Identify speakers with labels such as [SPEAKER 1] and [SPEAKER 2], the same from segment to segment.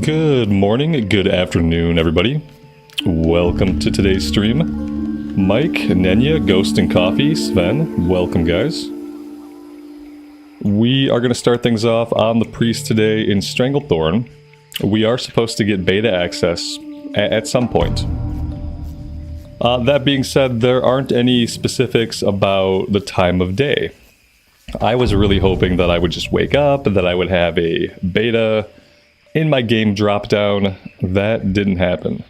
[SPEAKER 1] Good morning, good afternoon, everybody. Welcome to today's stream. Mike, Nenya, Ghost and Coffee, Sven, welcome, guys. We are going to start things off on the Priest today in Stranglethorn. We are supposed to get beta access at some point. That being said, there aren't any specifics about the time of day. I was really hoping that I would just wake up, that I would have a beta in my game drop down. That didn't happen.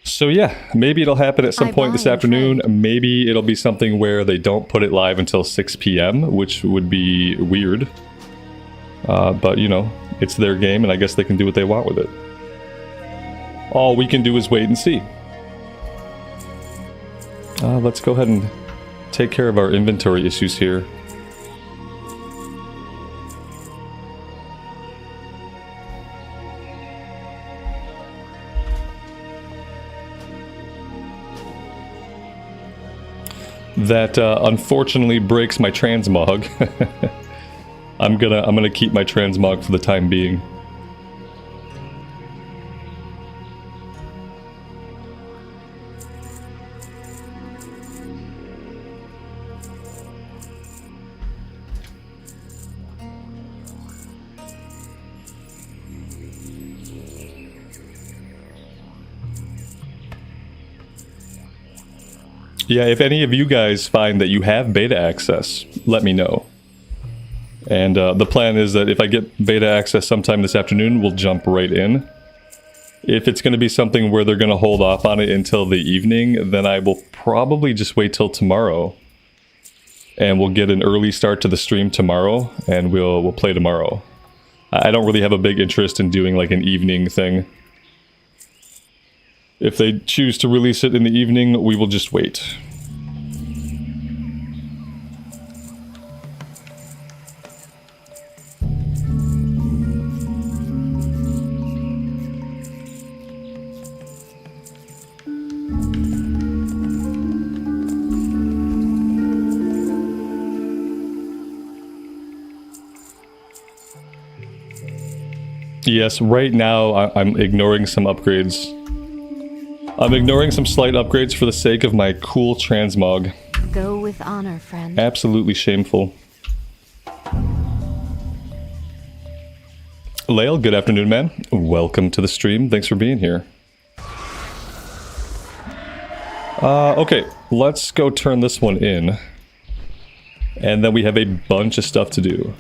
[SPEAKER 1] So yeah, maybe it'll happen at some point this afternoon. Maybe it'll be something where they don't put it live until 6 p.m., which would be weird. But you know, it's their game and I guess they can do what they want with it. All we can do is wait and see. Let's go ahead and take care of our inventory issues here. That unfortunately breaks my transmog. I'm gonna keep my transmog for the time being. Yeah, if any of you guys find that you have beta access, let me know. And the plan is that if I get beta access sometime this afternoon, we'll jump right in. If it's going to be something where they're going to hold off on it until the evening, then I will probably just wait till tomorrow. And we'll get an early start to the stream tomorrow, and we'll play tomorrow. I don't really have a big interest in doing like an evening thing. If they choose to release it in the evening, we will just wait. Yes, right now I'm ignoring some upgrades. I'm ignoring some slight upgrades for the sake of my cool transmog.
[SPEAKER 2] Go with honor, friend.
[SPEAKER 1] Absolutely shameful. Lael, good afternoon, man. Welcome to the stream. Thanks for being here. Okay, let's go turn this one in. And then we have a bunch of stuff to do.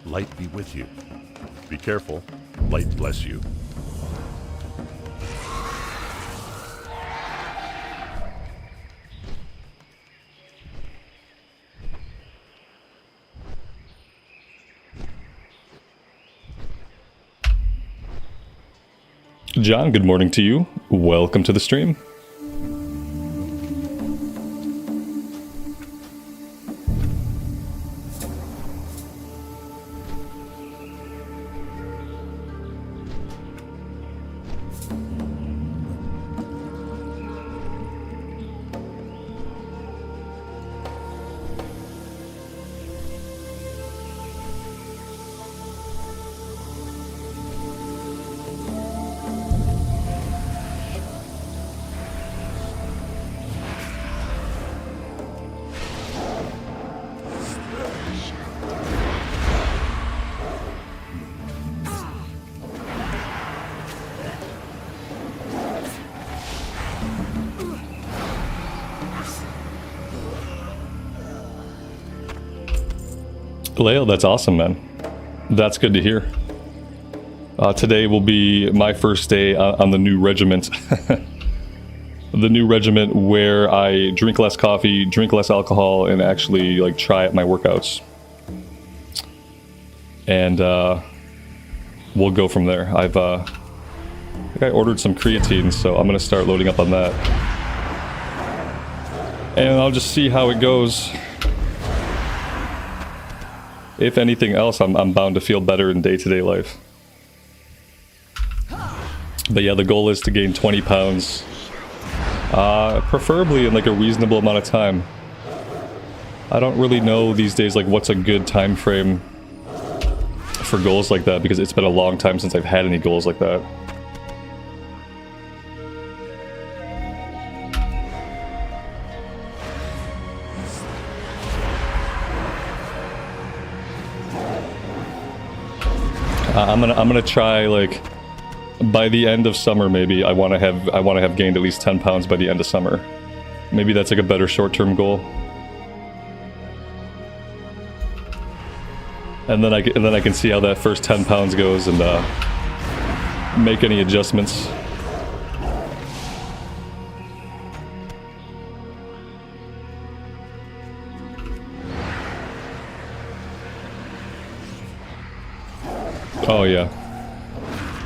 [SPEAKER 2] Light be with you. Be careful. Light bless you.
[SPEAKER 1] John, good morning to you. Welcome to the stream. Lael, that's awesome, man. That's good to hear. Today will be my first day on the new regiment. The new regiment where I drink less coffee, drink less alcohol, and actually like try at my workouts. And we'll go from there. I think I ordered some creatine, so I'm gonna start loading up on that. And I'll just see how it goes. If anything else, I'm bound to feel better in day-to-day life. But yeah, the goal is to gain 20 pounds. Preferably in like a reasonable amount of time. I don't really know these days like what's a good time frame for goals like that, because it's been a long time since I've had any goals like that. I'm gonna try, like, by the end of summer maybe I want to have gained at least 10 pounds by the end of summer. Maybe that's like a better short-term goal. And then I can see how that first 10 pounds goes and make any adjustments. Oh yeah.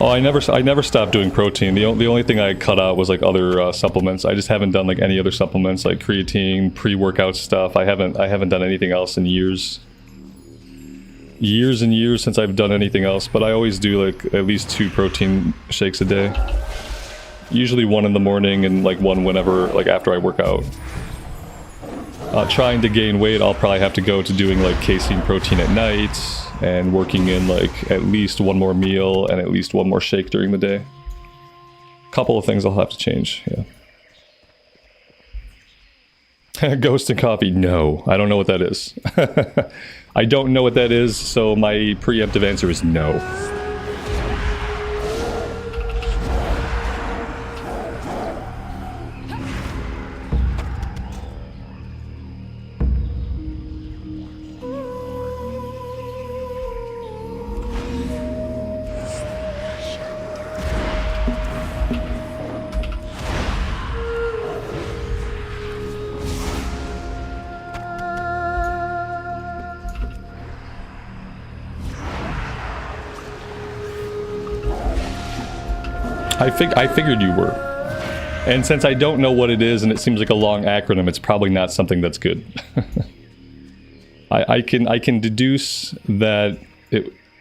[SPEAKER 1] Oh, I never stopped doing protein. The only thing I cut out was like other supplements. I just haven't done like any other supplements like creatine, pre-workout stuff. I haven't done anything else in years. Years and years since I've done anything else, but I always do like at least 2 protein shakes a day. Usually 1 in the morning and like 1 whenever, like after I work out. Trying to gain weight, I'll probably have to go to doing like casein protein at night and working in like at least 1 more meal and at least 1 more shake during the day. Couple of things I'll have to change, yeah. Ghost and coffee, no. I don't know what that is. I don't know what that is, so my preemptive answer is no. I figured you were. And since I don't know what it is and it seems like a long acronym, it's probably not something that's good. I can deduce that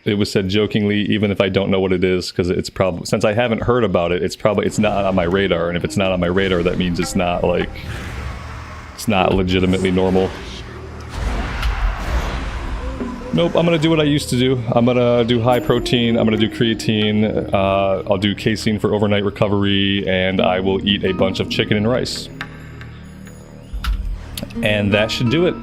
[SPEAKER 1] It was said jokingly, even if I don't know what it is, because it's probably, since I haven't heard about it, it's not on my radar. And if it's not on my radar, that means it's not like, it's not legitimately normal. Nope, I'm gonna do what I used to do. I'm gonna do high protein, I'm gonna do creatine, I'll do casein for overnight recovery, and I will eat a bunch of chicken and rice. And that should do it.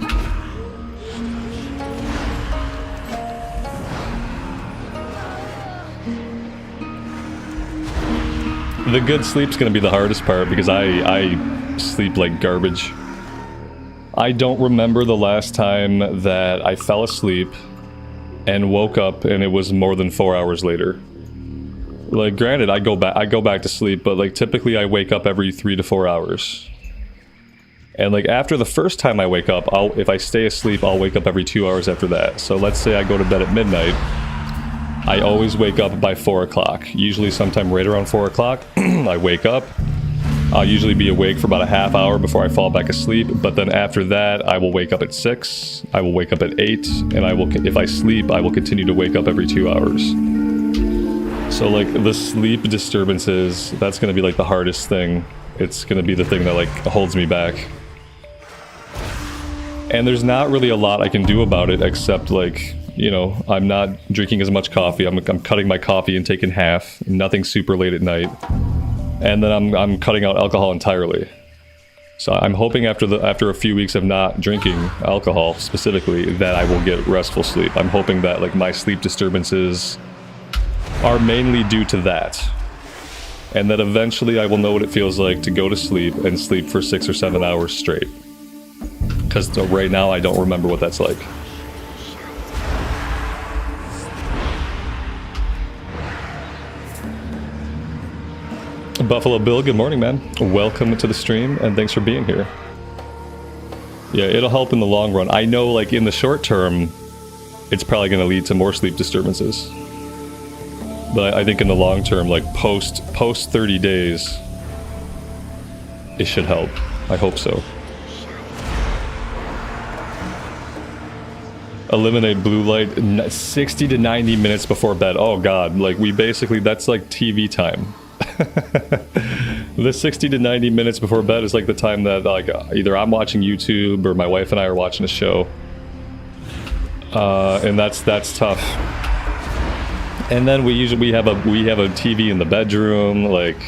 [SPEAKER 1] The good sleep's gonna be the hardest part because I sleep like garbage. I don't remember the last time that I fell asleep and woke up and it was more than 4 hours later. Like, granted, I go back to sleep, but like typically I wake up every 3 to 4 hours. And like after the first time I wake up, if I stay asleep, I'll wake up every 2 hours after that. So let's say I go to bed at midnight. I always wake up by 4 o'clock. Usually sometime right around 4 o'clock, I wake up. I'll usually be awake for about a half hour before I fall back asleep, but then after that, I will wake up at 6, I will wake up at 8, and I will, if I sleep, I will continue to wake up every 2 hours. So like the sleep disturbances, that's gonna be like the hardest thing. It's gonna be the thing that like holds me back. And there's not really a lot I can do about it except like, you know, I'm not drinking as much coffee. I'm cutting my coffee intake in half, nothing super late at night. And then I'm cutting out alcohol entirely. So I'm hoping after a few weeks of not drinking alcohol specifically that I will get restful sleep. I'm hoping that like my sleep disturbances are mainly due to that. And that eventually I will know what it feels like to go to sleep and sleep for 6 or 7 hours straight. Because right now I don't remember what that's like. Buffalo Bill, good morning, man. Welcome to the stream, and thanks for being here. Yeah, it'll help in the long run. I know, like, in the short term, it's probably going to lead to more sleep disturbances. But I think in the long term, like, post 30 days, it should help. I hope so. Eliminate blue light 60 to 90 minutes before bed. Oh, God. Like, we basically, that's like TV time. The 60 to 90 minutes before bed is like the time that like either I'm watching YouTube or my wife and I are watching a show, and that's tough. And then we have a TV in the bedroom, like,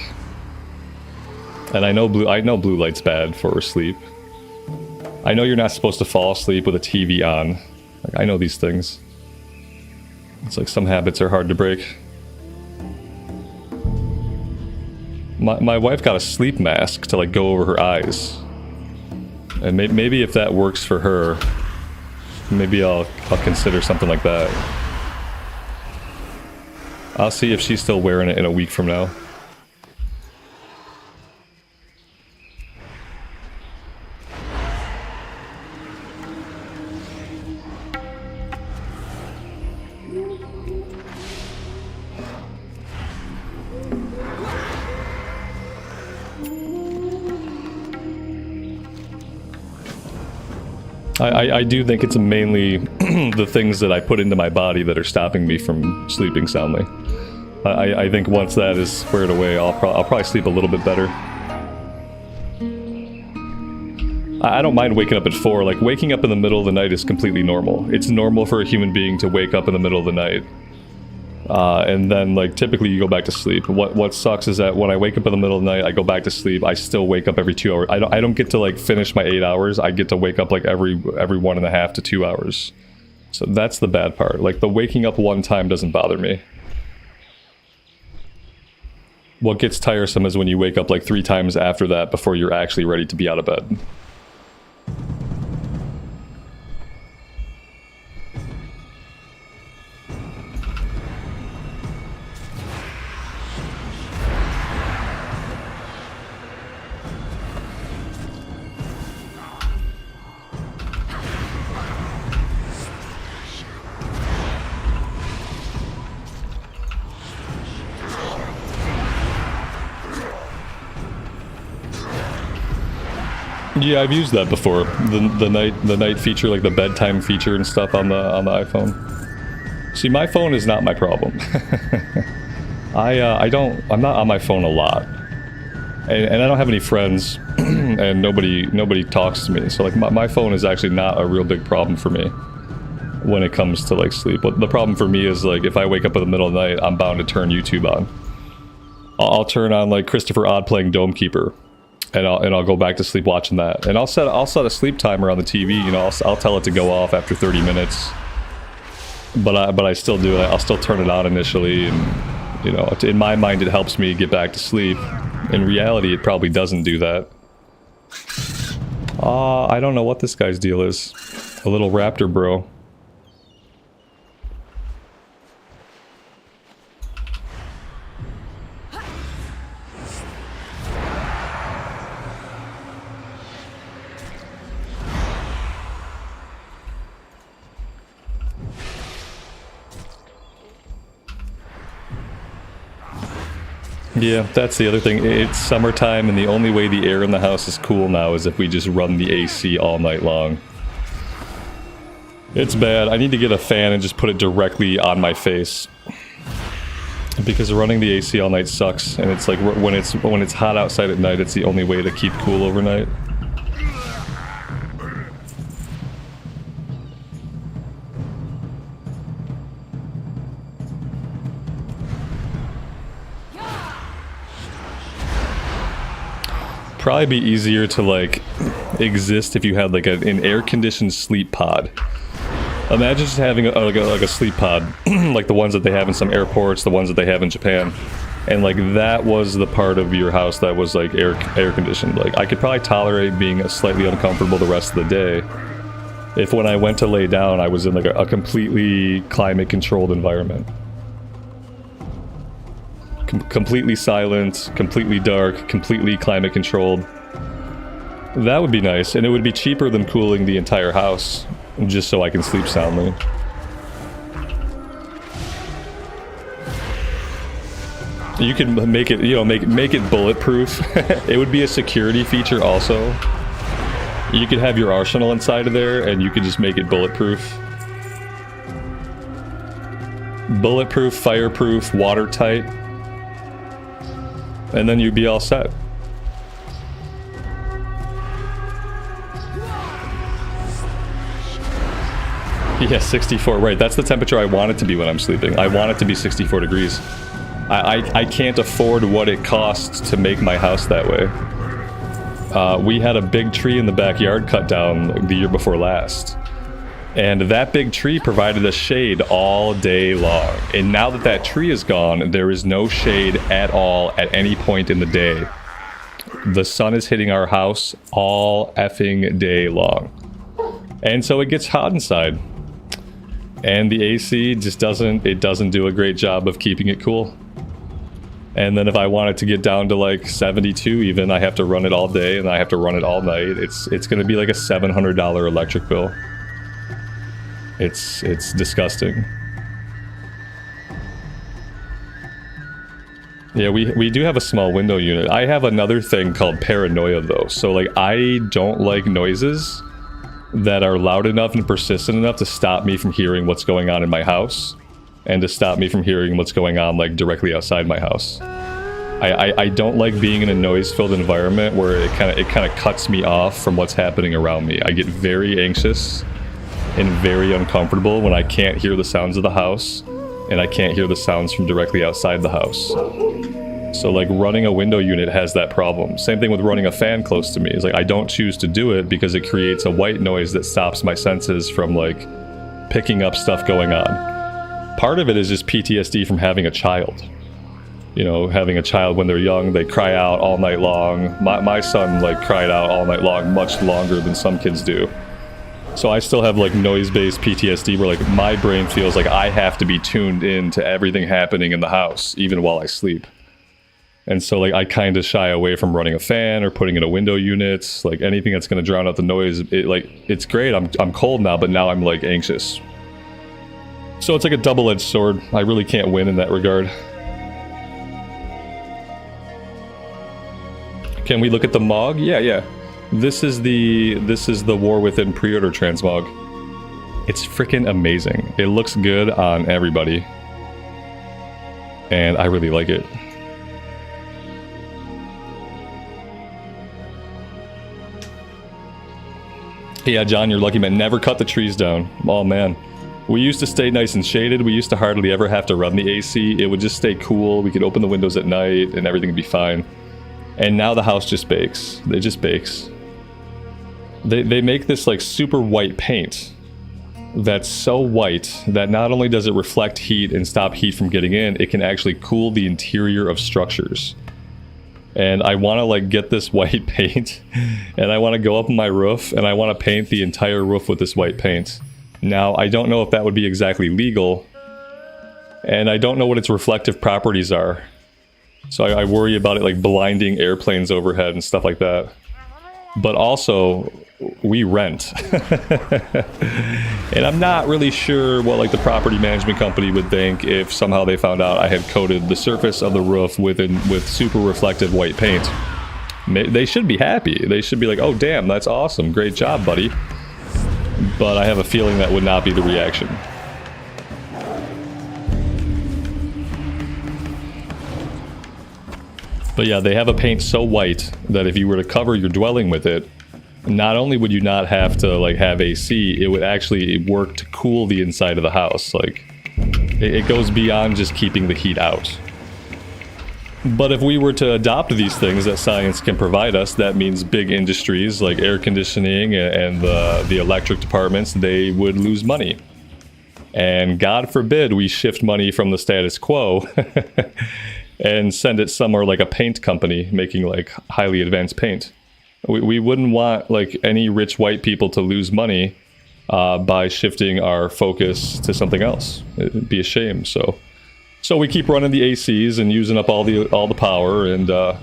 [SPEAKER 1] and I know blue light's bad for sleep. I know you're not supposed to fall asleep with a TV on. Like, I know these things. It's like some habits are hard to break. My wife got a sleep mask to like go over her eyes, and maybe if that works for her, maybe I'll consider something like that. I'll see if she's still wearing it in a week from now. I do think it's mainly the things that I put into my body that are stopping me from sleeping soundly. I think once that is squared away, I'll probably sleep a little bit better. I don't mind waking up at 4. Like, waking up in the middle of the night is completely normal. It's normal for a human being to wake up in the middle of the night. And then, like, typically you go back to sleep. What sucks is that when I wake up in the middle of the night, I go back to sleep, I still wake up every 2 hours. I don't get to, like, finish my 8 hours. I get to wake up, like, every 1.5 to 2 hours. So that's the bad part. Like, the waking up one time doesn't bother me. What gets tiresome is when you wake up, like, 3 times after that before you're actually ready to be out of bed. Yeah, I've used that before. The night feature, like the bedtime feature and stuff on the iPhone. See, my phone is not my problem. I'm not on my phone a lot. And I don't have any friends, and nobody talks to me. So like my phone is actually not a real big problem for me when it comes to like sleep. But the problem for me is like if I wake up in the middle of the night, I'm bound to turn YouTube on. I'll turn on like Christopher Odd playing Dome Keeper, and I'll go back to sleep watching that. And I'll set a sleep timer on the TV. You know, I'll tell it to go off after 30 minutes. But I still do it. I'll still turn it on initially, and you know, in my mind, it helps me get back to sleep. In reality, it probably doesn't do that. I don't know what this guy's deal is. A little raptor bro. Yeah, that's the other thing. It's summertime, and the only way the air in the house is cool now is if we just run the AC all night long. It's bad. I need to get a fan and just put it directly on my face. Because running the AC all night sucks, and it's like when it's hot outside at night, it's the only way to keep cool overnight. Probably be easier to like exist if you had like an air-conditioned sleep pod. Imagine just having like a sleep pod, like the ones that they have in some airports, the ones that they have in Japan, and like that was the part of your house that was like air conditioned. Like I could probably tolerate being slightly uncomfortable the rest of the day if when I went to lay down I was in like a completely climate controlled environment. Completely silent, completely dark, completely climate controlled. That would be nice, and it would be cheaper than cooling the entire house, just so I can sleep soundly. You can make it, you know, make it bulletproof. It would be a security feature also. You could have your arsenal inside of there, and you could just make it bulletproof. Bulletproof, fireproof, watertight. And then you'd be all set. Yeah, 64, right. That's the temperature I want it to be when I'm sleeping. I want it to be 64 degrees. I can't afford what it costs to make my house that way. We had a big tree in the backyard cut down the year before last. And that big tree provided us shade all day long. And now that that tree is gone, there is no shade at all at any point in the day. The sun is hitting our house all effing day long. And so it gets hot inside. And the AC just doesn't do a great job of keeping it cool. And then if I want it to get down to like 72 even, I have to run it all day and I have to run it all night. It's going to be like a $700 electric bill. It's disgusting. Yeah, we do have a small window unit. I have another thing called paranoia though. So like I don't like noises that are loud enough and persistent enough to stop me from hearing what's going on in my house and to stop me from hearing what's going on like directly outside my house. I don't like being in a noise-filled environment where it kind of cuts me off from what's happening around me. I get very anxious and very uncomfortable when I can't hear the sounds of the house and I can't hear the sounds from directly outside the house. So like running a window unit has that problem. Same thing with running a fan close to me. It's like I don't choose to do it because it creates a white noise that stops my senses from like picking up stuff going on. Part of it is just PTSD from having a child. You know, having a child when they're young, they cry out all night long. My son like cried out all night long, much longer than some kids do. So I still have like noise-based PTSD where like my brain feels like I have to be tuned in to everything happening in the house, even while I sleep. And so like I kind of shy away from running a fan or putting in a window unit, like anything that's going to drown out the noise. It's great. I'm cold now, but now I'm like anxious. So it's like a double-edged sword. I really can't win in that regard. Can we look at the MOG? Yeah. This is the War Within pre-order transmog. It's freaking amazing. It looks good on everybody. And I really like it. Yeah, John, you're lucky, man. Never cut the trees down. Oh, man. We used to stay nice and shaded. We used to hardly ever have to run the AC. It would just stay cool. We could open the windows at night and everything would be fine. And now the house just bakes. It just bakes. They make this like super white paint that's so white that not only does it reflect heat and stop heat from getting in, it can actually cool the interior of structures. And I want to like get this white paint and I want to go up on my roof and I want to paint the entire roof with this white paint. Now, I don't know if that would be exactly legal, and I don't know what its reflective properties are. So I worry about it like blinding airplanes overhead and stuff like that. But also, we rent. And I'm not really sure what like the property management company would think if somehow they found out I had coated the surface of the roof with super reflective white paint. They should be happy. They should be like, oh damn, that's awesome. Great job, buddy. But I have a feeling that would not be the reaction. But yeah, they have a paint so white that if you were to cover your dwelling with it, not only would you not have to like have AC, it would actually work to cool the inside of the house. Like, it goes beyond just keeping the heat out. But if we were to adopt these things that science can provide us, that means big industries like air conditioning and the electric departments, they would lose money. And God forbid we shift money from the status quo and send it somewhere like a paint company making like highly advanced paint. We wouldn't want like any rich white people to lose money by shifting our focus to something else. It'd be a shame. So we keep running the ACs and using up all the power, and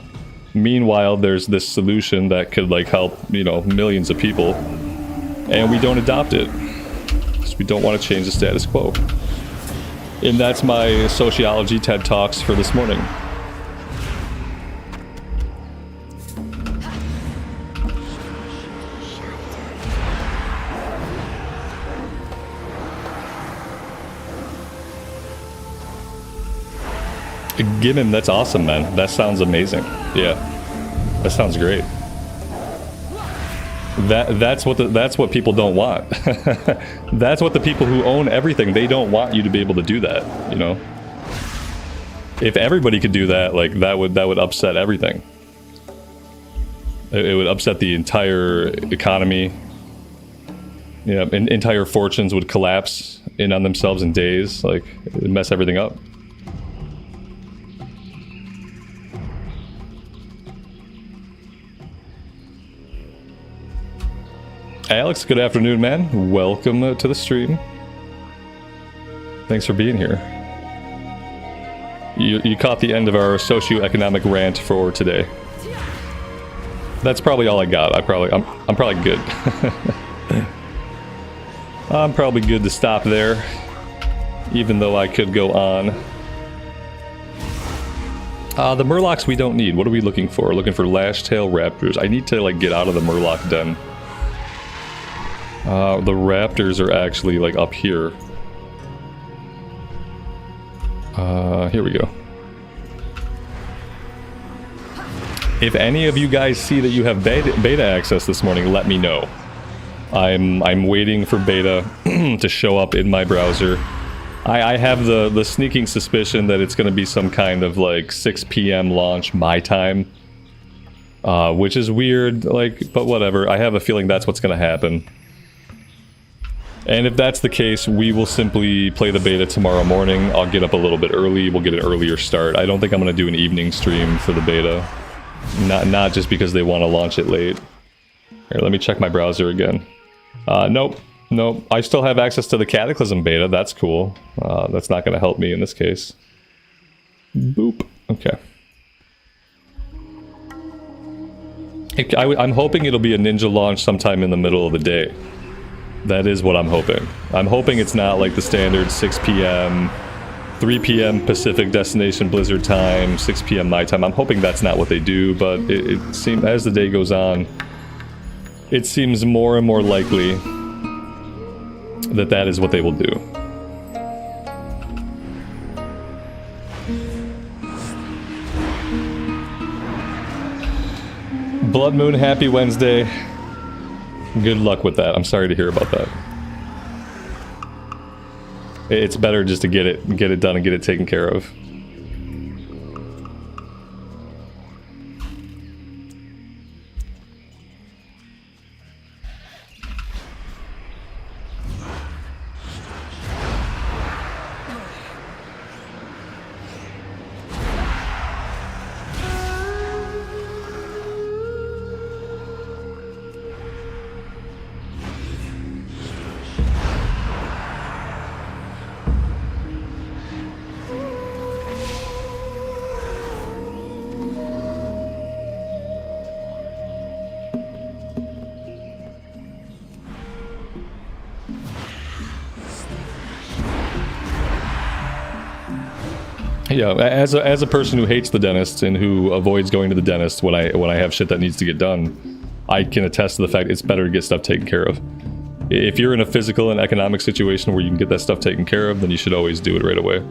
[SPEAKER 1] meanwhile there's this solution that could like help, you know, millions of people, and we don't adopt it because we don't want to change the status quo. And that's my sociology TED Talks for this morning. Gimmim, that's awesome, man. That sounds amazing. Yeah, that sounds great. That's what people don't want. That's what the people who own everything, they don't want you to be able to do that, you know? If everybody could do that, like that would upset everything. It would upset the entire economy. Yeah, entire fortunes would collapse in on themselves in days. Like, it'd mess everything up. Alex, good afternoon, man. Welcome to the stream. Thanks for being here. You caught the end of our socioeconomic rant for today. That's probably all I got. I'm probably good. I'm probably good to stop there, even though I could go on. The Murlocs we don't need. What are we looking for? We're looking for lash-tail raptors. I need to like get out of the Murloc den. The raptors are actually like up here. Here we go. If any of you guys see that you have beta access this morning, let me know. I'm waiting for beta to show up in my browser. I have the sneaking suspicion that it's going to be some kind of like 6 p.m. launch my time, which is weird, like, but whatever. I have a feeling that's what's going to happen. And if that's the case, we will simply play the beta tomorrow morning. I'll get up a little bit early. We'll get an earlier start. I don't think I'm going to do an evening stream for the beta. Not just because they want to launch it late. Here, let me check my browser again. Nope. I still have access to the Cataclysm beta. That's cool. That's not going to help me in this case. Boop. Okay. I'm hoping it'll be a ninja launch sometime in the middle of the day. That is what I'm hoping. I'm hoping it's not like the standard 6 p.m., 3 p.m. Pacific destination Blizzard time, 6 p.m. my time. I'm hoping that's not what they do, but it seems as the day goes on, it seems more and more likely that is what they will do. Blood Moon, happy Wednesday. Good luck with that. I'm sorry to hear about that. It's better just to get it done and get it taken care of. Yeah, as a person who hates the dentist and who avoids going to the dentist when I have shit that needs to get done, I can attest to the fact it's better to get stuff taken care of. If you're in a physical and economic situation where you can get that stuff taken care of, then you should always do it right away.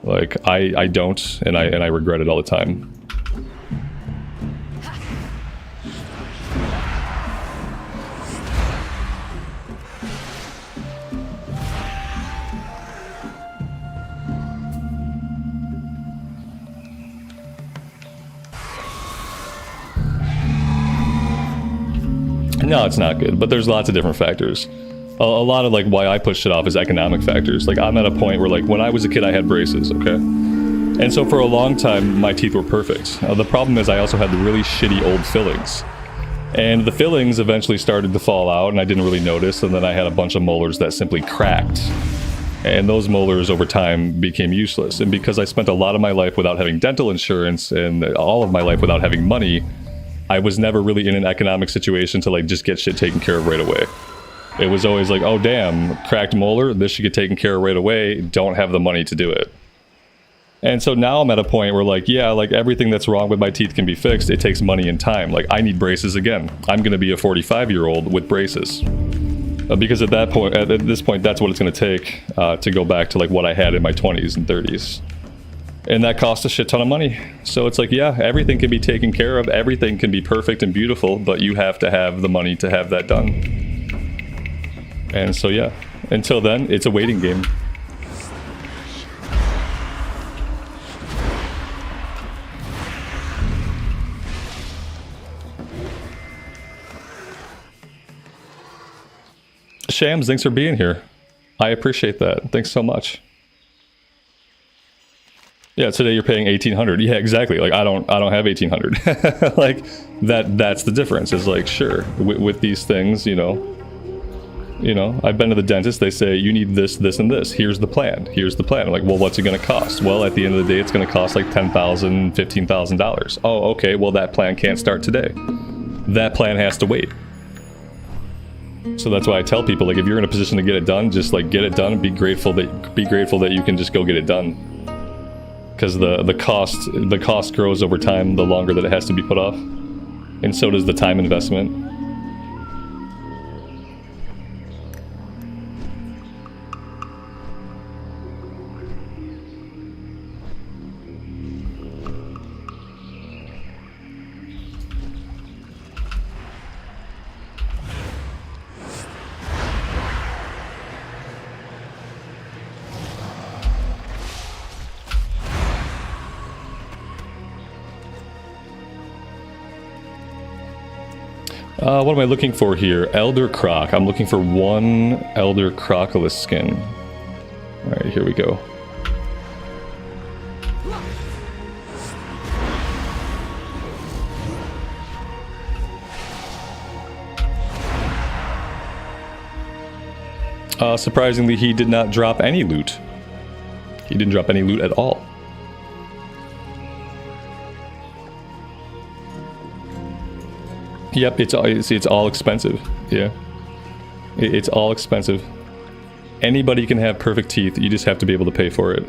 [SPEAKER 1] Like I don't, and I regret it all the time. No, it's not good, but there's lots of different factors. A lot of like why I pushed it off is economic factors. Like I'm at a point where like when I was a kid I had braces, okay? And so for a long time my teeth were perfect. The problem is I also had the really shitty old fillings. And the fillings eventually started to fall out and I didn't really notice, and then I had a bunch of molars that simply cracked. And those molars over time became useless. And because I spent a lot of my life without having dental insurance and all of my life without having money, I was never really in an economic situation to like just get shit taken care of right away. It was always like, oh damn, cracked molar, this should get taken care of right away, don't have the money to do it. And so now I'm at a point where like, yeah, like everything that's wrong with my teeth can be fixed, it takes money and time. Like I need braces again. I'm gonna be a 45-year-old with braces. Because at this point, that's what it's gonna take to go back to like what I had in my 20s and 30s. And that costs a shit ton of money. So it's like, yeah, everything can be taken care of. Everything can be perfect and beautiful, but you have to have the money to have that done. And so, yeah, until then, it's a waiting game. Shams, thanks for being here. I appreciate that. Thanks so much. Yeah, today you're paying $1,800. Yeah, exactly. Like I don't have $1,800. Like that's the difference. Is like sure with these things, you know, I've been to the dentist. They say you need this, this, and this. Here's the plan. Here's the plan. I'm like, well, what's it going to cost? Well, at the end of the day, it's going to cost like $10,000, $15,000. Oh, okay. Well, that plan can't start today. That plan has to wait. So that's why I tell people like if you're in a position to get it done, just like get it done and be grateful that you can just go get it done. Because the cost grows over time the longer that it has to be put off, and so does the time investment. What am I looking for here? Elder Croc. I'm looking for one Elder Crocolus skin. Alright, here we go. Surprisingly, he did not drop any loot. He didn't drop any loot at all. Yep, it's all expensive. Yeah, it's all expensive. Anybody can have perfect teeth. You just have to be able to pay for it.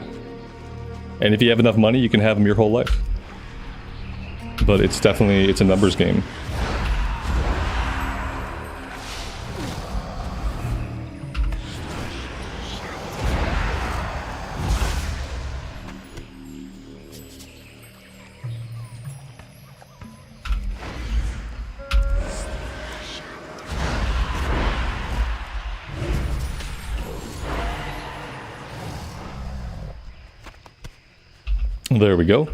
[SPEAKER 1] And if you have enough money, you can have them your whole life. But it's a numbers game. There we go.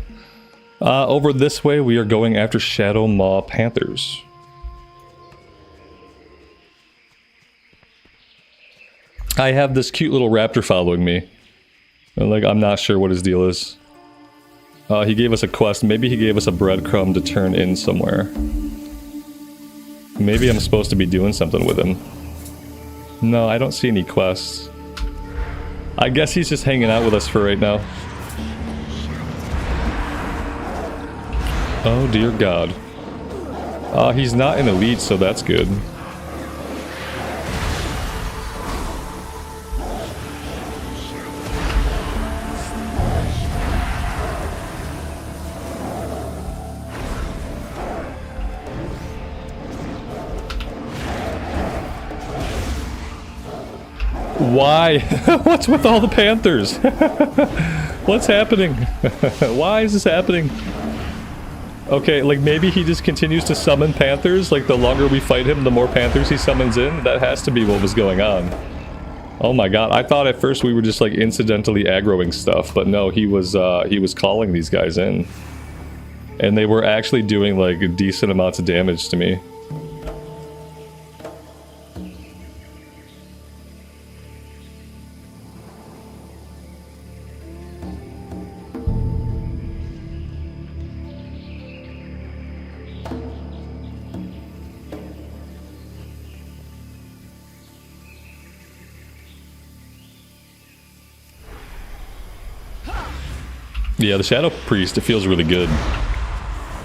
[SPEAKER 1] Over this way, we are going after Shadow Maw Panthers. I have this cute little raptor following me. And, like, I'm not sure what his deal is. He gave us a quest. Maybe he gave us a breadcrumb to turn in somewhere. Maybe I'm supposed to be doing something with him. No, I don't see any quests. I guess he's just hanging out with us for right now. Oh dear God. He's not an elite, so that's good. Why? What's with all the panthers? What's happening? Why is this happening? Okay, like maybe he just continues to summon panthers, like the longer we fight him, the more panthers he summons in? That has to be what was going on. Oh my god, I thought at first we were just like incidentally aggroing stuff, but no, he was calling these guys in. And they were actually doing like decent amounts of damage to me. Yeah, the Shadow Priest, it feels really good.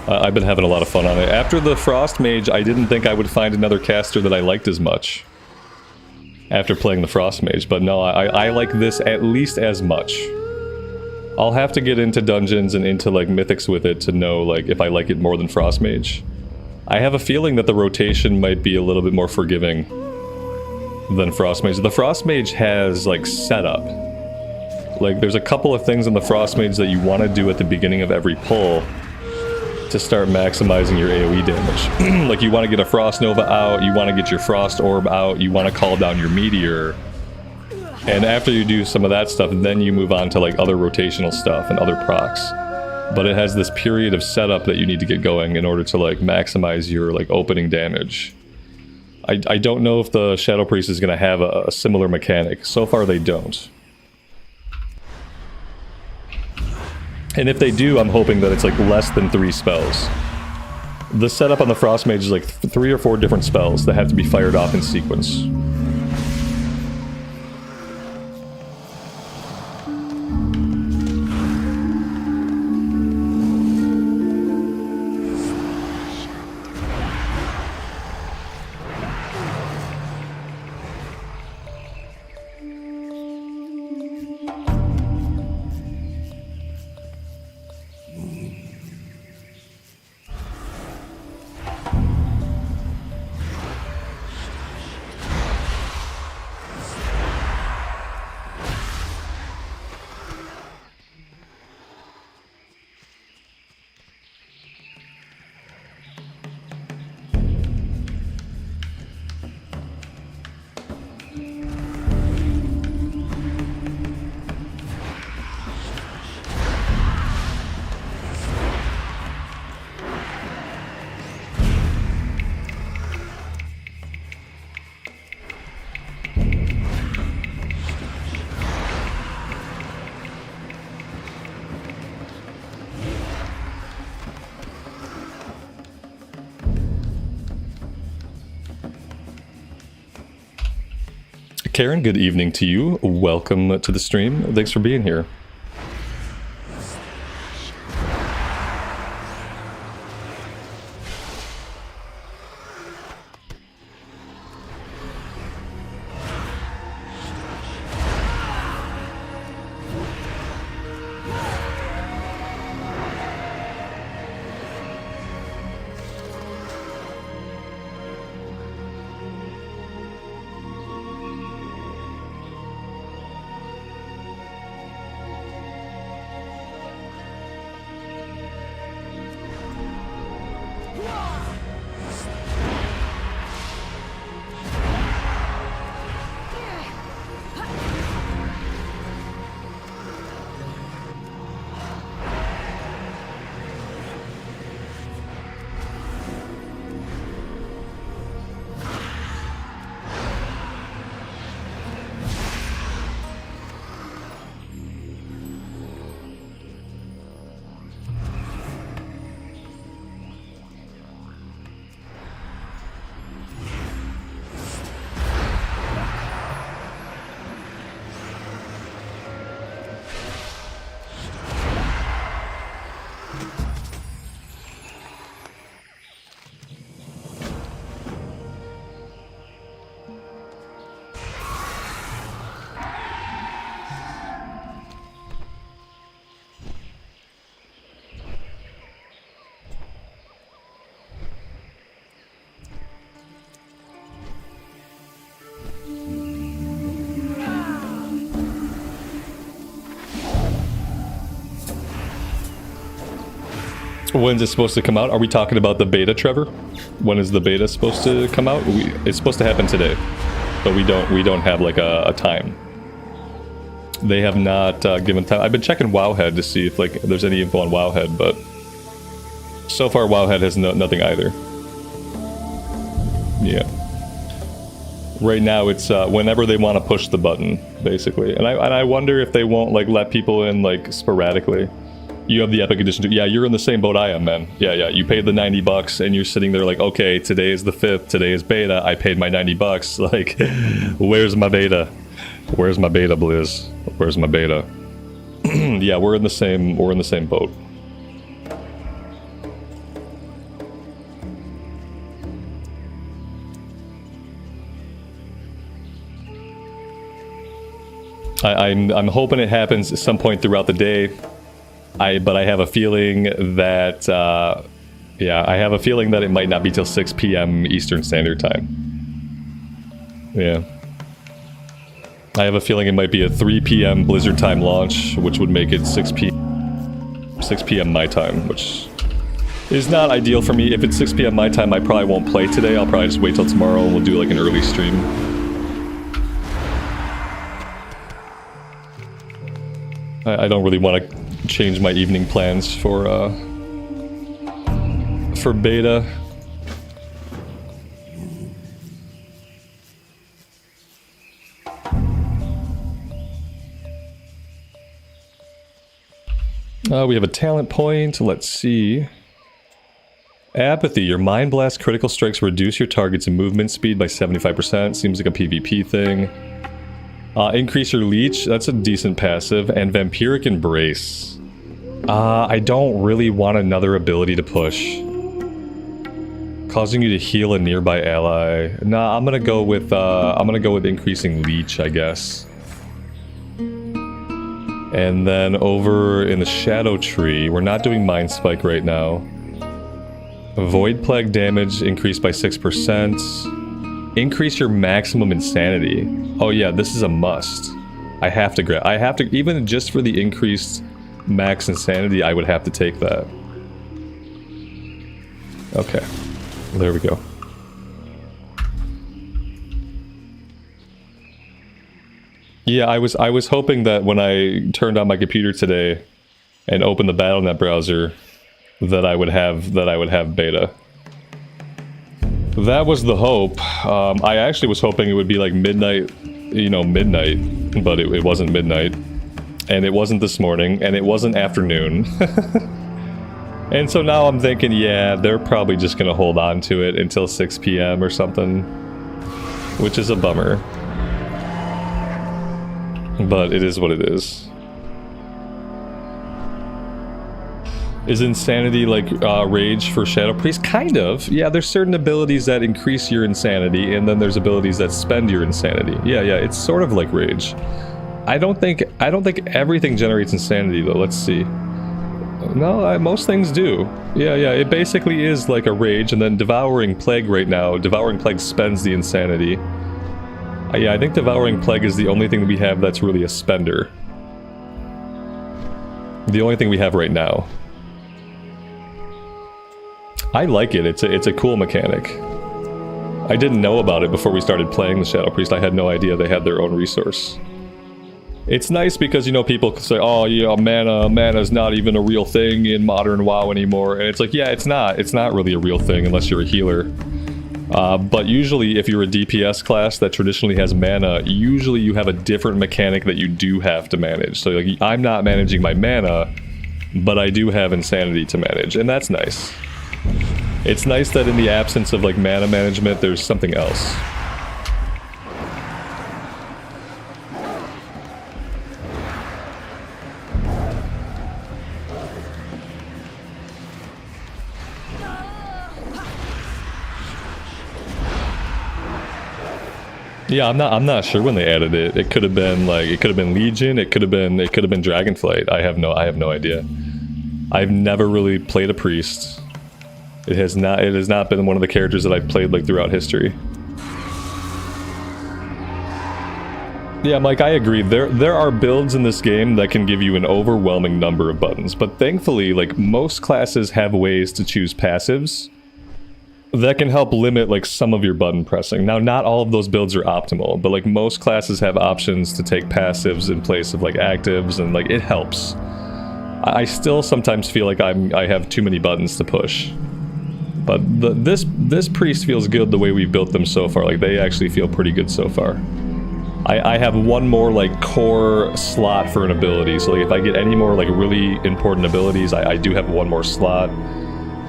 [SPEAKER 1] I've been having a lot of fun on it. After the Frost Mage, I didn't think I would find another caster that I liked as much. After playing the Frost Mage, but no, I like this at least as much. I'll have to get into dungeons and into like mythics with it to know like if I like it more than Frost Mage. I have a feeling that the rotation might be a little bit more forgiving than Frost Mage. The Frost Mage has like setup. Like, there's a couple of things in the Frost Mage that you want to do at the beginning of every pull to start maximizing your AoE damage. Like, you want to get a Frost Nova out, you want to get your Frost Orb out, you want to call down your Meteor. And after you do some of that stuff, then you move on to, like, other rotational stuff and other procs. But it has this period of setup that you need to get going in order to, like, maximize your, like, opening damage. I don't know if the Shadow Priest is going to have a similar mechanic. So far, they don't. And if they do, I'm hoping that it's like less than 3 spells. The setup on the Frost Mage is like 3 or 4 different spells that have to be fired off in sequence. Karen, good evening to you. Welcome to the stream. Thanks for being here. When's it supposed to come out? Are we talking about the beta, Trevor? When is the beta supposed to come out? It's supposed to happen today, but we don't have like a time. They have not given time. I've been checking Wowhead to see if like there's any info on Wowhead, but so far Wowhead has nothing either. Yeah. Right now it's whenever they want to push the button, basically. And I wonder if they won't like let people in like sporadically. You have the Epic Edition too. Yeah, you're in the same boat I am, man. Yeah. You paid the $90 and you're sitting there like, okay, today is the 5th, today is beta, I paid my $90. Like, where's my beta? Where's my beta, Blizz? Where's my beta? Yeah, we're in the same boat. I'm hoping it happens at some point throughout the day. But I have a feeling that, yeah, I have a feeling that it might not be till 6 p.m. Eastern Standard Time. Yeah. I have a feeling it might be a 3 p.m. Blizzard time launch, which would make it 6 p.m. my time, which is not ideal for me. If it's 6 p.m. my time, I probably won't play today. I'll probably just wait till tomorrow and we'll do like an early stream. I don't really want to change my evening plans for beta. We have a talent point. Let's see. Apathy. Your Mind Blast critical strikes reduce your target's movement speed by 75%. Seems like a PvP thing. Increase your leech, that's a decent passive, and Vampiric Embrace. I don't really want another ability to push. Causing you to heal a nearby ally. Nah, I'm gonna go with increasing leech, I guess. And then over in the Shadow Tree, we're not doing Mind Spike right now. Void Plague damage increased by 6%. Increase your maximum insanity. Oh yeah, this is a must. I have to, even just for the increased max insanity, I would have to take that. Okay, there we go. Yeah, I was hoping that when I turned on my computer today and opened the Battle.net browser, that I would have beta. That was the hope. I actually was hoping it would be like midnight, midnight, but it wasn't midnight. And it wasn't this morning, and it wasn't afternoon. And so now I'm thinking, yeah, they're probably just gonna hold on to it until 6 p.m. or something. Which is a bummer. But it is what it is. Is insanity like rage for Shadow Priest? Kind of. Yeah, there's certain abilities that increase your insanity, and then there's abilities that spend your insanity. Yeah, it's sort of like rage. I don't think everything generates insanity though. Let's see. No, most things do. Yeah, it basically is like a rage, and then Devouring Plague right now. Devouring Plague spends the insanity. Yeah, I think Devouring Plague is the only thing that we have that's really a spender. The only thing we have right now. I like it. It's a cool mechanic. I didn't know about it before we started playing the Shadow Priest. I had no idea they had their own resource. It's nice because, people say, oh, yeah, mana's not even a real thing in modern WoW anymore. And it's like, yeah, it's not. It's not really a real thing unless you're a healer. But usually, if you're a DPS class that traditionally has mana, usually you have a different mechanic that you do have to manage. So, like, I'm not managing my mana, but I do have insanity to manage, and that's nice. It's nice that in the absence of, like, mana management, there's something else. Yeah, I'm not sure when they added it. It could have been Legion, it could have been Dragonflight. I have no idea. I've never really played a priest. It has not been one of the characters that I've played like throughout history. Yeah, Mike, I agree. There are builds in this game that can give you an overwhelming number of buttons, but thankfully, like, most classes have ways to choose passives that can help limit, like, some of your button pressing. Now, not all of those builds are optimal, but, like, most classes have options to take passives in place of, like, actives, and, like, it helps. I still sometimes feel like I have too many buttons to push. But this priest feels good the way we've built them so far. Like, they actually feel pretty good so far. I have one more, like, core slot for an ability, so, like, if I get any more, like, really important abilities, I do have one more slot.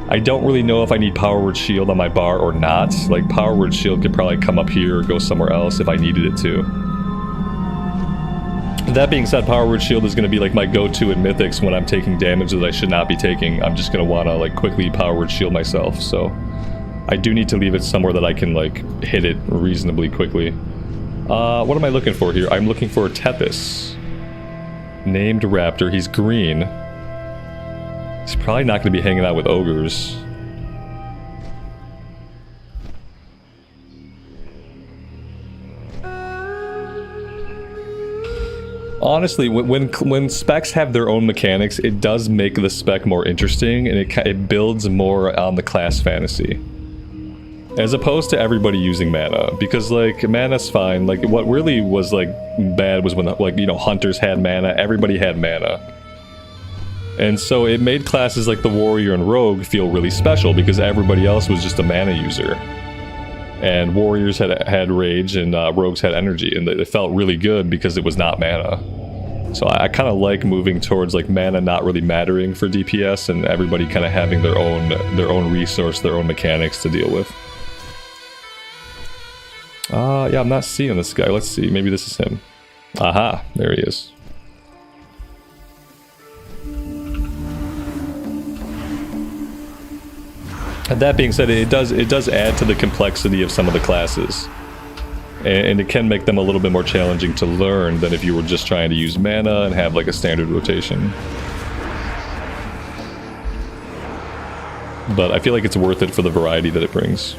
[SPEAKER 1] I don't really know if I need Power Word Shield on my bar or not. Like, Power Word Shield could probably come up here or go somewhere else if I needed it to. That being said, Power Word Shield is going to be, like, my go-to in Mythics when I'm taking damage that I should not be taking. I'm just going to want to, like, quickly Power Word Shield myself, so I do need to leave it somewhere that I can, like, hit it reasonably quickly. What am I looking for here? I'm looking for Tethys. Named Raptor. He's green. He's probably not going to be hanging out with ogres. Honestly, when specs have their own mechanics, it does make the spec more interesting, and it builds more on the class fantasy. As opposed to everybody using mana, because, like, mana's fine. Like, what really was, like, bad was when, like, you know, hunters had mana, everybody had mana. And so it made classes like the warrior and rogue feel really special, because everybody else was just a mana user. And warriors had rage, and rogues had energy, and it felt really good because it was not mana. So I kind of like moving towards, like, mana not really mattering for DPS, and everybody kind of having their own resource, their own mechanics to deal with. Yeah, I'm not seeing this guy. Let's see. Maybe this is him. Aha, there he is. And that being said, it does add to the complexity of some of the classes. And it can make them a little bit more challenging to learn than if you were just trying to use mana and have, like, a standard rotation. But I feel like it's worth it for the variety that it brings.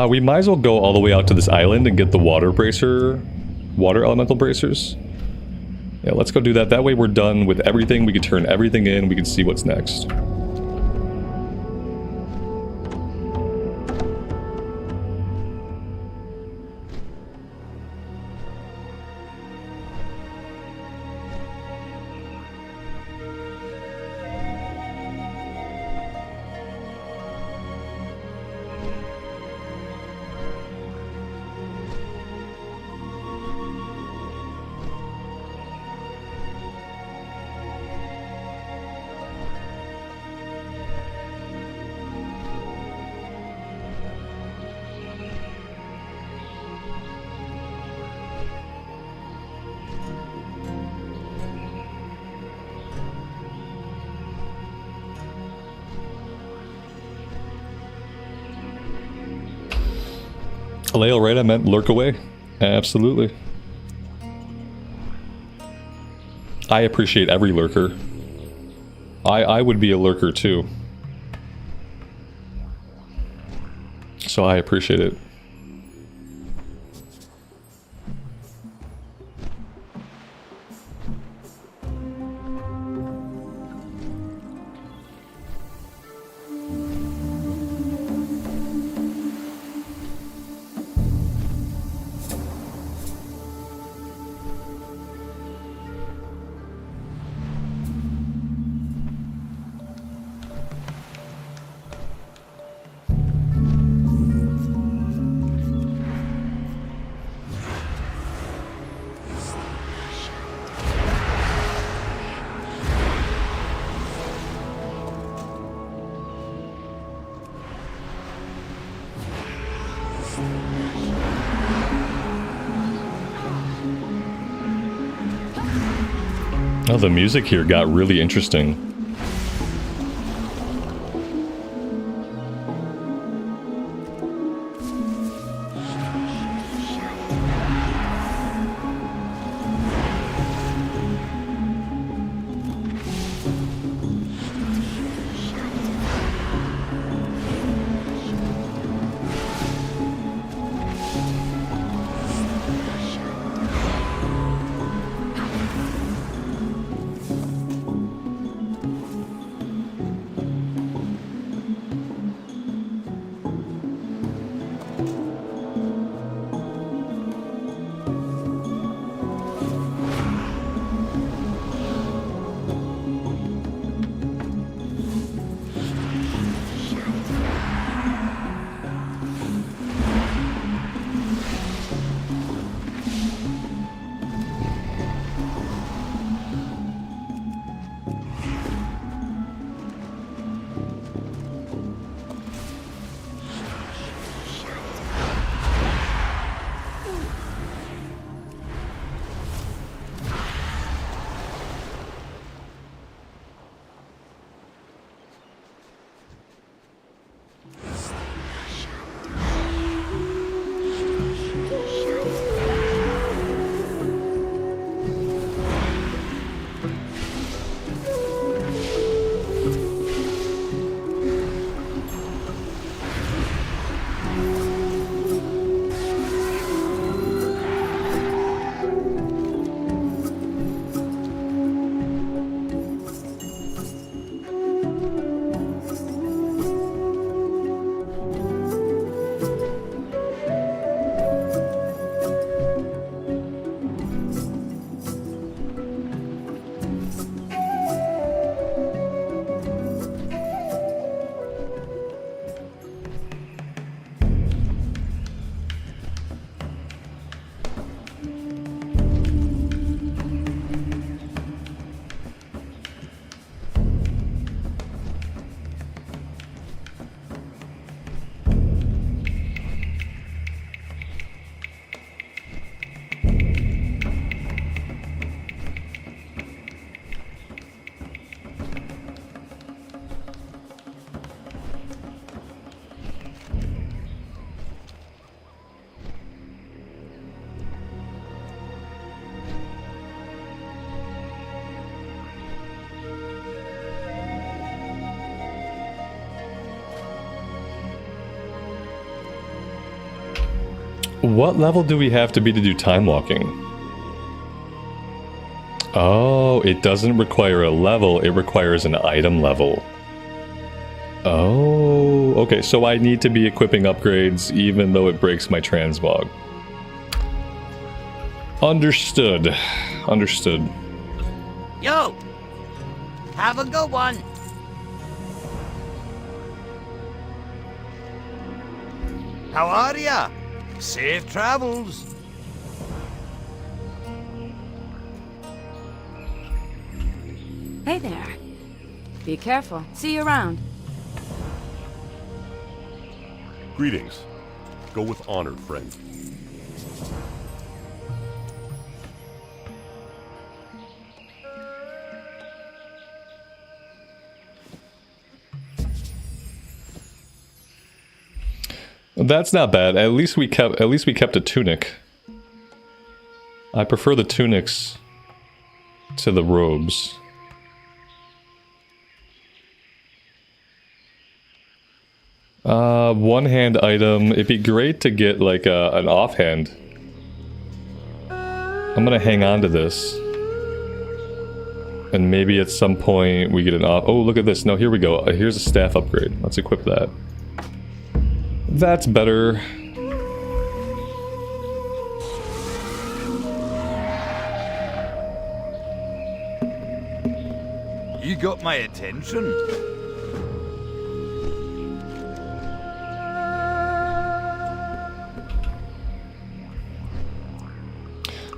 [SPEAKER 1] We might as well go all the way out to this island and get the water elemental bracers. Yeah, let's go do that. That way we're done with everything. We can turn everything in. We can see what's next. Aleo, right? I meant lurk away. Absolutely. I appreciate every lurker. I would be a lurker too. So I appreciate it. Oh, the music here got really interesting. What level do we have to be to do time walking? Oh, it doesn't require a level, it requires an item level. Oh, okay, so I need to be equipping upgrades even though it breaks my transmog. Understood. Understood.
[SPEAKER 3] Yo! Have a good one! How are ya? Safe travels!
[SPEAKER 4] Hey there. Be careful. See you around.
[SPEAKER 2] Greetings. Go with honor, friend.
[SPEAKER 1] That's not bad. At least we kept a tunic. I prefer the tunics to the robes. One-hand item. It'd be great to get like an offhand. I'm gonna hang on to this. And maybe at some point we get an off. Oh, look at this. No, here we go. Here's a staff upgrade. Let's equip that. That's better.
[SPEAKER 3] You got my attention.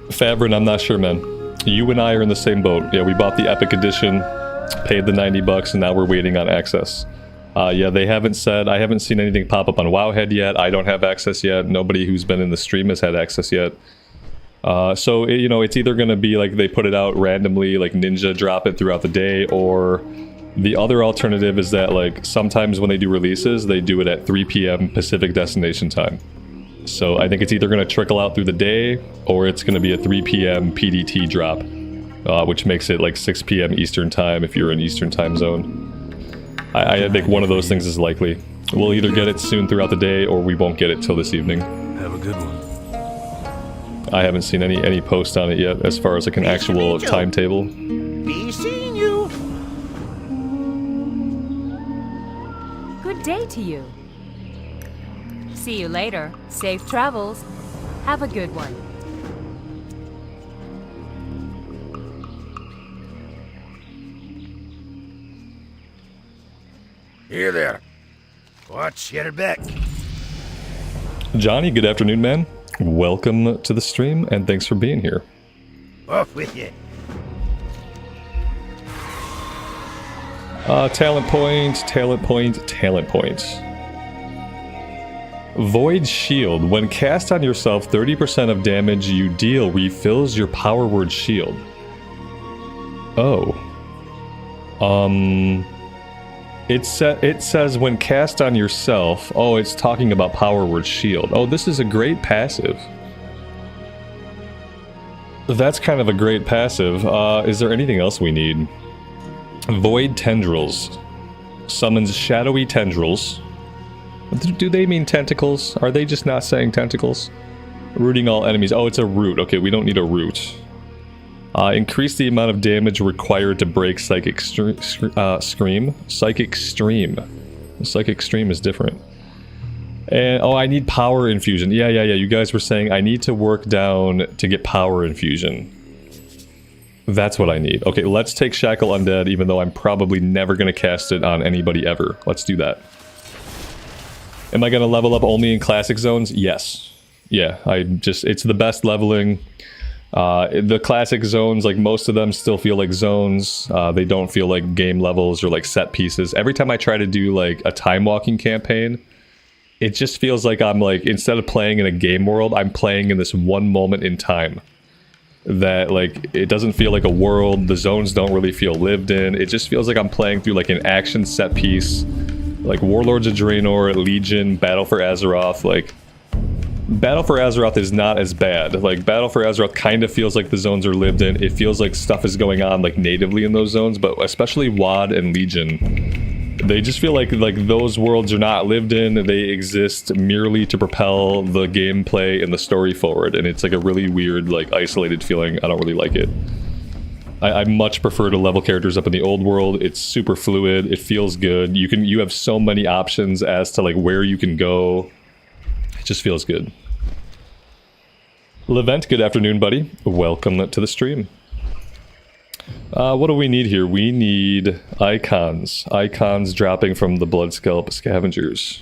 [SPEAKER 1] Fabrin, I'm not sure, man. You and I are in the same boat. Yeah, we bought the Epic Edition, paid the $90, and now we're waiting on access. Yeah, they haven't said, I haven't seen anything pop up on Wowhead yet. I don't have access yet. Nobody who's been in the stream has had access yet. So, it's either going to be like they put it out randomly, like ninja drop it throughout the day, or the other alternative is that like sometimes when they do releases, they do it at 3 p.m. Pacific destination time. So I think it's either going to trickle out through the day, or it's going to be a 3 p.m. PDT drop, which makes it like 6 p.m. Eastern time if you're in Eastern time zone. I think one of those things is likely. We'll either get it soon throughout the day, or we won't get it till this evening.
[SPEAKER 5] Have a good one.
[SPEAKER 1] I haven't seen any post on it yet, as far as like an actual timetable.
[SPEAKER 3] Be seeing you.
[SPEAKER 4] Good day to you. See you later. Safe travels. Have a good one.
[SPEAKER 3] Here there. Watch your back.
[SPEAKER 1] Johnny, good afternoon, man. Welcome to the stream, and thanks for being here.
[SPEAKER 3] Off with you.
[SPEAKER 1] Talent point, talent point, talent point. Void Shield. When cast on yourself, 30% of damage you deal refills your power word shield. Oh. It says when cast on yourself. Oh, it's talking about power word shield. Oh, this is a great passive. That's kind of a great passive. Is there anything else we need? Void Tendrils. Summons shadowy tendrils. Do they mean tentacles? Are they just not saying tentacles? Rooting all enemies. Oh, it's a root. Okay, we don't need a root. Increase the amount of damage required to break Psychic Scream. Psychic Stream. Psychic Stream is different. And, oh, I need Power Infusion. Yeah. You guys were saying I need to work down to get Power Infusion. That's what I need. Okay, let's take Shackle Undead, even though I'm probably never going to cast it on anybody ever. Let's do that. Am I going to level up only in Classic Zones? Yes. Yeah, it's the best leveling. The Classic Zones, like most of them still feel like zones. They don't feel like game levels or like set pieces. Every time I try to do like a time walking campaign, it just feels like I'm like, instead of playing in a game world, I'm playing in this one moment in time. That like, it doesn't feel like a world. The zones don't really feel lived in. It just feels like I'm playing through like an action set piece. Like Warlords of Draenor, Legion, Battle for Azeroth. Like, Battle for Azeroth is not as bad. Like, Battle for Azeroth kind of feels like the zones are lived in. It feels like stuff is going on like natively in those zones, but especially WoD and Legion, they just feel like those worlds are not lived in. They exist merely to propel the gameplay and the story forward, and it's like a really weird, like, isolated feeling. I don't really like it. I much prefer to level characters up in the old world. It's super fluid. It feels good. You have so many options as to like where you can go. It just feels good. Levent, good afternoon, buddy. Welcome to the stream. What do we need here? We need icons. Icons dropping from the Bloodscalp Scavengers.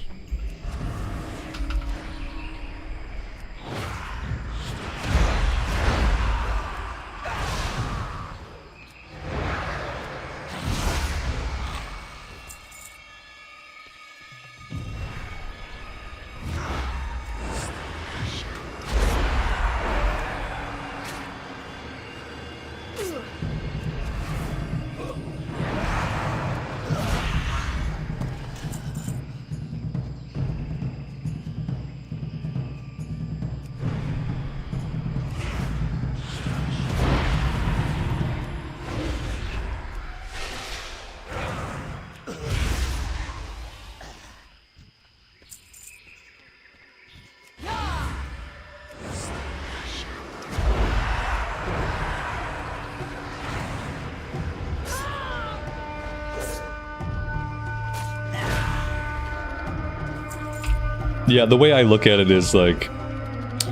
[SPEAKER 1] Yeah, the way I look at it is like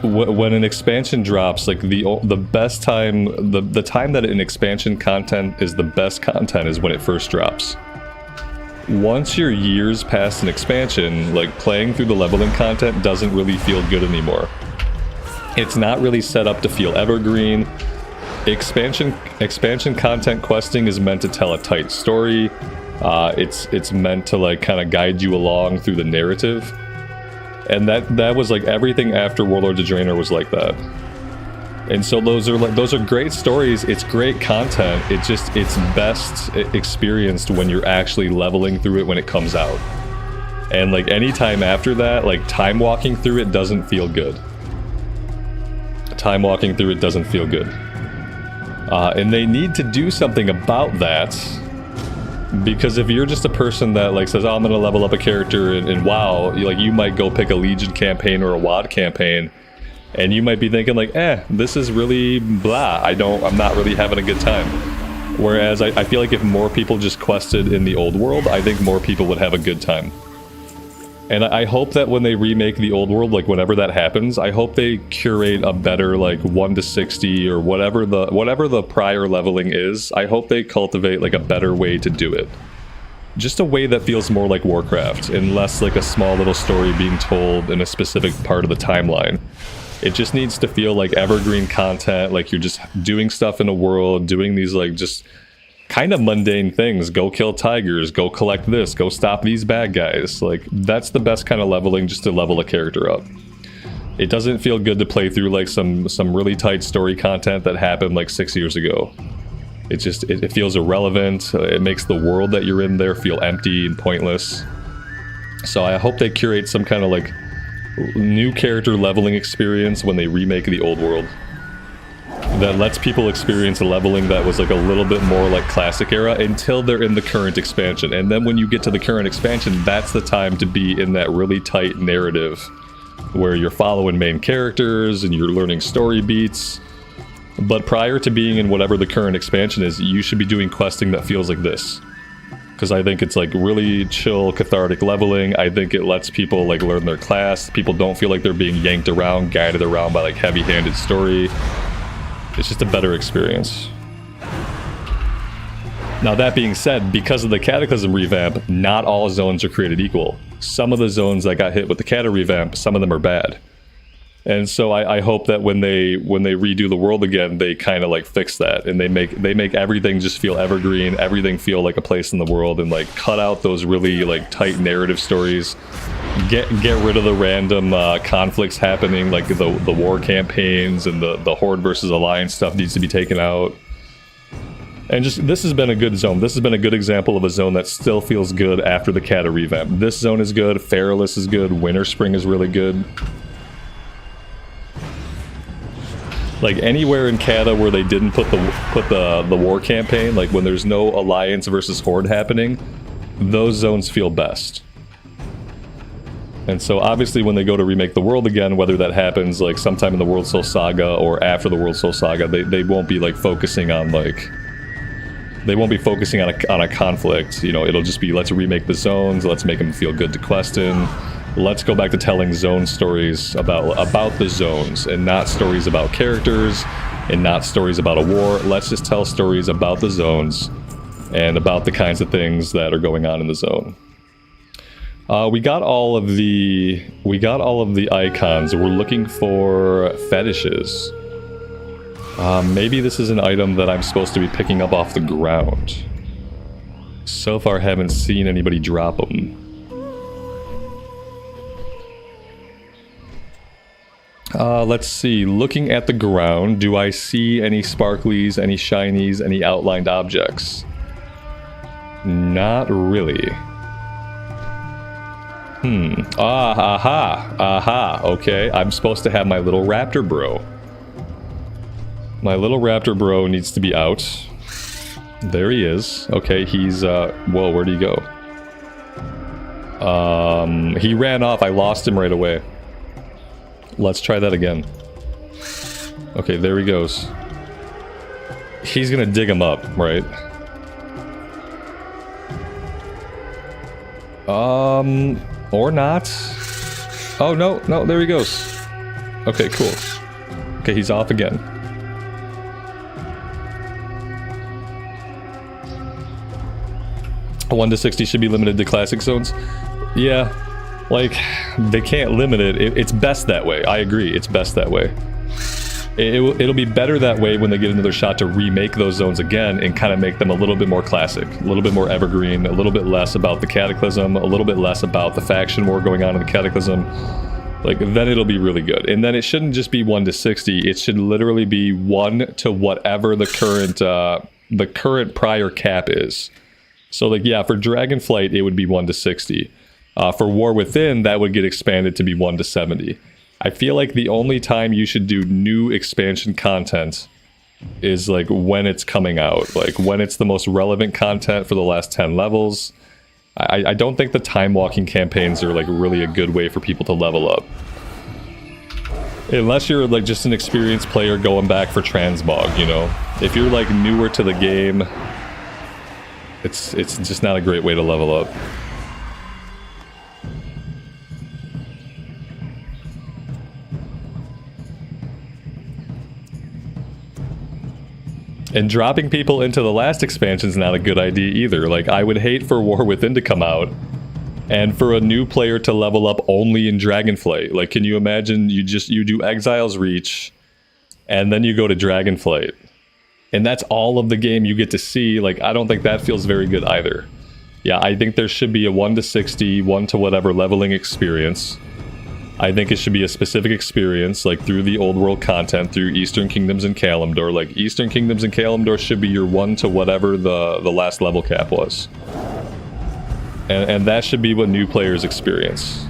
[SPEAKER 1] when an expansion drops, like the best time, the time that an expansion content is the best content is when it first drops. Once you're years past an expansion, like playing through the leveling content doesn't really feel good anymore. It's not really set up to feel evergreen. Expansion content questing is meant to tell a tight story. It's meant to like kind of guide you along through the narrative. And that was like everything after Warlords of Draenor was like that. And so those are great stories. It's great content. It's best experienced when you're actually leveling through it when it comes out. And like any time after that, like time walking through it doesn't feel good. Time walking through it doesn't feel good. And they need to do something about that. Because if you're just a person that like says, oh, I'm gonna level up a character and WoW, like you might go pick a Legion campaign or a WoD campaign, and you might be thinking like, this is really blah. I'm not really having a good time. Whereas I feel like if more people just quested in the old world, I think more people would have a good time. And I hope that when they remake the old world, like whenever that happens, I hope they curate a better like 1 to 60 or whatever the prior leveling is. I hope they cultivate like a better way to do it. Just a way that feels more like Warcraft and less like a small little story being told in a specific part of the timeline. It just needs to feel like evergreen content, like you're just doing stuff in a world, doing these like just kind of mundane things. Go kill tigers, go collect this, go stop these bad guys. Like that's the best kind of leveling, just to level a character up. It doesn't feel good to play through like some really tight story content that happened like 6 years ago. It feels irrelevant. It makes the world that you're in there feel empty and pointless. So I hope they curate some kind of like new character leveling experience when they remake the old world that lets people experience a leveling that was like a little bit more like classic era until they're in the current expansion. And then when you get to the current expansion, that's the time to be in that really tight narrative where you're following main characters and you're learning story beats. But prior to being in whatever the current expansion is, you should be doing questing that feels like this. Because I think it's like really chill, cathartic leveling. I think it lets people like learn their class. People don't feel like they're being yanked around, guided around by like heavy-handed story. It's just a better experience. Now that being said, because of the Cataclysm revamp, not all zones are created equal. Some of the zones that got hit with the Cata revamp, some of them are bad. And so I hope that when they redo the world again, they kind of like fix that and they make everything just feel evergreen, everything feel like a place in the world, and like cut out those really like tight narrative stories. Get rid of the random conflicts happening, like the war campaigns and the Horde versus Alliance stuff needs to be taken out. And just this has been a good zone. This has been a good example of a zone that still feels good after the Cata revamp. This zone is good. Feralus is good. Winter Spring is really good. Like anywhere in Cata where they didn't put the war campaign, like when there's no Alliance versus Horde happening, those zones feel best. And so obviously when they go to remake the world again, whether that happens like sometime in the World Soul Saga or after the World Soul Saga, they won't be like focusing on like, they won't be focusing on a conflict. You know, it'll just be, let's remake the zones, let's make them feel good to quest in. Let's go back to telling zone stories about the zones and not stories about characters and not stories about a war. Let's just tell stories about the zones and about the kinds of things that are going on in the zone. We got all of the icons. We're looking for fetishes. Maybe this is an item that I'm supposed to be picking up off the ground. So far, haven't seen anybody drop them. Let's see. Looking at the ground, do I see any sparklies, any shinies, any outlined objects? Not really. Aha. Okay, I'm supposed to have my little raptor bro. My little raptor bro needs to be out. There he is. Okay, he's, whoa, where'd he go? He ran off. I lost him right away. Let's try that again. Okay, there he goes. He's gonna dig him up, right? Or not. Oh, no, there he goes. Okay, cool. Okay, he's off again. A 1 to 60 should be limited to classic zones. Yeah. Like, they can't limit it. It's best that way. I agree. It's best that way. It'll be better that way when they get another shot to remake those zones again and kind of make them a little bit more classic, a little bit more evergreen, a little bit less about the Cataclysm, a little bit less about the faction war going on in the Cataclysm, Like, then it'll be really good. And then it shouldn't just be 1 to 60. It should literally be 1 to whatever the current prior cap is. So, like, yeah, for Dragonflight, it would be 1 to 60. For War Within, that would get expanded to be 1 to 70. I feel like the only time you should do new expansion content is, like, when it's coming out. Like, when it's the most relevant content for the last 10 levels. I don't think the time walking campaigns are, like, really a good way for people to level up. Unless you're, like, just an experienced player going back for transmog, you know? If you're, like, newer to the game, it's just not a great way to level up. And dropping people into the last expansion is not a good idea either. Like, I would hate for War Within to come out and for a new player to level up only in Dragonflight. Like, can you imagine you do Exile's Reach and then you go to Dragonflight and that's all of the game you get to see? Like, I don't think that feels very good either. Yeah, I think there should be a 1 to 60, 1 to whatever leveling experience. I think it should be a specific experience, like through the old world content, through Eastern Kingdoms and Kalimdor. Like, Eastern Kingdoms and Kalimdor should be your 1 to whatever the last level cap was. And that should be what new players experience.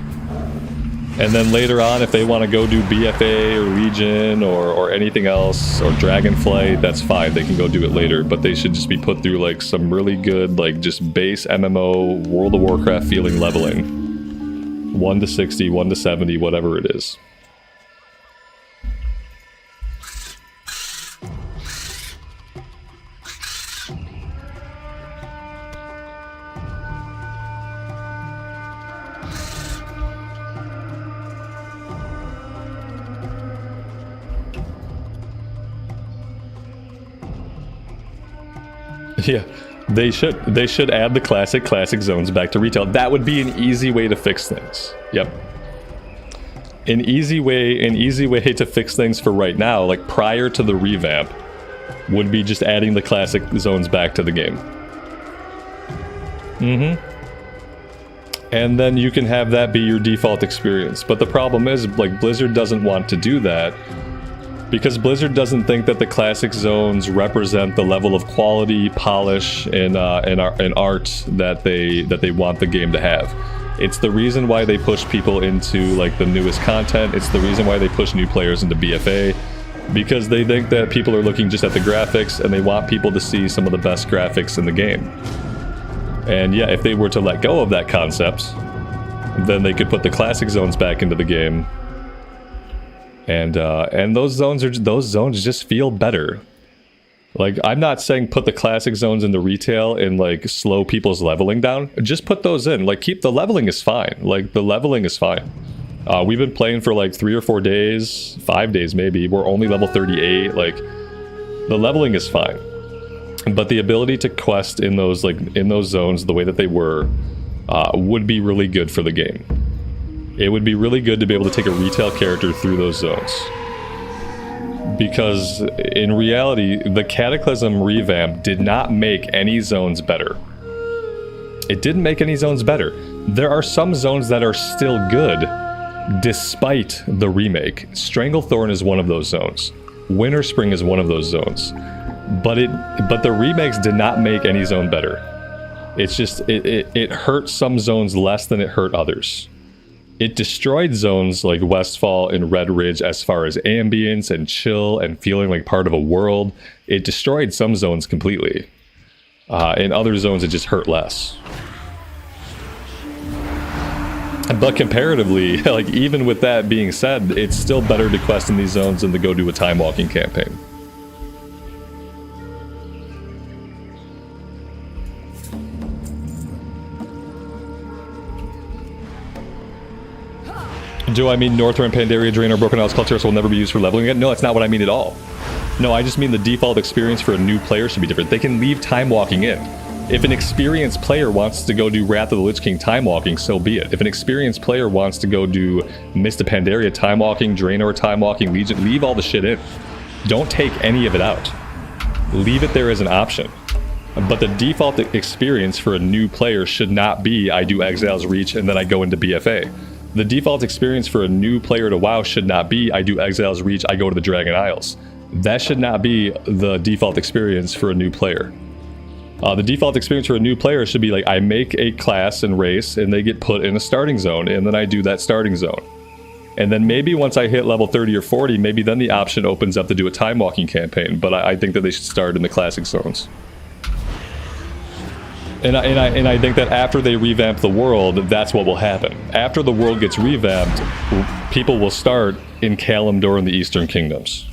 [SPEAKER 1] And then later on, if they want to go do BFA or Legion or anything else, or Dragonflight, that's fine. They can go do it later. But they should just be put through, like, some really good, like, just base MMO, World of Warcraft feeling leveling. 1 to 60, 1 to 70, whatever it is. Yeah. They should add the classic zones back to retail. That would be an easy way to fix things. Yep. An easy way to fix things for right now, like prior to the revamp, would be just adding the classic zones back to the game. And then you can have that be your default experience. But the problem is, like, Blizzard doesn't want to do that, because Blizzard doesn't think that the classic zones represent the level of quality, polish, and art that they want the game to have. It's the reason why they push people into, like, the newest content. It's the reason why they push new players into BFA, because they think that people are looking just at the graphics and they want people to see some of the best graphics in the game. And yeah, if they were to let go of that concept, then they could put the classic zones back into the game. And those zones just feel better. Like, I'm not saying put the classic zones into retail and, like, slow people's leveling down. Just put those in. Like, keep the leveling is fine. Like, the leveling is fine. We've been playing for like 3 or 4 days, 5 days maybe. We're only level 38. Like, the leveling is fine. But the ability to quest in those zones the way that they were would be really good for the game. It would be really good to be able to take a retail character through those zones. Because in reality, the Cataclysm revamp did not make any zones better. It didn't make any zones better. There are some zones that are still good, despite the remake. Stranglethorn is one of those zones. Winterspring is one of those zones. But the remakes did not make any zone better. It's just, it hurt some zones less than it hurt others. It destroyed zones like Westfall and Red Ridge as far as ambience and chill and feeling like part of a world. It destroyed some zones completely. In other zones, it just hurt less. But comparatively, like, even with that being said, it's still better to quest in these zones than to go do a time walking campaign. Do I mean Northrend, Pandaria, Draenor, Broken Isles, Cultures will never be used for leveling again? No, that's not what I mean at all. No, I just mean the default experience for a new player should be different. They can leave time walking in. If an experienced player wants to go do Wrath of the Lich King time walking, so be it. If an experienced player wants to go do Mist of Pandaria time walking, Draenor time walking, Legion, leave all the shit in. Don't take any of it out. Leave it there as an option. But the default experience for a new player should not be I do Exile's Reach and then I go into BFA. The default experience for a new player to WoW should not be, I do Exile's Reach, I go to the Dragon Isles. That should not be the default experience for a new player. The default experience for a new player should be like, I make a class and race, and they get put in a starting zone, and then I do that starting zone. And then maybe once I hit level 30 or 40, maybe then the option opens up to do a time walking campaign, but I think that they should start in the classic zones. And I think that after they revamp the world, that's what will happen. After the world gets revamped, people will start in Kalimdor and the Eastern Kingdoms.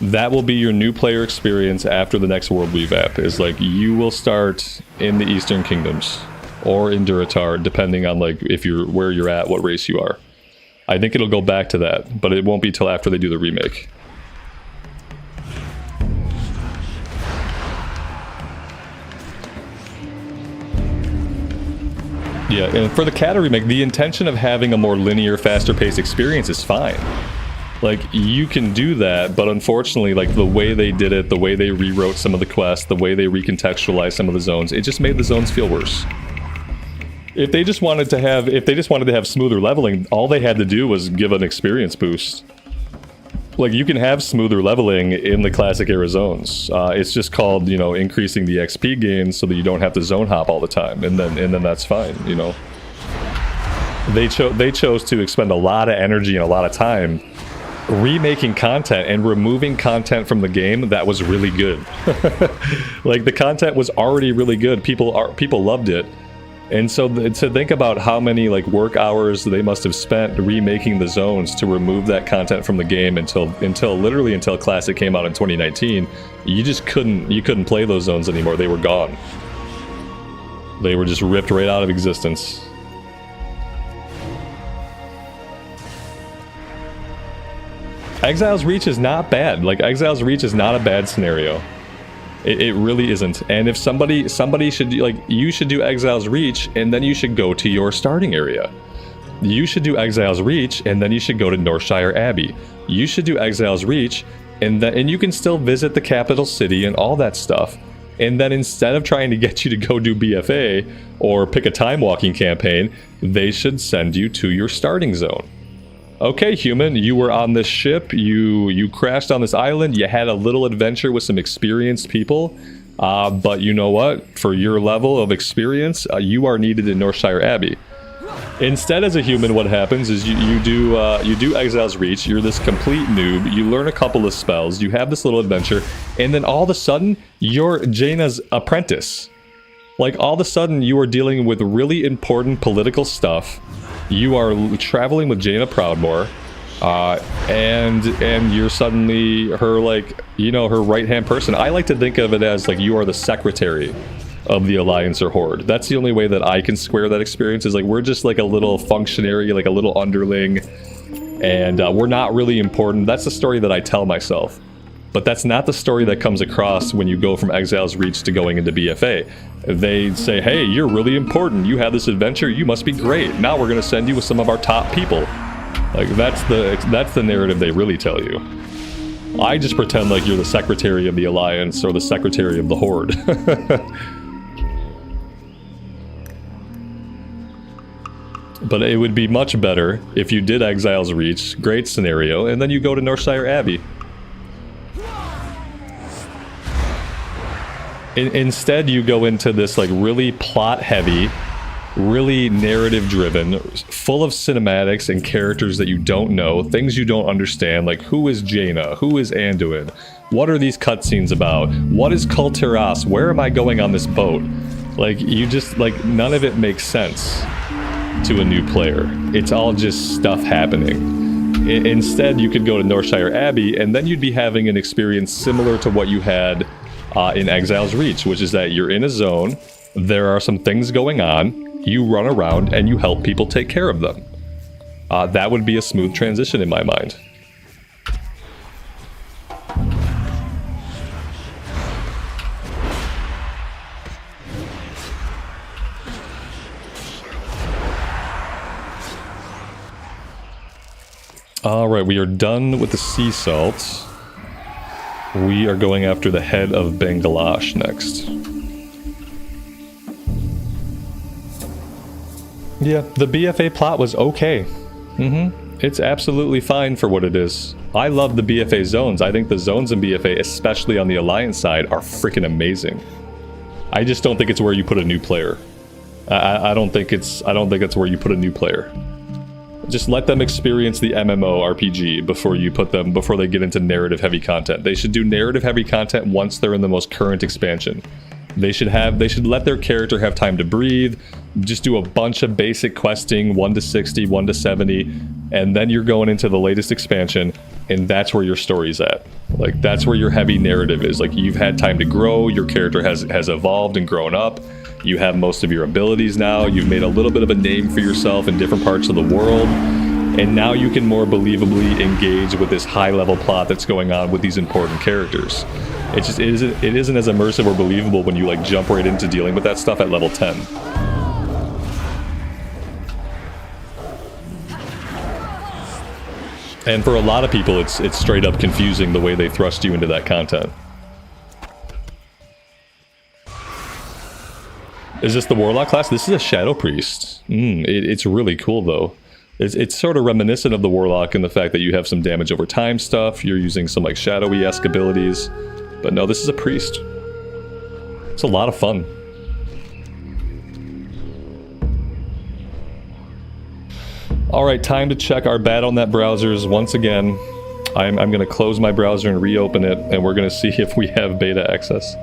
[SPEAKER 1] That will be your new player experience after the next world revamp, is like, you will start in the Eastern Kingdoms or in Durotar, depending on like if you're where you're at, what race you are. I think it'll go back to that, but it won't be till after they do the remake. Yeah, and for the Cata remake, the intention of having a more linear, faster-paced experience is fine. Like, you can do that, but unfortunately, like, the way they did it, the way they rewrote some of the quests, the way they recontextualized some of the zones, it just made the zones feel worse. If they just wanted to have smoother leveling, all they had to do was give an experience boost. Like, you can have smoother leveling in the classic era zones. It's just called, you know, increasing the XP gains so that you don't have to zone hop all the time, and then that's fine, you know. They chose to expend a lot of energy and a lot of time remaking content and removing content from the game that was really good. Like, the content was already really good. People loved it. And so to think about how many like work hours they must have spent remaking the zones to remove that content from the game until Classic came out in 2019, you couldn't play those zones anymore. They were gone. They were just ripped right out of existence. Exile's Reach is not bad. Like, Exile's Reach is not a bad scenario. It really isn't. And if somebody should, like, you should do Exile's Reach, and then you should go to your starting area. You should do Exile's Reach, and then you should go to Northshire Abbey. You should do Exile's Reach, and you can still visit the capital city and all that stuff. And then instead of trying to get you to go do BFA or pick a time walking campaign, they should send you to your starting zone. Okay, human, you were on this ship, you crashed on this island, you had a little adventure with some experienced people, but you know what? For your level of experience, you are needed in Northshire Abbey. Instead, as a human, what happens is you do Exile's Reach, you're this complete noob, you learn a couple of spells, you have this little adventure, and then all of a sudden, you're Jaina's apprentice. Like, all of a sudden, you are dealing with really important political stuff. You are traveling with Jaina Proudmoore, and you're suddenly her, like, you know, her right-hand person. I like to think of it as, like, you are the secretary of the Alliance or Horde. That's the only way that I can square that experience, is like, we're just like a little functionary, like a little underling, and we're not really important. That's the story that I tell myself. But that's not the story that comes across when you go from Exile's Reach to going into BFA. They say, hey, you're really important. You have this adventure. You must be great. Now we're going to send you with some of our top people. Like, that's the narrative they really tell you. I just pretend like you're the secretary of the Alliance or the secretary of the Horde. But it would be much better if you did Exile's Reach, great scenario, and then you go to Northshire Abbey. Instead, you go into this like really plot-heavy, really narrative-driven, full of cinematics and characters that you don't know, things you don't understand, like who is Jaina, who is Anduin, what are these cutscenes about, what is Kul Tiras, where am I going on this boat? Like, you just, like, none of it makes sense to a new player. It's all just stuff happening. Instead, you could go to Northshire Abbey, and then you'd be having an experience similar to what you had in Exile's Reach, which is that you're in a zone, there are some things going on, you run around, and you help people take care of them. That would be a smooth transition in my mind. Alright, we are done with the sea salt. We are going after the head of Bangladesh next. Yeah, the BFA plot was okay. It's absolutely fine for what it is. I love the BFA zones. I think the zones in BFA, especially on the Alliance side, are freaking amazing. I just don't think it's where you put a new player. I don't think it's where you put a new player. Just let them experience the MMO RPG before they get into narrative heavy content. They should do narrative heavy content once they're in the most current expansion. They should let their character have time to breathe, just do a bunch of basic questing, 1 to 60, 1 to 70, and then you're going into the latest expansion, and that's where your story's at. Like, that's where your heavy narrative is. Like, you've had time to grow, your character has evolved and grown up, you have most of your abilities now, you've made a little bit of a name for yourself in different parts of the world, and now you can more believably engage with this high-level plot that's going on with these important characters. It isn't as immersive or believable when you like jump right into dealing with that stuff at level 10. And for a lot of people, it's straight up confusing the way they thrust you into that content. Is this the Warlock class? This is a Shadow Priest. It's really cool though. It's sort of reminiscent of the Warlock in the fact that you have some damage over time stuff, you're using some like shadowy-esque abilities. But no, this is a priest. It's a lot of fun. Alright, time to check our BattleNet browsers once again. I'm going to close my browser and reopen it, and we're going to see if we have beta access.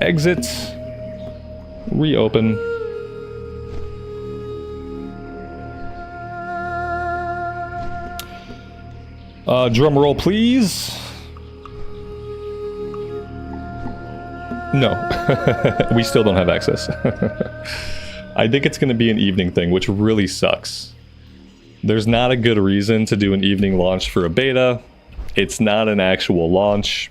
[SPEAKER 1] Exit. Reopen. Drum roll, please. No, we still don't have access. I think it's going to be an evening thing, which really sucks. There's not a good reason to do an evening launch for a beta. It's not an actual launch.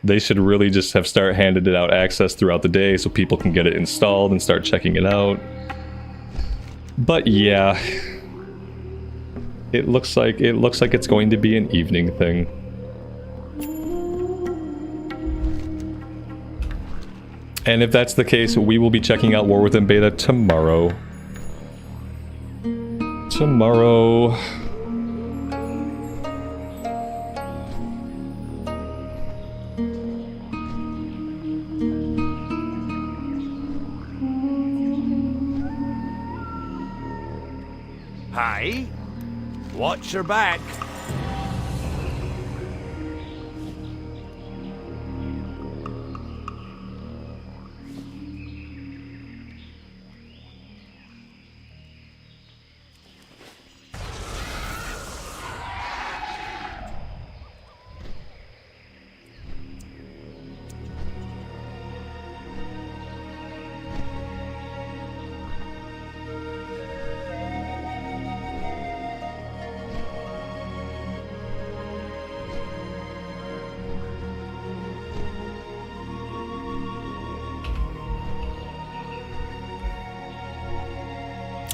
[SPEAKER 1] They should really just have handed it out access throughout the day so people can get it installed and start checking it out. But yeah, it looks like it's going to be an evening thing. And if that's the case, we will be checking out War Within Beta tomorrow.
[SPEAKER 3] Hi. Watch your back.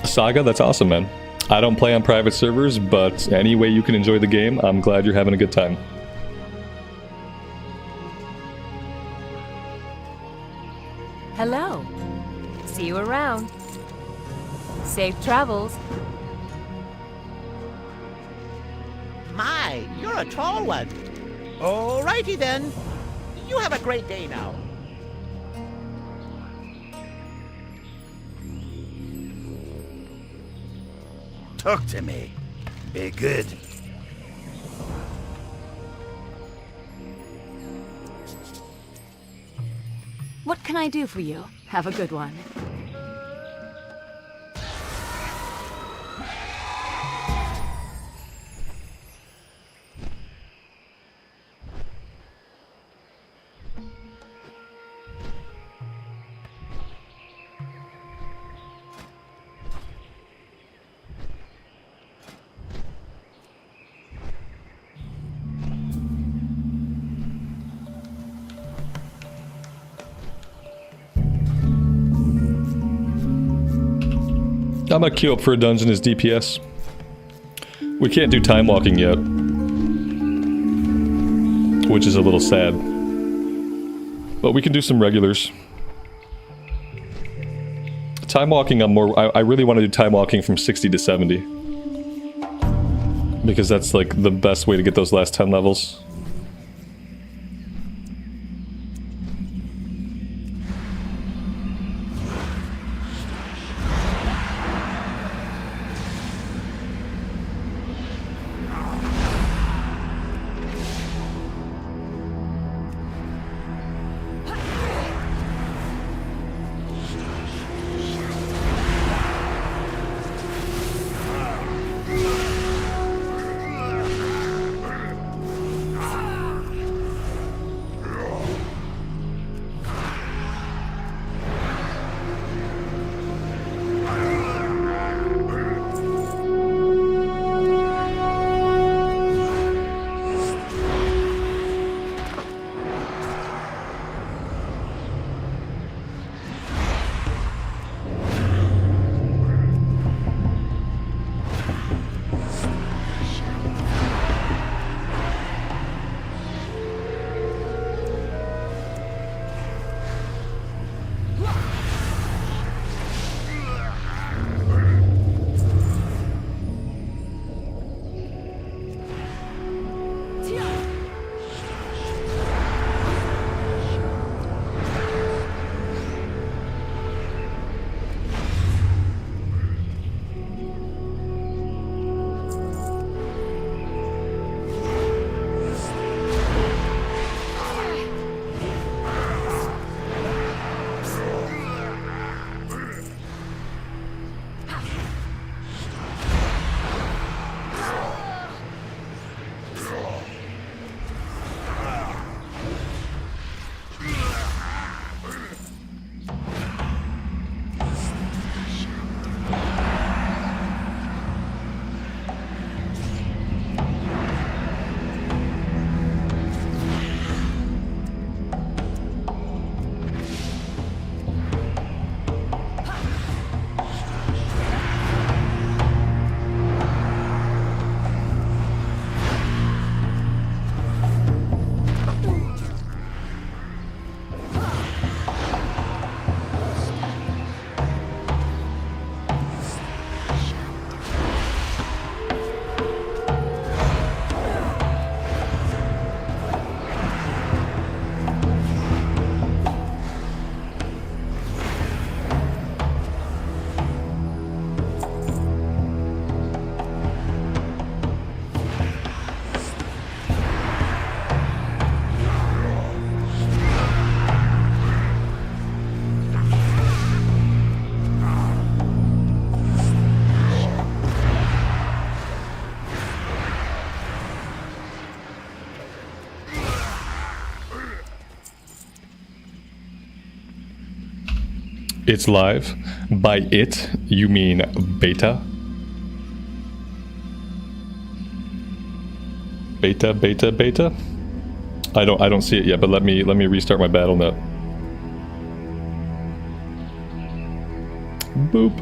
[SPEAKER 1] Saga, that's awesome, man. I don't play on private servers, but any way you can enjoy the game, I'm glad you're having a good time.
[SPEAKER 4] Hello. See you around. Safe travels.
[SPEAKER 5] My, you're a tall one. Alrighty then. You have a great day now.
[SPEAKER 3] Talk to me. Be good.
[SPEAKER 4] What can I do for you? Have a good one.
[SPEAKER 1] I'm gonna queue up for a dungeon as DPS. We can't do time walking yet, which is a little sad. But we can do some regulars. Time walking, I really want to do time walking from 60 to 70. Because that's like the best way to get those last 10 levels. It's live. By it, you mean beta? Beta? I don't see it yet, but let me restart my BattleNet. Boop.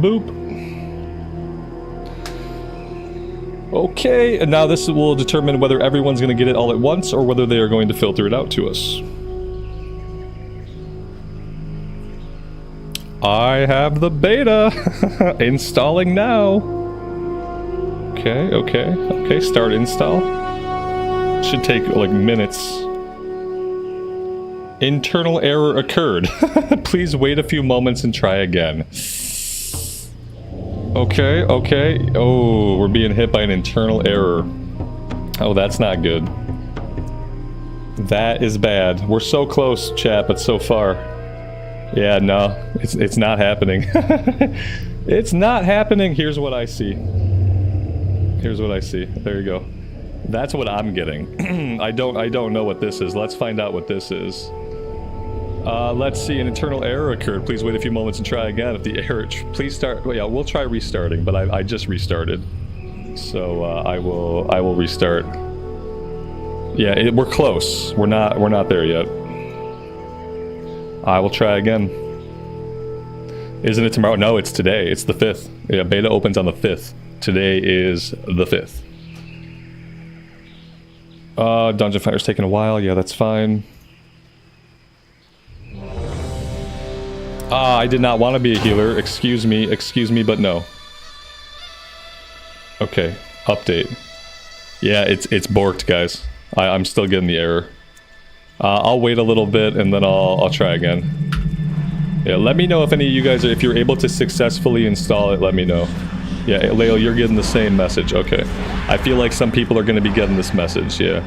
[SPEAKER 1] Boop. Okay, and now this will determine whether everyone's going to get it all at once or whether they are going to filter it out to us. I have the beta installing now. Okay, start install. Should take like minutes. Internal error occurred. Please wait a few moments and try again. Okay. Oh, we're being hit by an internal error. Oh, that's not good. That is bad. We're so close, chat, but so far. Yeah, no, it's not happening. It's not happening. Here's what I see. There you go. That's what I'm getting. I don't know what this is. Let's find out what this is. Let's see, an internal error occurred. Please wait a few moments and try again. If the error, please start. Well, yeah, we'll try restarting, but I just restarted. So I will restart. Yeah, we're close. We're not there yet. I will try again. Isn't it tomorrow? No, it's today. It's the 5th. Yeah, beta opens on the 5th. Today is the 5th. Dungeon Fighter's taking a while. Yeah, that's fine. Ah, I did not want to be a healer. Excuse me, but no. Okay, update. Yeah, it's borked, guys. I'm still getting the error. I'll wait a little bit and then I'll try again. Yeah, let me know if any of you guys if you're able to successfully install it, let me know. Yeah, Leo, you're getting the same message. Okay. I feel like some people are going to be getting this message, yeah.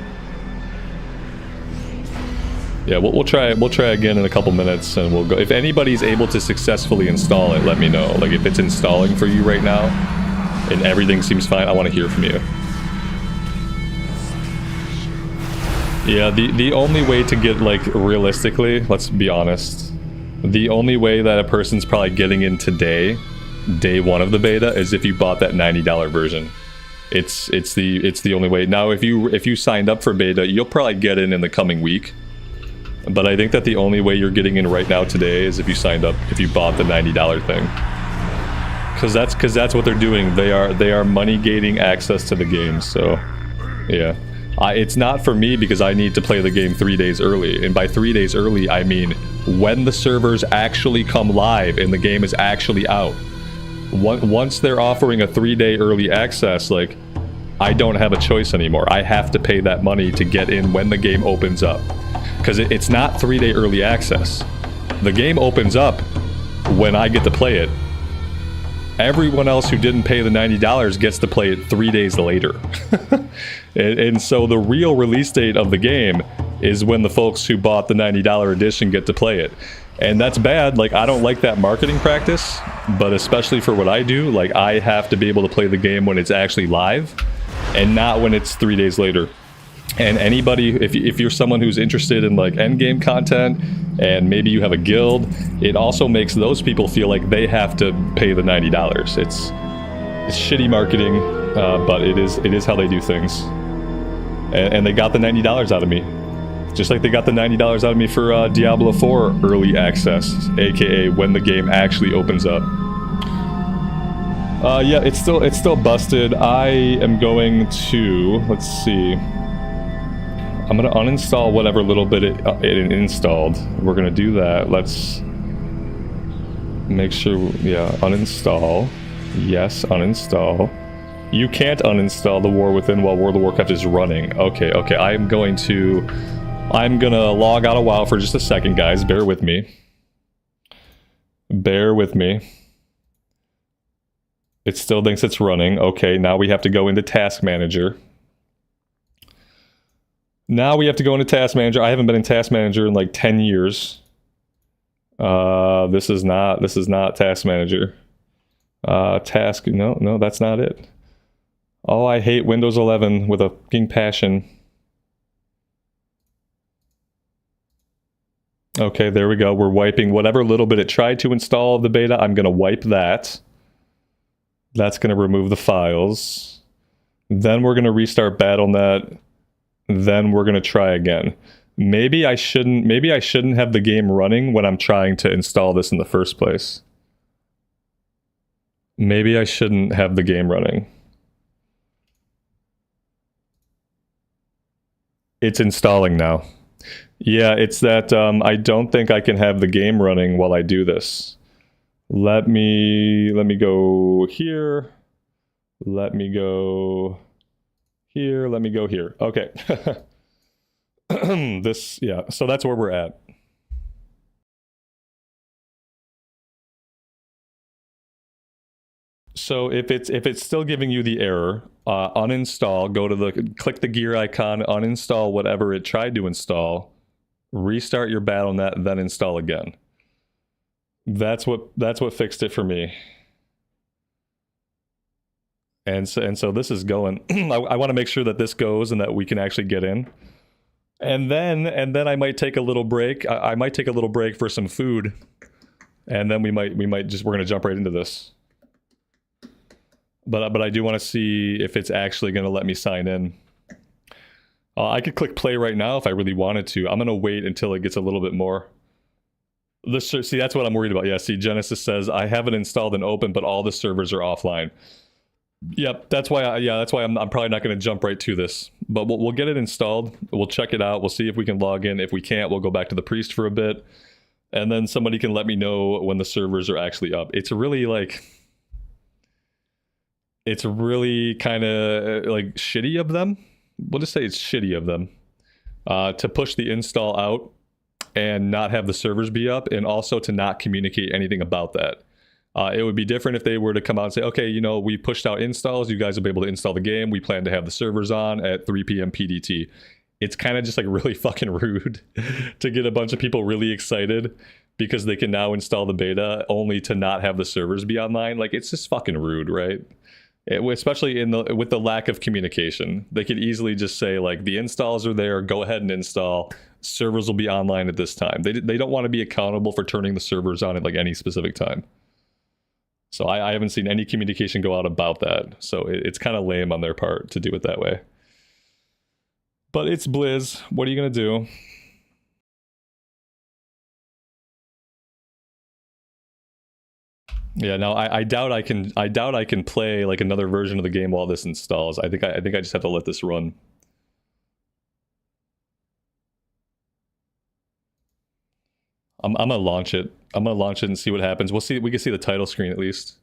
[SPEAKER 1] Yeah, we'll try again in a couple minutes and we'll go. If anybody's able to successfully install it, let me know. Like if it's installing for you right now and everything seems fine, I want to hear from you. Yeah, the only way to get, like, realistically, let's be honest, the only way that a person's probably getting in today, day one of the beta, is if you bought that $90 version. It's the only way. Now, if you signed up for beta, you'll probably get in the coming week. But I think that the only way you're getting in right now today is if you signed up, if you bought the $90 thing. Because that's what they're doing. They are money gating access to the game. So, yeah. It's not for me because I need to play the game 3 days early. And by 3 days early, I mean when the servers actually come live and the game is actually out. Once they're offering a 3-day early access, like, I don't have a choice anymore. I have to pay that money to get in when the game opens up. Because it's not 3-day early access. The game opens up when I get to play it. Everyone else who didn't pay the $90 gets to play it 3 days later. and so the real release date of the game is when the folks who bought the $90 edition get to play it. And that's bad. Like, I don't like that marketing practice, but especially for what I do, like, I have to be able to play the game when it's actually live and not when it's 3 days later. And anybody, if you're someone who's interested in, like, endgame content and maybe you have a guild, it also makes those people feel like they have to pay the $90. It's shitty marketing, but it is how they do things. And they got the $90 out of me. Just like they got the $90 out of me for Diablo 4 early access, aka when the game actually opens up. Yeah, it's still busted. I am going to, let's see. I'm gonna uninstall whatever little bit it installed. We're gonna do that. Let's make sure, yeah, uninstall. Yes, uninstall. You can't uninstall the War Within while World of Warcraft is running. Okay, I'm gonna log out of WoW for just a second, guys. Bear with me. It still thinks it's running. Okay, now we have to go into Task Manager. I haven't been in Task Manager in like 10 years. This is not Task Manager. No, that's not it. Oh, I hate Windows 11 with a fucking passion. Okay, there we go. We're wiping whatever little bit it tried to install of the beta. I'm gonna wipe that. That's gonna remove the files. Then we're gonna restart BattleNet. Then we're gonna try again. Maybe I shouldn't have the game running when I'm trying to install this in the first place. Maybe I shouldn't have the game running. It's installing now. Yeah, it's that I don't think I can have the game running while I do this. Let me go here. Let me go here. Let me go here. Okay. Yeah, so that's where we're at. So if it's still giving you the error, uninstall, click the gear icon, uninstall whatever it tried to install, restart your BattleNet, then install again. That's what fixed it for me. And so this is going. I want to make sure that this goes and that we can actually get in. And then I might take a little break. I might take a little break for some food, and then we're gonna jump right into this. But I do want to see if it's actually gonna let me sign in. I could click play right now if I really wanted to. I'm gonna wait until it gets a little bit more. See, that's what I'm worried about. Yeah, see, Genesis says I have it installed and open, but all the servers are offline. Yep, that's why I'm probably not going to jump right to this. But we'll get it installed. We'll check it out. We'll see if we can log in. If we can't, we'll go back to the priest for a bit. and then somebody can let me know when the servers are actually up. It's really like, it's really kind of like shitty of them. We'll just say it's shitty of them to push the install out and not have the servers be up, and also to not communicate anything about that. It would be different if they were to come out and say, okay, you know, we pushed out installs, you guys will be able to install the game, we plan to have the servers on at 3 p.m. PDT. It's kind of just like really fucking rude to get a bunch of people really excited because they can now install the beta only to not have the servers be online. Like, it's just fucking rude, right? Especially with the lack of communication. They could easily just say, like, the installs are there, go ahead and install, servers will be online at this time. They don't want to be accountable for turning the servers on at like any specific time. So I haven't seen any communication go out about that. So it's kind of lame on their part to do it that way. But it's Blizz. What are you going to do? Yeah, no, I doubt I can play like another version of the game while this installs. I think I just have to let this run. I'm gonna launch it. I'm gonna launch it and see what happens. We'll see. We can see the title screen at least.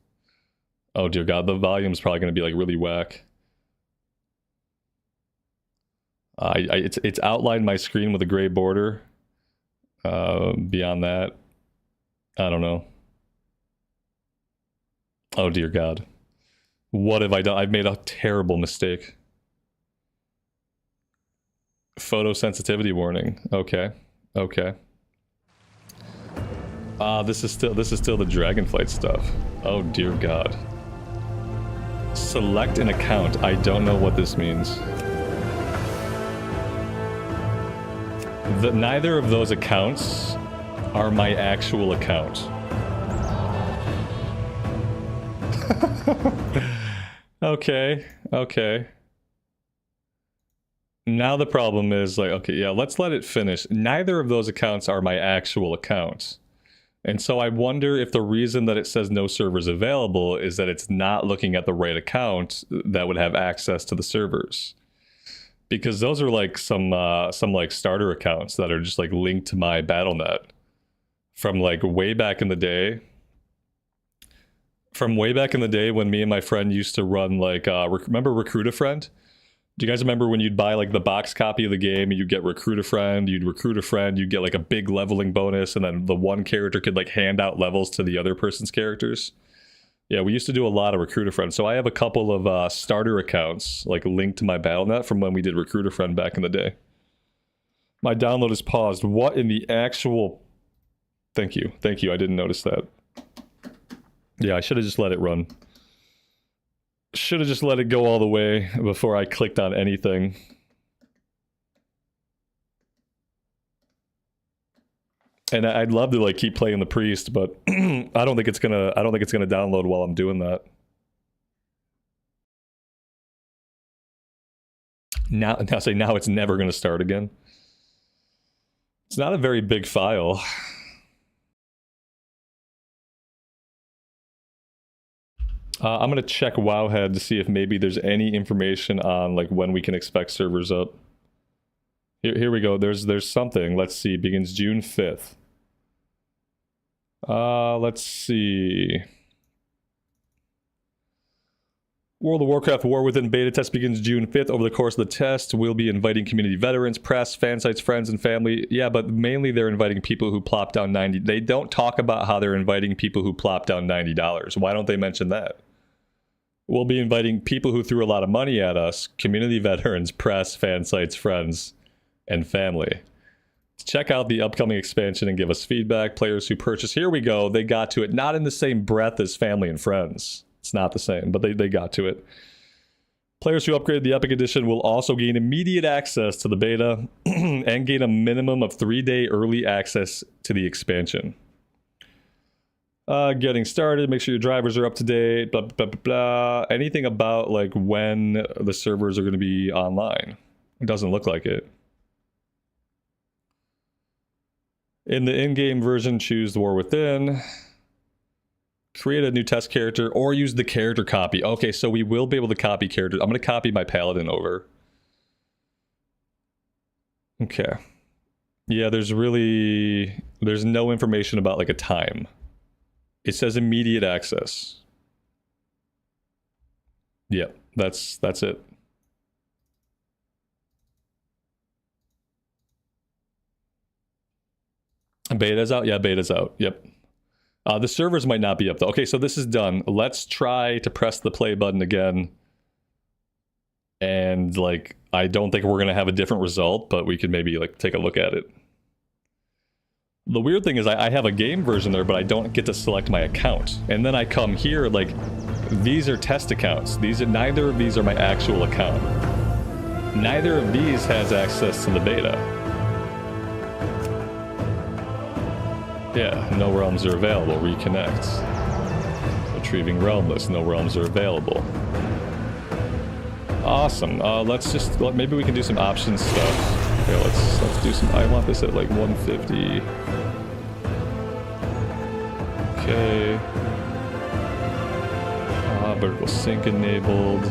[SPEAKER 1] Oh dear God, the volume is probably gonna be like really whack. It's outlined my screen with a gray border. Beyond that, I don't know. Oh dear God. What have I done? I've made a terrible mistake. Photosensitivity warning. Okay. Okay. This is still the Dragonflight stuff. Oh dear God. Select an account. I don't know what this means. Neither of those accounts are my actual account. Okay, okay. Now the problem is like, okay, yeah, let's let it finish. Neither of those accounts are my actual accounts. And so I wonder if the reason that it says no servers available is that it's not looking at the right account that would have access to the servers. Because those are like some like starter accounts that are just like linked to my BattleNet from like way back in the day. From way back in the day when me and my friend used to run like, remember Recruit a Friend? Do you guys remember when you'd buy like the box copy of the game and you'd get Recruit a Friend, you'd recruit a friend, you'd get like a big leveling bonus, and then the one character could like hand out levels to the other person's characters? Yeah, we used to do a lot of Recruit a Friend. So I have a couple of starter accounts like linked to my BattleNet from when we did Recruit a Friend back in the day. My download is paused. What in the actual... Thank you. Thank you. I didn't notice that. Yeah, I should have just let it run. Should have just let it go all the way before I clicked on anything. And I'd love to like keep playing the priest, but I don't think it's gonna download while I'm doing that. Now it's never gonna start again. It's not a very big file. I'm gonna check Wowhead to see if maybe there's any information on like when we can expect servers up. Here we go. There's something. Let's see. Begins June 5th. Let's see. World of Warcraft War Within beta test begins June 5th. Over the course of the test, we'll be inviting community veterans, press, fan sites, friends, and family. Yeah, but mainly they're inviting people who plop down $90. They don't talk about how they're inviting people who plop down $90. Why don't they mention that? We'll be inviting people who threw a lot of money at us, community veterans, press, fan sites, friends, and family. Check out the upcoming expansion and give us feedback. Players who purchase, here we go, they got to it. Not in the same breath as family and friends. It's not the same, but they got to it. Players who upgrade the Epic Edition will also gain immediate access to the beta and gain a minimum of 3-day early access to the expansion. Getting started, make sure your drivers are up to date, blah, blah, blah, blah. Anything about like when the servers are going to be online? It doesn't look like it. In the in-game version, choose the War Within. Create a new test character or use the character copy. Okay, so we will be able to copy characters. I'm going to copy my paladin over. Okay. Yeah, there's no information about like a time. It says immediate access. Yep, that's it. Beta's out? Yeah, beta's out. Yep. The servers might not be up though. Okay, so this is done. Let's try to press the play button again. And like, I don't think we're gonna have a different result, but we could maybe like take a look at it. The weird thing is I have a game version there, but I don't get to select my account. And then I come here, like, these are test accounts. Neither of these are my actual account. Neither of these has access to the beta. Yeah, no realms are available. Reconnect. Retrieving realm list. No realms are available. Awesome. Maybe we can do some options stuff. Okay, let's do some. I want this at like 150. Okay. Vertical sync enabled.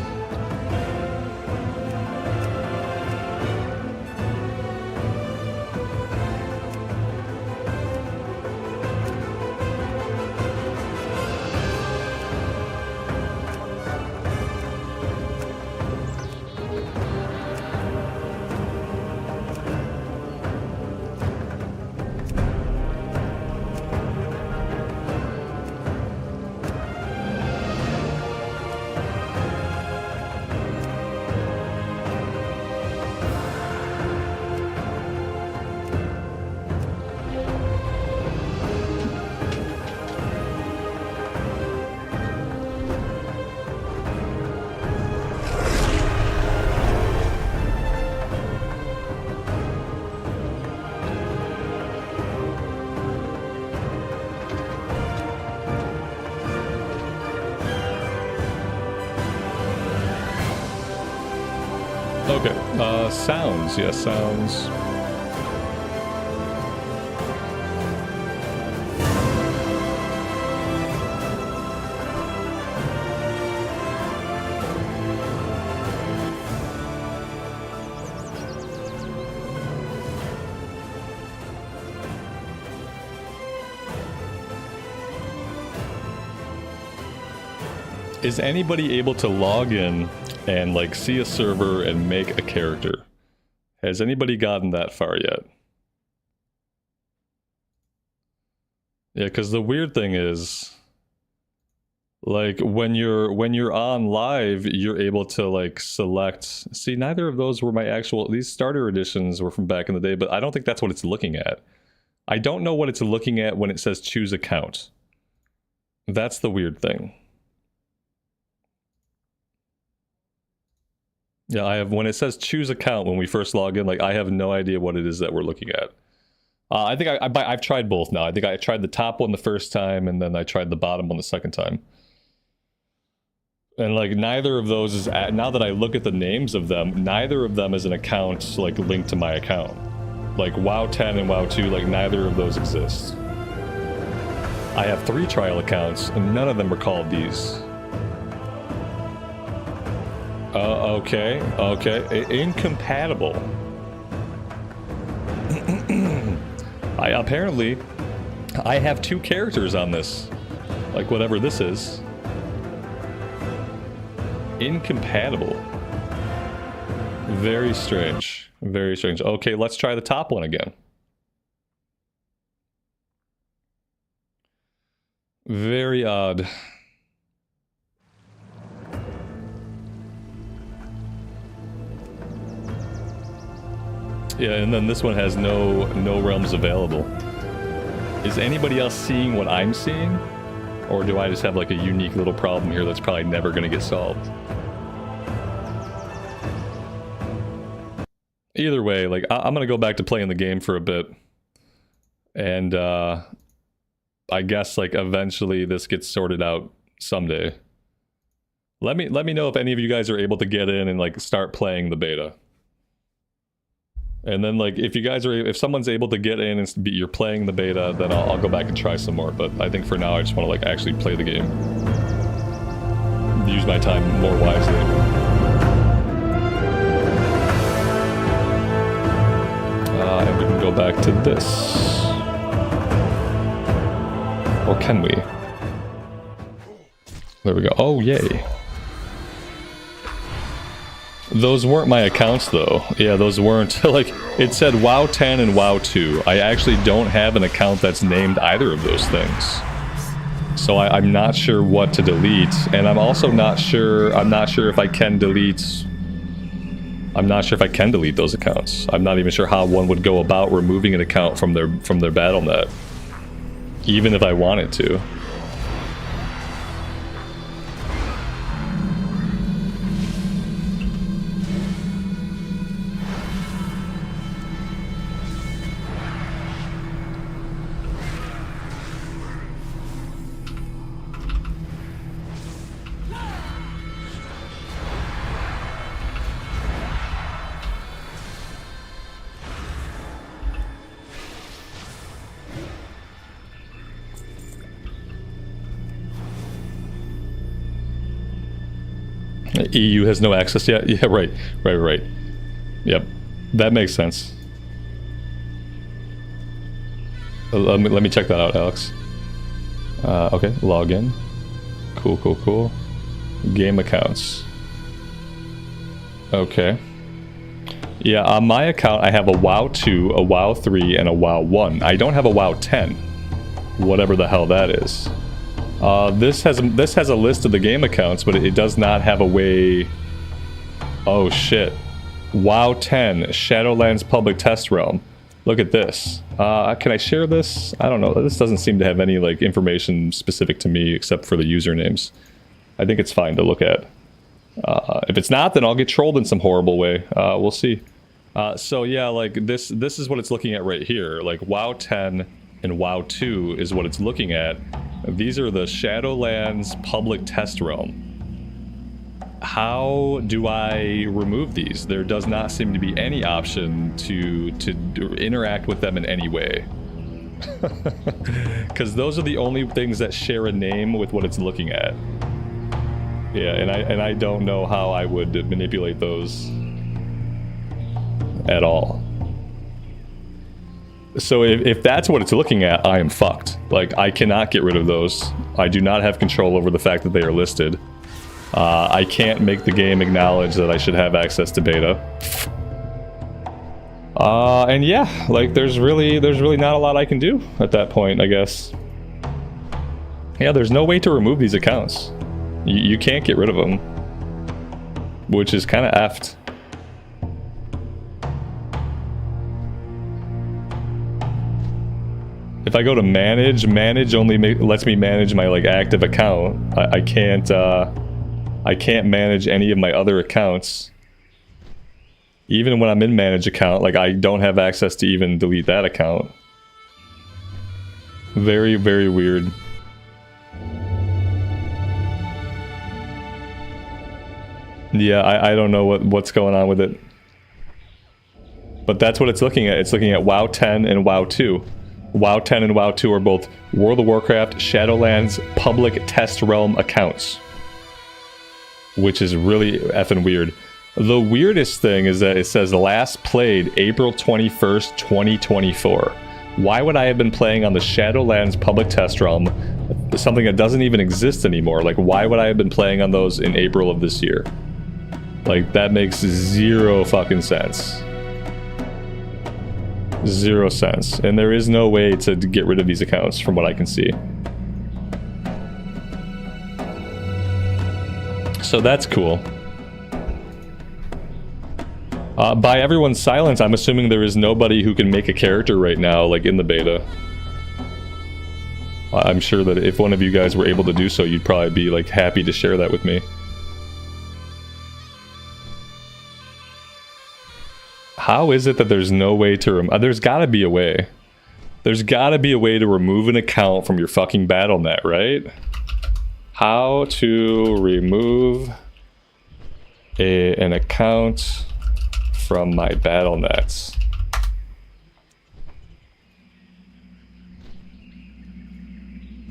[SPEAKER 1] Okay, sounds, yeah, sounds. Is anybody able to log in and like see a server and make a character? Has anybody gotten that far yet? Yeah, because the weird thing is, like when you're on live, you're able to like select. See, neither of those were my actual. These starter editions were from back in the day, but I don't think that's what it's looking at. I don't know what it's looking at when it says choose account. That's the weird thing. Yeah, I have, when it says choose account when we first log in, like I have no idea what it is that we're looking at. I think I've tried both now. I think I tried the top one the first time and then I tried the bottom one the second time. And like neither of those is, now that I look at the names of them, neither of them is an account like linked to my account. Like WoW 10 and WoW 2, like neither of those exist. I have 3 trial accounts and none of them are called these. Okay. Incompatible. Apparently, I have 2 characters on this. Like whatever this is. Incompatible. Very strange. Very strange. Okay, let's try the top one again. Very odd. Yeah, and then this one has no realms available. Is anybody else seeing what I'm seeing? Or do I just have like a unique little problem here that's probably never going to get solved? Either way, like I'm going to go back to playing the game for a bit. And I guess like eventually this gets sorted out someday. Let me know if any of you guys are able to get in and like start playing the beta. And then, like, if you guys are, if someone's able to get in and you're playing the beta, then I'll go back and try some more. But I think for now, I just want to, like, actually play the game. Use my time more wisely. And we can go back to this. Or can we? There we go. Oh, yay. Those weren't my accounts, though. Yeah, those weren't. Like, it said WoW 10 and WoW 2. I actually don't have an account that's named either of those things. So I'm not sure what to delete. And I'm also not sure... I'm not sure if I can delete... I'm not sure if I can delete those accounts. I'm not even sure how one would go about removing an account from their BattleNet. Even if I wanted to. EU has no access yet? Yeah, right. Yep. That makes sense. Let me check that out, Alex. Okay, log in. Cool. Game accounts. Okay. Yeah, on my account I have a WoW 2, a WoW 3, and a WoW 1. I don't have a WoW 10. Whatever the hell that is. This has a list of the game accounts, but it does not have a way... Oh shit. WoW 10, Shadowlands Public Test Realm. Look at this. Can I share this? I don't know. This doesn't seem to have any like information specific to me except for the usernames. I think it's fine to look at. If it's not, then I'll get trolled in some horrible way. We'll see. So yeah, like this is what it's looking at right here. Like WoW 10 and WoW 2 is what it's looking at. These are the Shadowlands Public Test Realm. How do I remove these? There does not seem to be any option to interact with them in any way. Because those are the only things that share a name with what it's looking at. Yeah, and I don't know how I would manipulate those at all. So if that's what it's looking at, I am fucked. Like, I cannot get rid of those. I do not have control over the fact that they are listed. I can't make the game acknowledge that I should have access to beta. And yeah, like there's really not a lot I can do at that point, I guess. Yeah, there's no way to remove these accounts. You can't get rid of them, which is kind of effed. If I go to manage only lets me manage my like active account. I can't manage any of my other accounts. Even when I'm in manage account, like I don't have access to even delete that account. Very, very weird. Yeah, I don't know what's going on with it. But that's what it's looking at. It's looking at WoW 10 and WoW 2. WoW 10 and WoW 2 are both World of Warcraft Shadowlands Public Test Realm accounts. Which is really effing weird. The weirdest thing is that it says last played April 21st, 2024. Why would I have been playing on the Shadowlands Public Test Realm, something that doesn't even exist anymore? Like, why would I have been playing on those in April of this year? Like, that makes zero fucking sense. 0 sense. And there is no way to get rid of these accounts from what I can see. So that's cool. By everyone's silence, I'm assuming there is nobody who can make a character right now, like in the beta. I'm sure that if one of you guys were able to do so, you'd probably be like happy to share that with me. How is it that there's no way to there's gotta be a way. There's gotta be a way to remove an account from your fucking BattleNet, right? How to remove an account from my BattleNets.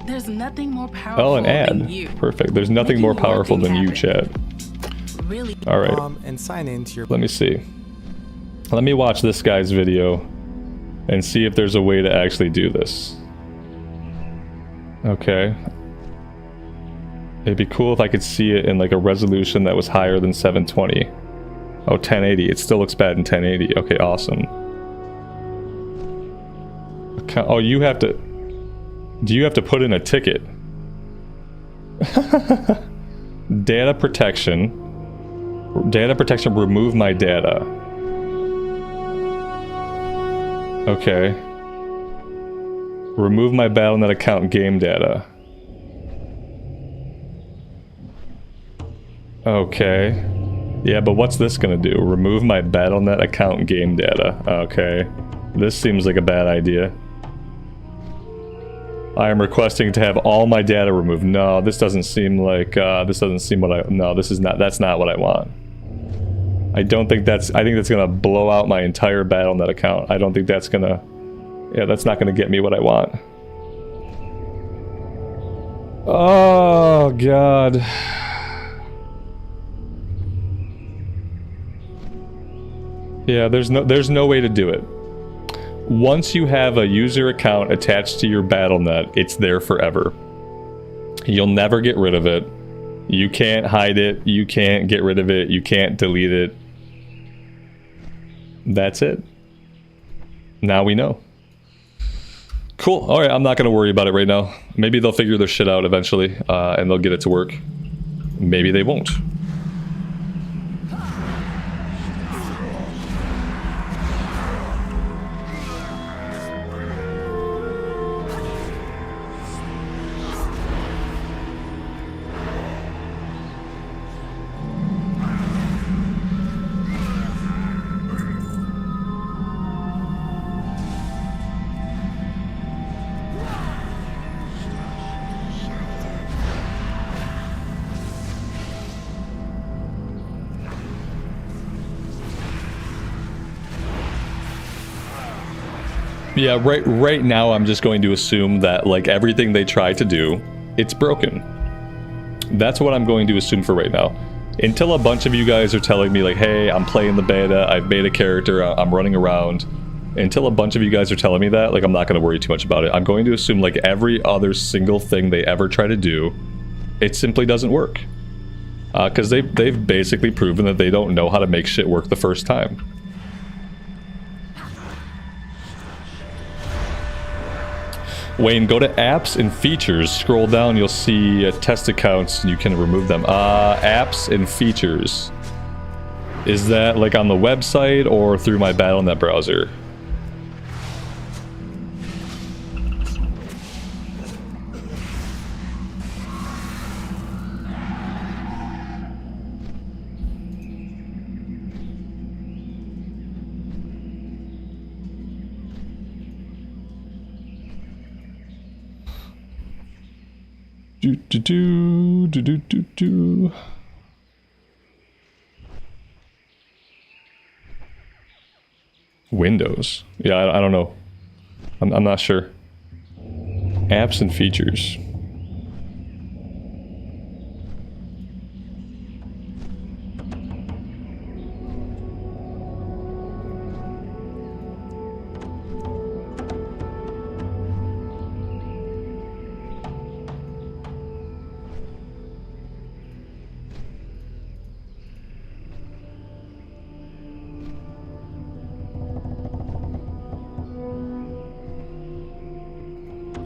[SPEAKER 6] There's nothing more powerful
[SPEAKER 1] an
[SPEAKER 6] than
[SPEAKER 1] ad.
[SPEAKER 6] you.
[SPEAKER 1] Perfect. There's nothing more powerful than you, chat.
[SPEAKER 6] Really?
[SPEAKER 1] All right.
[SPEAKER 7] And sign into your...
[SPEAKER 1] Let me see. Let me watch this guy's video. and see if there's a way to actually do this. Okay. It'd be cool if I could see it in like a resolution that was higher than 720. Oh, 1080. It still looks bad in 1080. Okay, awesome. Oh, you have to... Do you have to put in a ticket? Data protection. Data protection, remove my data. Okay. Remove my Battle.net account game data. Okay. Yeah, but what's this gonna do? Remove my Battle.net account game data. Okay. This seems like a bad idea. I am requesting to have all my data removed. No, this doesn't seem like, this doesn't seem what I, no, this is not, that's not what I want. I don't think that's, I think that's gonna blow out my entire Battle.net account. I don't think that's gonna, yeah, that's not gonna get me what I want. Oh, God. Yeah, there's no way to do it. Once you have a user account attached to your Battle.net, it's there forever. You'll never get rid of it. You can't hide it. You can't get rid of it. You can't delete it. That's it. Now we know. Cool. All right, I'm not going to worry about it right now. Maybe they'll figure their shit out eventually, and they'll get it to work. Maybe they won't. Yeah, right now I'm just going to assume that, like, everything they try to do, it's broken. That's what I'm going to assume for right now. Until a bunch of you guys are telling me, like, hey, I'm playing the beta, I've made a character, I'm running around. Until a bunch of you guys are telling me that, like, I'm not going to worry too much about it. I'm going to assume, like, every other single thing they ever try to do, it simply doesn't work. Because they've basically proven that they don't know how to make shit work the first time. Wayne, go to apps and features. Scroll down, you'll see test accounts. You can remove them. Apps and features. Is that like on the website or through my Battle.net browser? Do. Windows. Yeah, I don't know. I'm not sure. Apps and features.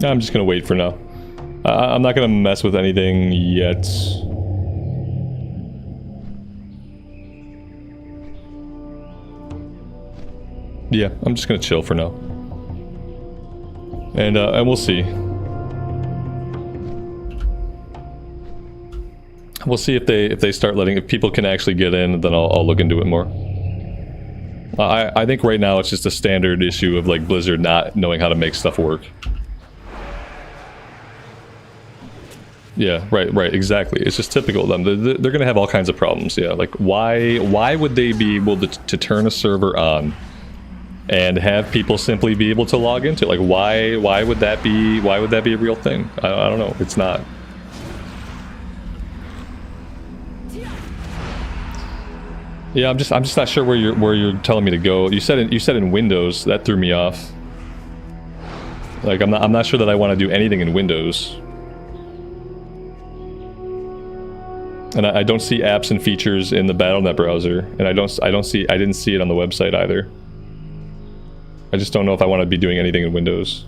[SPEAKER 1] I'm just gonna wait for now. I'm not gonna mess with anything yet. Yeah, I'm just gonna chill for now. And we'll see. We'll see if they start letting, if people can actually get in, then I'll look into it more. I think right now it's just a standard issue of like Blizzard not knowing how to make stuff work. Yeah, right, exactly. It's just typical of them. They're gonna have all kinds of problems. Yeah, like why would they be able to turn a server on and have people simply be able to log into it? Like why would that be a real thing? I don't know. It's not. Yeah, I'm just not sure where you're telling me to go. You said in Windows. That threw me off. Like, I'm not sure that I want to do anything in Windows. And I don't see apps and features in the Battle.net browser, and I didn't see it on the website either. I just don't know if I want to be doing anything in Windows.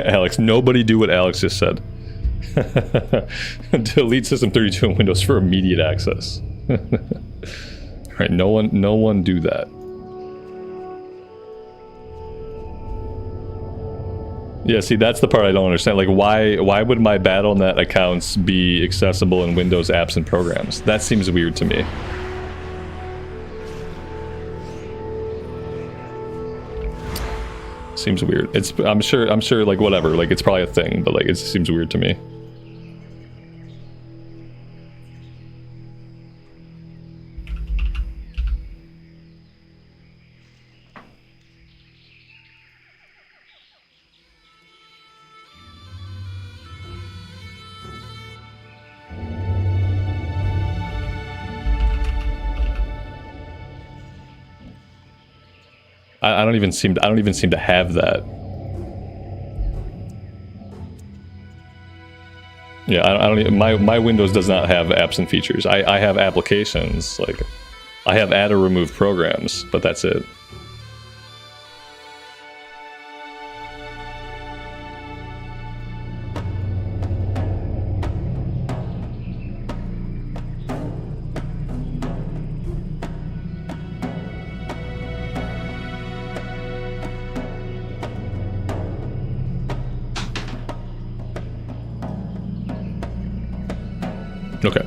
[SPEAKER 1] Alex, nobody do what Alex just said. Delete System 32 in Windows for immediate access. Alright, no one do that. Yeah, see, that's the part I don't understand. Like, why would my Battle.net accounts be accessible in Windows apps and programs? That seems weird to me. Seems weird. I'm sure like whatever, like it's probably a thing, but like it seems weird to me. I don't even seem to have that. Yeah, I don't even, my Windows does not have apps and features. I have applications, like I have add or remove programs, but that's it. Okay.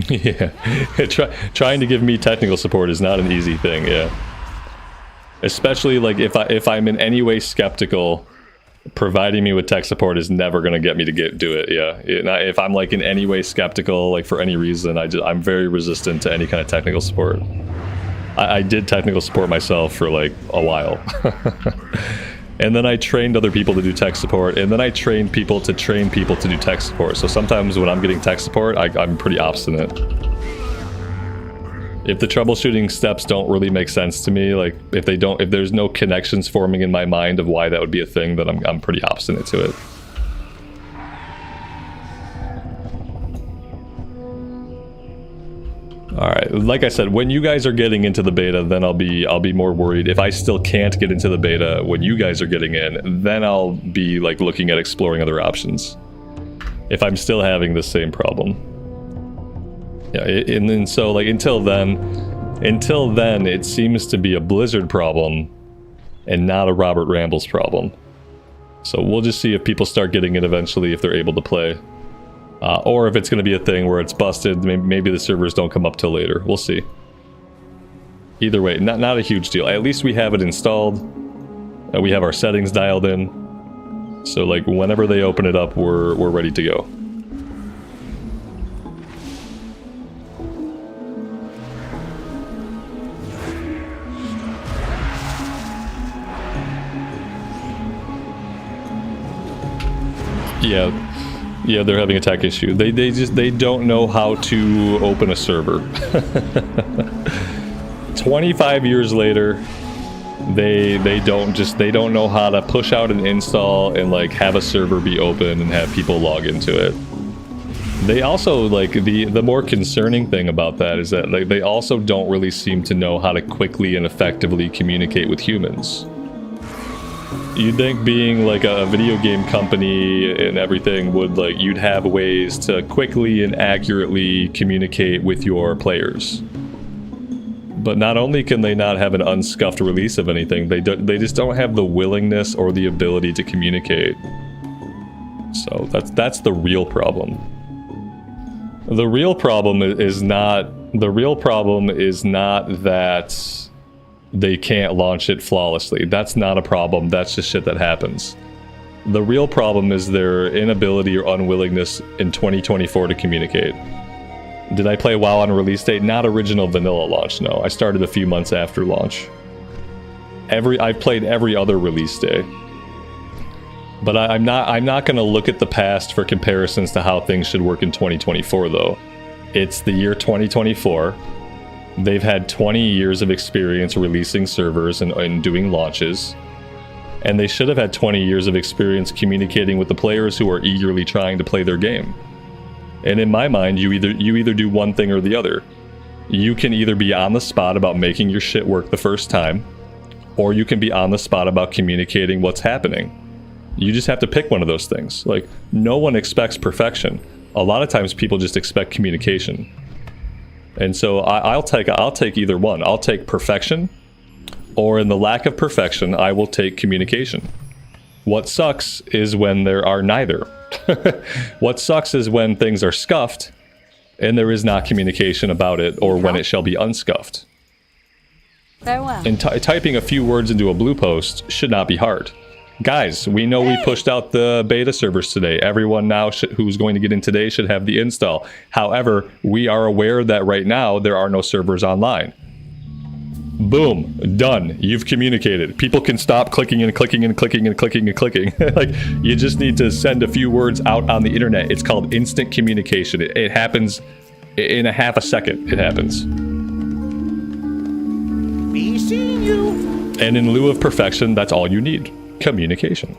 [SPEAKER 1] Yeah, trying to give me technical support is not an easy thing, yeah. Especially like if I'm in any way skeptical, providing me with tech support is never gonna get me to do it, yeah. If I'm like in any way skeptical, like for any reason, I'm very resistant to any kind of technical support. I did technical support myself for like a while. And then I trained other people to do tech support, and then I trained people to train people to do tech support. So sometimes when I'm getting tech support, I'm pretty obstinate. If the troubleshooting steps don't really make sense to me, like if there's no connections forming in my mind of why that would be a thing, then I'm pretty obstinate to it. Alright, like I said, when you guys are getting into the beta, then I'll be more worried. If I still can't get into the beta when you guys are getting in, then I'll be like looking at exploring other options. If I'm still having the same problem. Yeah, and then so like until then, it seems to be a Blizzard problem and not a Robert Rambles problem. So we'll just see if people start getting it eventually, if they're able to play. Or if it's going to be a thing where it's busted, maybe the servers don't come up till later. We'll see. Either way, not a huge deal. At least we have it installed. We have our settings dialed in. So like whenever they open it up, we're ready to go. Yeah, they're having a tech issue. They don't know how to open a server. 25 years later, they don't know how to push out an install and like have a server be open and have people log into it. They also like the more concerning thing about that is that like they also don't really seem to know how to quickly and effectively communicate with humans. You'd think being like a video game company and everything would like you'd have ways to quickly and accurately communicate with your players. But not only can they not have an unscuffed release of anything, they just don't have the willingness or the ability to communicate. So that's the real problem. The real problem is not that they can't launch it flawlessly. That's not a problem. That's just shit that happens. The real problem is their inability or unwillingness in 2024 to communicate. Did I play WoW on release date? Not original vanilla launch, no. I started a few months after launch. I've played every other release day. But I'm not going to look at the past for comparisons to how things should work in 2024 though. It's the year 2024. They've had 20 years of experience releasing servers and doing launches. And they should have had 20 years of experience communicating with the players who are eagerly trying to play their game. And in my mind, you either do one thing or the other. You can either be on the spot about making your shit work the first time, or you can be on the spot about communicating what's happening. You just have to pick one of those things. Like, no one expects perfection. A lot of times people just expect communication. And so I'll take either one. I'll take perfection, or in the lack of perfection, I will take communication. What sucks is when there are neither. What sucks is when things are scuffed and there is not communication about it, or when it shall be unscuffed.
[SPEAKER 4] Farewell.
[SPEAKER 1] And typing a few words into a blue post should not be hard. Guys, we know we pushed out the beta servers today. Everyone now who's going to get in today should have the install. However, we are aware that right now there are no servers online. Boom, done. You've communicated. People can stop clicking and clicking and clicking and clicking and clicking. Like, you just need to send a few words out on the internet. It's called instant communication. It happens in a half a second. It happens.
[SPEAKER 5] Be seeing you.
[SPEAKER 1] And in lieu of perfection, that's all you need. Communication.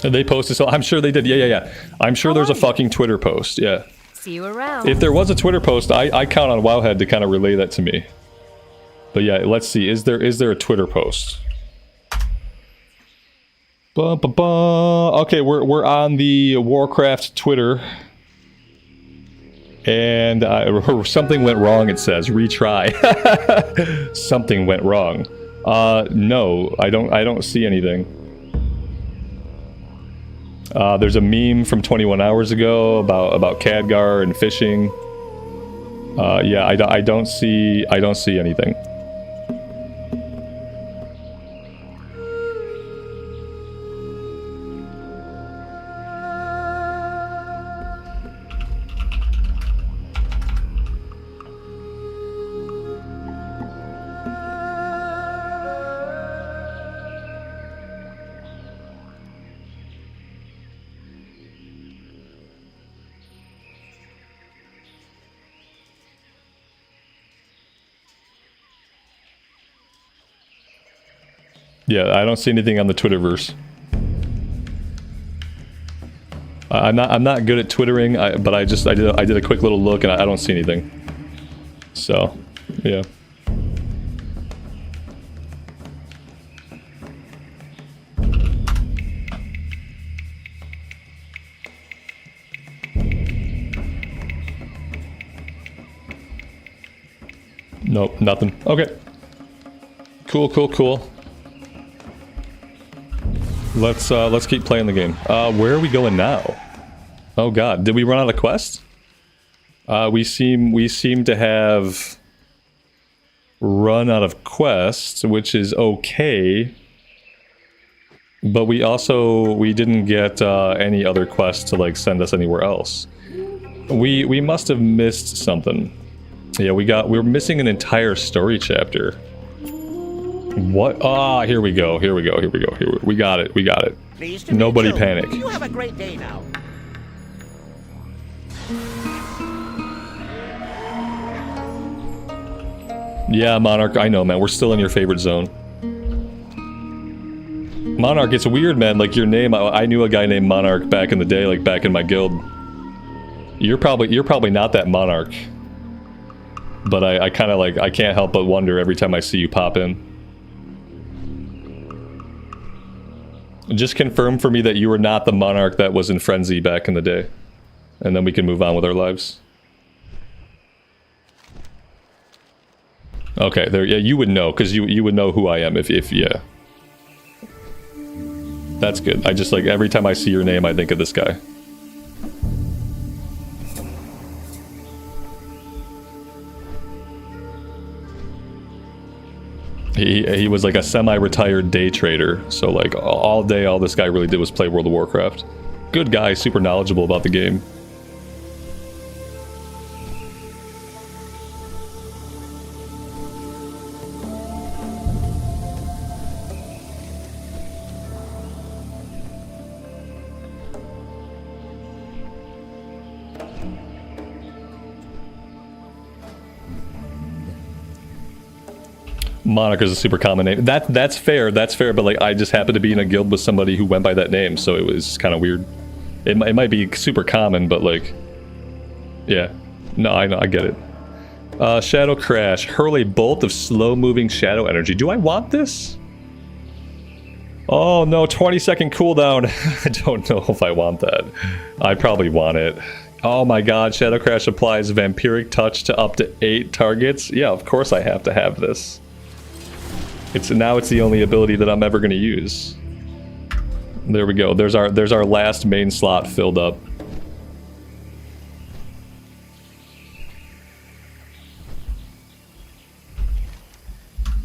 [SPEAKER 1] And they posted, so I'm sure they did. Yeah. I'm sure there's a fucking Twitter post. Yeah.
[SPEAKER 4] See you around.
[SPEAKER 1] If there was a Twitter post, I count on Wowhead to kind of relay that to me. But yeah, let's see. Is there a Twitter post? Okay, we're on the Warcraft Twitter. And something went wrong, it says. Retry. Something went wrong. No, I don't see anything. There's a meme from 21 hours ago about Khadgar and fishing. Yeah, I don't see anything. Yeah, I don't see anything on the Twitterverse. I'm not good at twittering, but I did a quick little look and I don't see anything. So, yeah. Nope, nothing. Okay. Cool. Let's keep playing the game. Where are we going now? Oh god, did we run out of quests? We seem to have run out of quests, which is okay. But we didn't get any other quests to like send us anywhere else. We must have missed something. Yeah, we're missing an entire story chapter. What? Ah, here we go. We got it.
[SPEAKER 5] Pleased to meet
[SPEAKER 1] Nobody
[SPEAKER 5] you.
[SPEAKER 1] panic.
[SPEAKER 5] You have a great day now.
[SPEAKER 1] Yeah, Monarch, I know, man. We're still in your favorite zone. Monarch, it's weird, man. Like, your name, I knew a guy named Monarch back in the day, like, back in my guild. You're probably not that monarch. But I kind of like, I can't help but wonder every time I see you pop in. Just confirm for me that you were not the monarch that was in Frenzy back in the day. And then we can move on with our lives. Okay, there, yeah, you would know, because you would know who I am if, yeah. That's good. I just, like, every time I see your name, I think of this guy. He was like a semi-retired day trader, so like all day all this guy really did was play World of Warcraft. Good guy, super knowledgeable about the game. Monarch is a super common name. That's fair, but like I just happened to be in a guild with somebody who went by that name, so it was kind of weird. It might be super common, but like, yeah. No, I know, I get it. Shadow Crash. Hurl a bolt of slow-moving shadow energy. Do I want this? Oh no, 20-second cooldown. I don't know if I want that. I probably want it. Oh my god, Shadow Crash applies Vampiric Touch to up to 8 targets. Yeah, of course I have to have this. Now it's the only ability that I'm ever going to use. There we go. There's our last main slot filled up.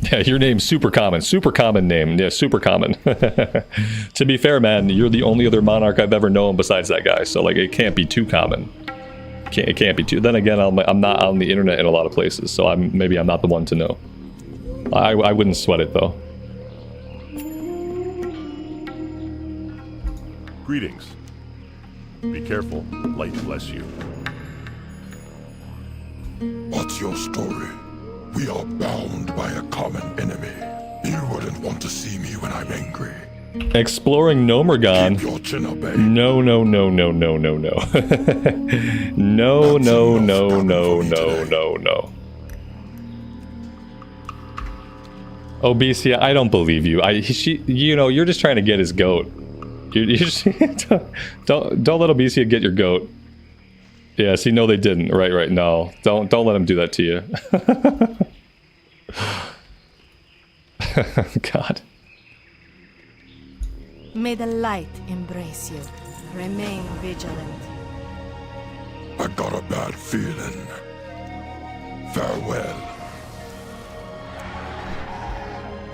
[SPEAKER 1] Yeah, your name's super common. Super common name. Yeah, super common. To be fair, man, you're the only other monarch I've ever known besides that guy. So like, it can't be too common. It can't be too. Then again, I'm not on the internet in a lot of places, so maybe I'm not the one to know. I wouldn't sweat it, though.
[SPEAKER 2] Greetings. Be careful. Light bless you.
[SPEAKER 7] What's your story? We are bound by a common enemy. You wouldn't want to see me when I'm angry.
[SPEAKER 1] Exploring Nomergon.
[SPEAKER 7] Keep your chin up, eh?
[SPEAKER 1] No, no, no, no, no, no, no. No, no, no, no, no, no, no. Oh, BC, I don't believe you. You know, you're just trying to get his goat. You just don't let Obesia get your goat. Yeah, see, no, they didn't. Right. No, don't let him do that to you. God.
[SPEAKER 8] May the light embrace you. Remain vigilant.
[SPEAKER 7] I got a bad feeling. Farewell.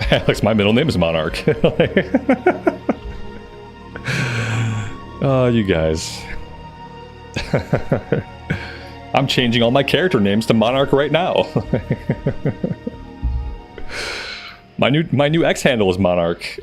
[SPEAKER 1] Alex, my middle name is Monarch. Oh, you guys. I'm changing all my character names to Monarch right now. My new X handle is Monarch.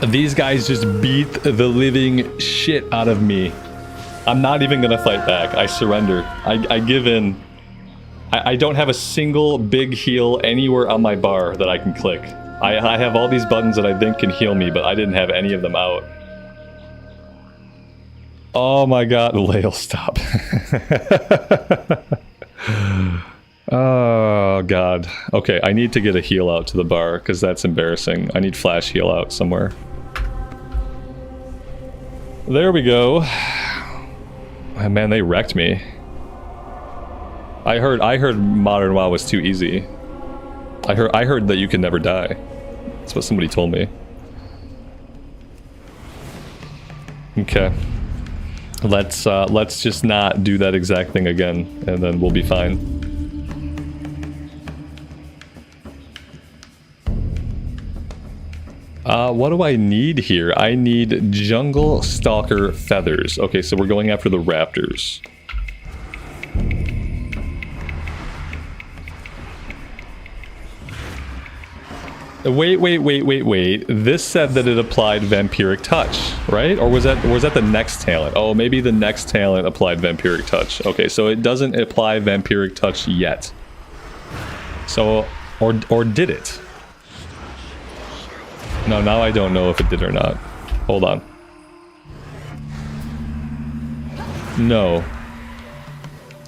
[SPEAKER 1] These guys just beat the living shit out of me. I'm not even gonna fight back. I surrender. I give in. I don't have a single big heal anywhere on my bar that I can click. I have all these buttons that I think can heal me, but I didn't have any of them out. Oh my god, Lael, stop. Oh god. Okay, I need to get a heal out to the bar, because that's embarrassing. I need flash heal out somewhere. There we go. Oh, man, they wrecked me. I heard Modern WoW was too easy. I heard that you can never die. That's what somebody told me. Okay. Let's just not do that exact thing again, and then we'll be fine. What do I need here? I need Jungle Stalker Feathers. Okay, so we're going after the raptors. Wait. This said that it applied Vampiric Touch, right? Or was that the next talent? Oh, maybe the next talent applied Vampiric Touch. Okay, so it doesn't apply Vampiric Touch yet. So, or did it? No, now I don't know if it did or not. Hold on. No.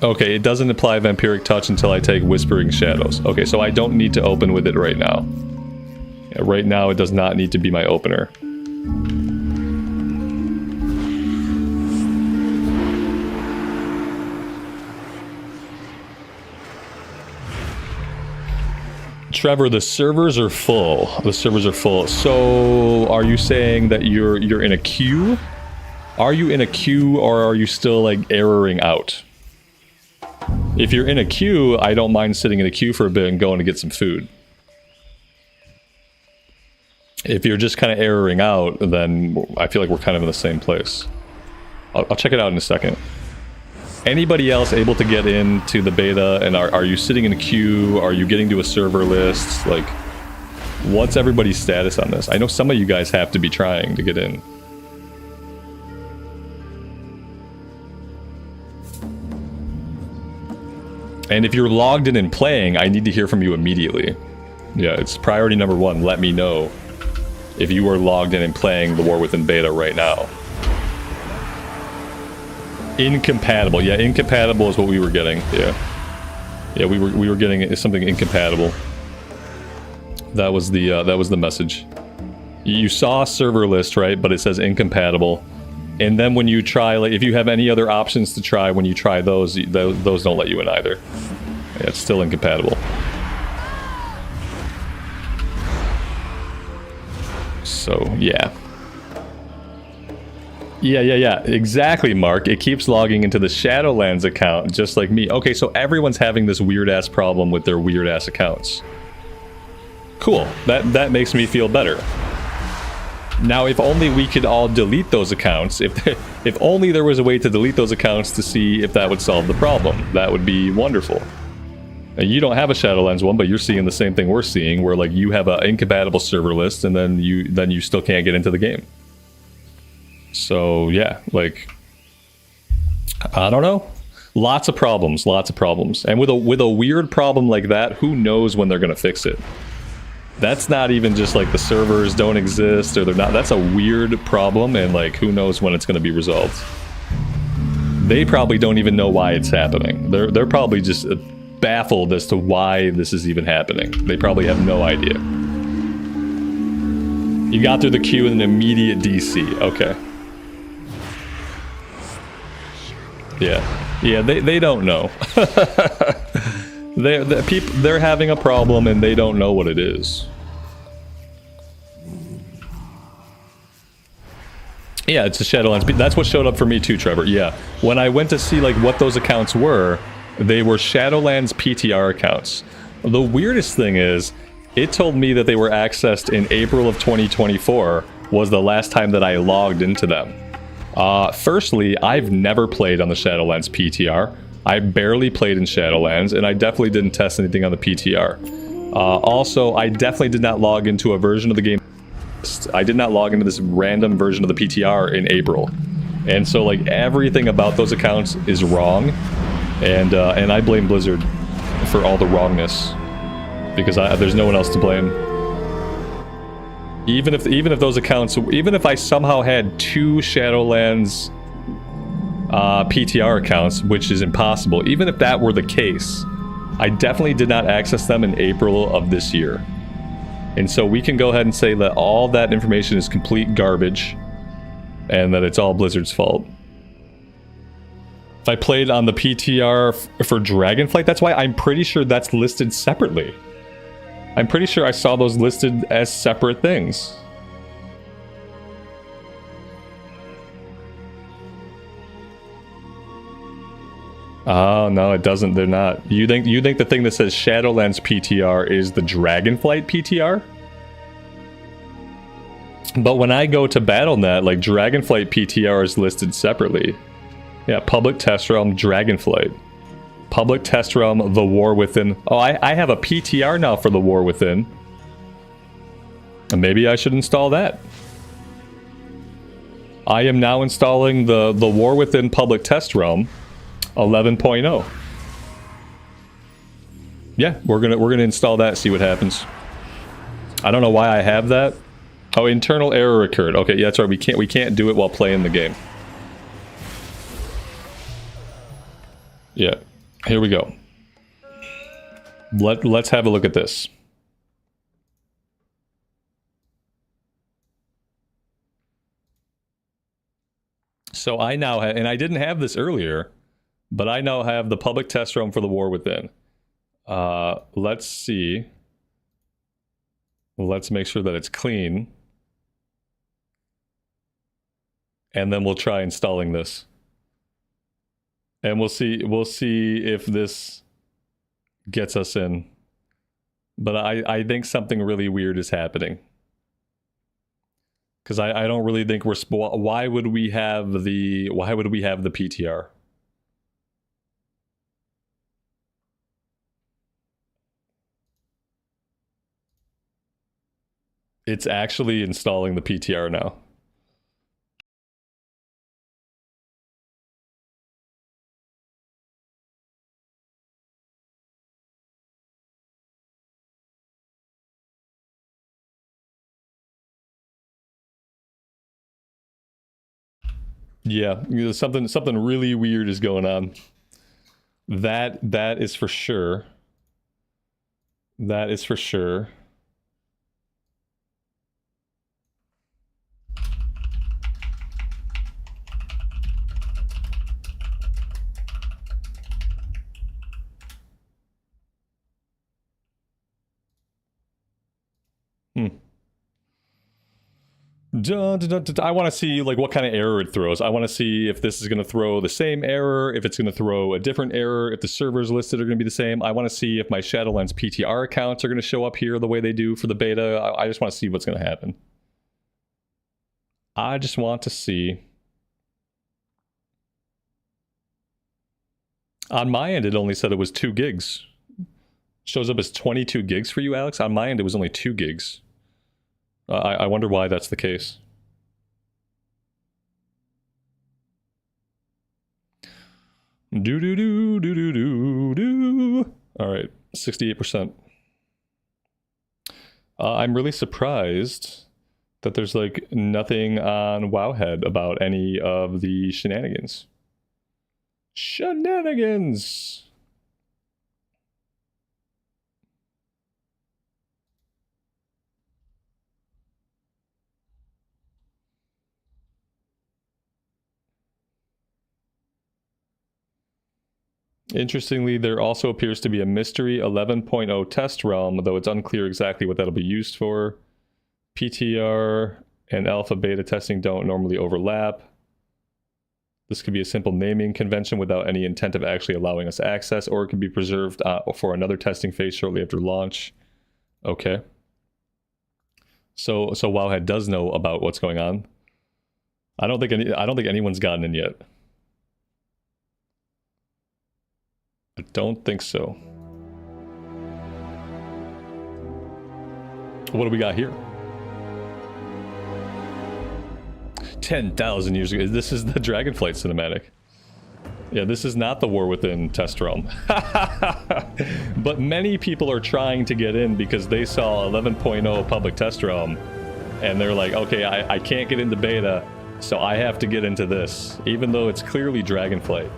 [SPEAKER 1] Okay, it doesn't apply Vampiric Touch until I take Whispering Shadows. Okay, so I don't need to open with it right now. Yeah, right now, it does not need to be my opener. Trevor, the servers are full. The servers are full. So, are you saying that you're in a queue? Are you in a queue, or are you still, like, erroring out? If you're in a queue, I don't mind sitting in a queue for a bit and going to get some food. If you're just kind of erroring out, then I feel like we're kind of in the same place. I'll check it out in a second. Anybody else able to get into the beta, and are you sitting in a queue? Are you getting to a server list? Like, what's everybody's status on this? I know some of you guys have to be trying to get in. And if you're logged in and playing, I need to hear from you immediately. Yeah, it's priority number 1. Let me know if you are logged in and playing the War Within beta right now. Incompatible. Yeah, incompatible is what we were getting. Yeah, we were getting something incompatible. That was the message. You saw a server list, right? But it says incompatible. And then when you try, like, if you have any other options to try, when you try those don't let you in either. Yeah, it's still incompatible. So, yeah. Yeah. Exactly, Mark. It keeps logging into the Shadowlands account, just like me. Okay, so everyone's having this weird-ass problem with their weird-ass accounts. Cool. That makes me feel better. Now, if only we could all delete those accounts, if only there was a way to delete those accounts to see if that would solve the problem, that would be wonderful. And you don't have a Shadowlands one, but you're seeing the same thing we're seeing, where, like, you have an incompatible server list, and then you still can't get into the game. So, yeah, like, I don't know. Lots of problems. And with a weird problem like that, who knows when they're going to fix it? That's not even just like the servers don't exist or they're not. That's a weird problem, and like who knows when it's going to be resolved. They probably don't even know why it's happening. They're probably just baffled as to why this is even happening. They probably have no idea. You got through the queue in an immediate DC. Okay. Yeah, they don't know. They're having a problem and they don't know what it is. Yeah, it's a Shadowlands. That's what showed up for me too, Trevor. Yeah, when I went to see like what those accounts were, they were Shadowlands PTR accounts. The weirdest thing is, it told me that they were accessed in April of 2024 was the last time that I logged into them. Firstly, I've never played on the Shadowlands PTR. I barely played in Shadowlands, and I definitely didn't test anything on the PTR. Also, I definitely did not log into a version of the game. I did not log into this random version of the PTR in April. And so, like, everything about those accounts is wrong. And I blame Blizzard for all the wrongness. Because there's no one else to blame. Even if those accounts, even if I somehow had 2 Shadowlands PTR accounts, which is impossible, even if that were the case, I definitely did not access them in April of this year. And so we can go ahead and say that all that information is complete garbage, and that it's all Blizzard's fault. If I played on the PTR for Dragonflight, that's why I'm pretty sure that's listed separately. I'm pretty sure I saw those listed as separate things. Oh, no, it doesn't. They're not. You think the thing that says Shadowlands PTR is the Dragonflight PTR? But when I go to Battle.net, like, Dragonflight PTR is listed separately. Yeah, Public Test Realm, Dragonflight. Public Test Realm, The War Within. Oh, I have a PTR now for The War Within. And maybe I should install that. I am now installing the War Within public test realm 11.0. Yeah, we're gonna install that, see what happens. I don't know why I have that. Oh, internal error occurred. Okay, yeah, that's right. We can't do it while playing the game. Yeah, here we go. Let's have a look at this. So I now have, and I didn't have this earlier, but I now have the public test realm for the War Within. Let's see. Let's make sure that it's clean. And then we'll try installing this. And we'll see if this gets us in. But I think something really weird is happening. Because I don't really think we're... Why would we have the PTR? It's actually installing the PTR now. Yeah, something really weird is going on. That is for sure. That is for sure. I want to see like what kind of error it throws. I want to see if this is going to throw the same error, if it's going to throw a different error, if the servers listed are going to be the same. I want to see if my Shadowlands PTR accounts are going to show up here the way they do for the beta. I just want to see what's going to happen. I just want to see. On my end, it only said it was 2 gigs. Shows up as 22 gigs for you, Alex. On my end, it was only 2 gigs. I wonder why that's the case. Do. All right, 68%. I'm really surprised that there's like nothing on Wowhead about any of the shenanigans. Shenanigans! Interestingly, there also appears to be a mystery 11.0 test realm, though it's unclear exactly what that'll be used for. PTR and alpha beta testing don't normally overlap. This could be a simple naming convention without any intent of actually allowing us access, or it can be preserved for another testing phase shortly after launch. Okay. So Wowhead does know about what's going on. I don't think anyone's gotten in yet. I don't think so. What do we got here? 10,000 years ago. This is the Dragonflight cinematic. Yeah, this is not the War Within test realm. But many people are trying to get in because they saw 11.0 public test realm. And they're like, okay, I can't get into beta, so I have to get into this. Even though it's clearly Dragonflight.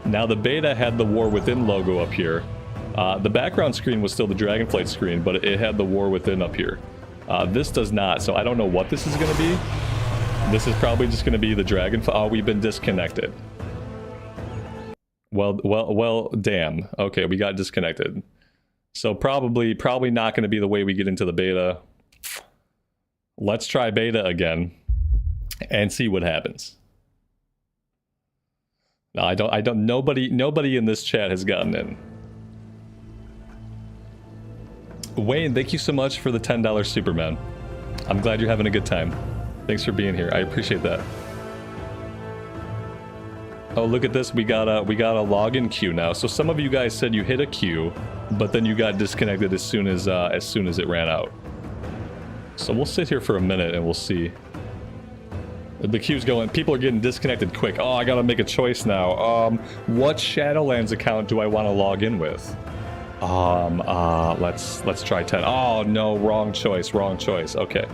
[SPEAKER 1] Now the beta had the War Within logo up here. The background screen was still the Dragonflight screen, but it had the War Within up here. This does not, so I don't know what this is going to be. This is probably just going to be the Dragonflight. Oh, we've been disconnected. Well, damn. Okay, we got disconnected. So probably not going to be the way we get into the beta. Let's try beta again and see what happens. No, nobody in this chat has gotten in. Wayne, thank you so much for the $10 Superman. I'm glad you're having a good time. Thanks for being here. I appreciate that. Oh, look at this. We got a login queue now. So some of you guys said you hit a queue, but then you got disconnected as soon as it ran out. So we'll sit here for a minute and we'll see. The queue's going. People are getting disconnected quick. Oh, I gotta make a choice now. What Shadowlands account do I want to log in with? Let's try 10. Oh no, wrong choice. Okay.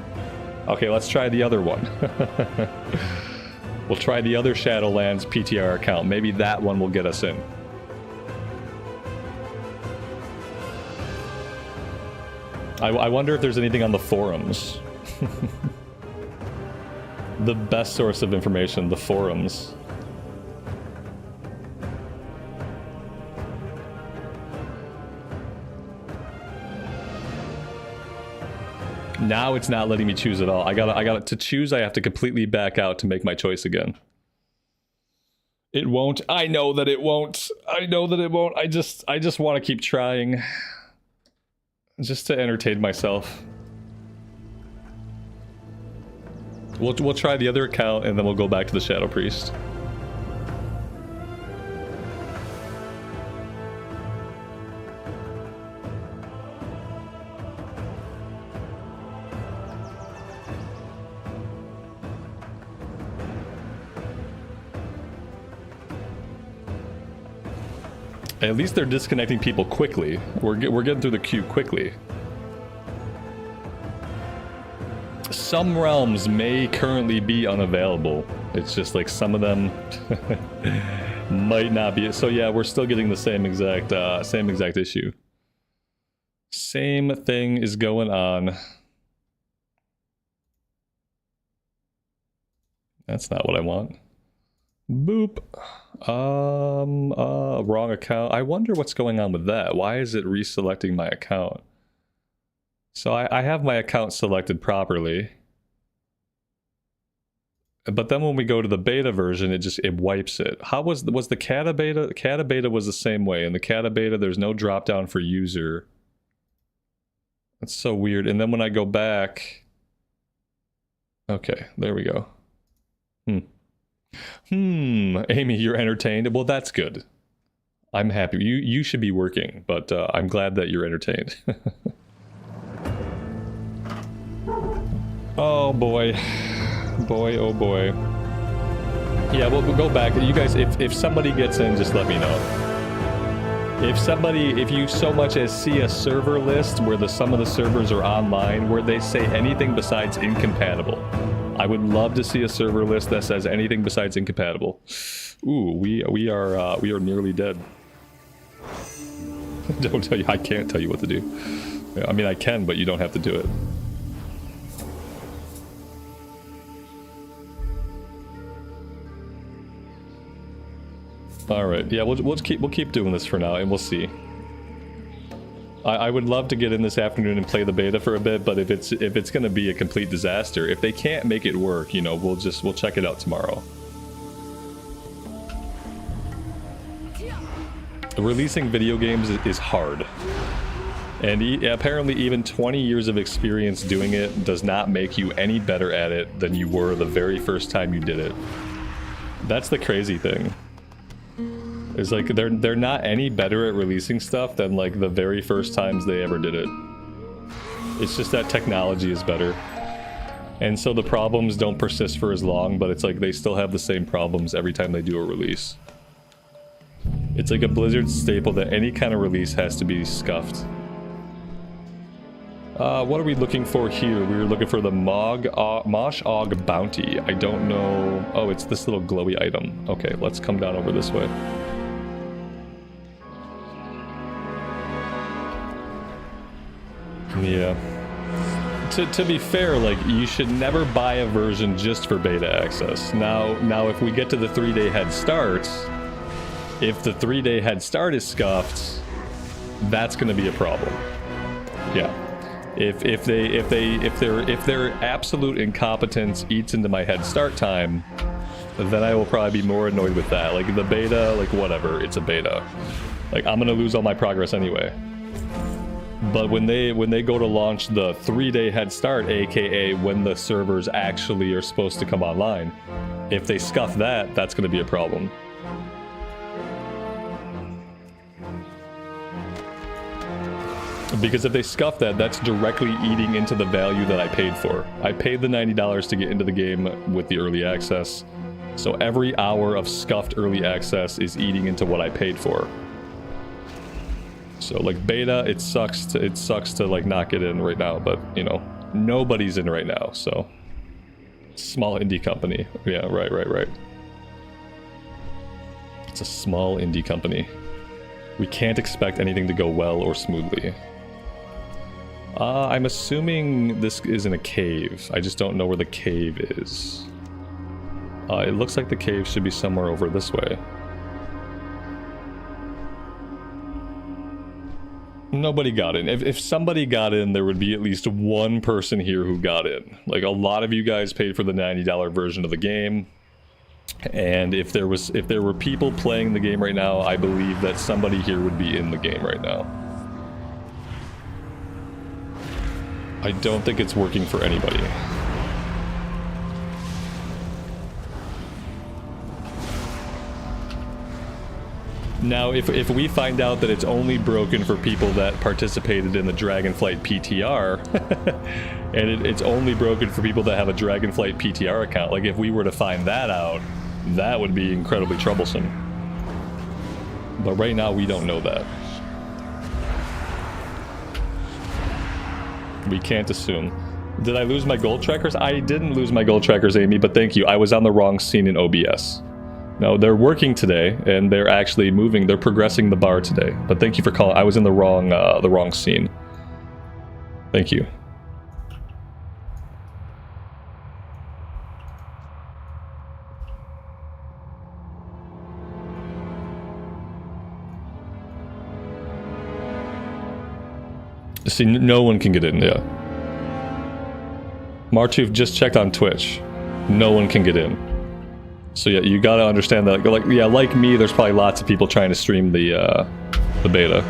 [SPEAKER 1] Okay, let's try the other one. We'll try the other Shadowlands PTR account. Maybe that one will get us in. I wonder if there's anything on the forums. The best source of information, the forums. Now it's not letting me choose at all. I gotta to choose. I have to completely back out to make my choice again. It won't. I know that it won't. I just want to keep trying. Just to entertain myself. We'll try the other account and then we'll go back to the Shadow Priest. At least they're disconnecting people quickly. We're getting through the queue quickly. Some realms may currently be unavailable. It's just like some of them might not be. So yeah, we're still getting the same exact issue. Same thing is going on. That's not what I want. Boop. Wrong account. I wonder what's going on with that. Why is it reselecting my account? So I have my account selected properly. But then when we go to the beta version, it wipes it. How was the Kata beta? The Kata beta was the same way. In the Kata beta, there's no drop down for user. That's so weird. And then when I go back, okay, there we go. Amy, you're entertained. Well, that's good. I'm happy. You should be working, but I'm glad that you're entertained. Oh boy. Boy, oh boy. Yeah, we'll go back. You guys, if somebody gets in, just let me know. If you so much as see a server list where some of the servers are online where they say anything besides incompatible, I would love to see a server list that says anything besides incompatible. Ooh, we are nearly dead. Don't tell you. I can't tell you what to do. I mean, I can, but you don't have to do it. All right. Yeah, we'll keep doing this for now, and we'll see. I would love to get in this afternoon and play the beta for a bit, but if it's going to be a complete disaster, if they can't make it work, you know, we'll check it out tomorrow. Releasing video games is hard. And apparently even 20 years of experience doing it does not make you any better at it than you were the very first time you did it. That's the crazy thing. It's like they're not any better at releasing stuff than like the very first times they ever did it. It's just that technology is better. And so the problems don't persist for as long, but it's like they still have the same problems every time they do a release. It's like a Blizzard staple that any kind of release has to be scuffed. What are we looking for here? We were looking for the Mosh Og Bounty. I don't know. Oh, it's this little glowy item. Okay, let's come down over this way. Yeah. To be fair, like, you should never buy a version just for beta access. Now if we get to the 3-day head start, if the 3-day head start is scuffed, that's going to be a problem. Yeah. If their absolute incompetence eats into my head start time, then I will probably be more annoyed with that. Like the beta, like whatever, it's a beta. Like I'm gonna lose all my progress anyway. But when they go to launch the 3-day head start, aka when the servers actually are supposed to come online, if they scuff that, that's gonna be a problem. Because if they scuff that, that's directly eating into the value that I paid for. I paid the $90 to get into the game with the early access. So every hour of scuffed early access is eating into what I paid for. So like beta, it sucks to like not get in right now, but you know, nobody's in right now, so small indie company. Yeah, right. It's a small indie company. We can't expect anything to go well or smoothly. I'm assuming this is in a cave. I just don't know where the cave is. It looks like the cave should be somewhere over this way. Nobody got in. If somebody got in, there would be at least one person here who got in. Like, a lot of you guys paid for the $90 version of the game. And if there were people playing the game right now, I believe that somebody here would be in the game right now. I don't think it's working for anybody. Now, if we find out that it's only broken for people that participated in the Dragonflight PTR, and it's only broken for people that have a Dragonflight PTR account, like if we were to find that out, that would be incredibly troublesome. But right now, we don't know that. We can't assume. Did I lose my gold trackers? I didn't lose my gold trackers, Amy, but thank you. I was on the wrong scene in OBS. No, they're working today, and they're actually moving. They're progressing the bar today. But thank you for calling. I was in the wrong scene. Thank you. See, no one can get in, yeah. Martoof just checked on Twitch. No one can get in. So yeah, you gotta understand that, like me, there's probably lots of people trying to stream the beta.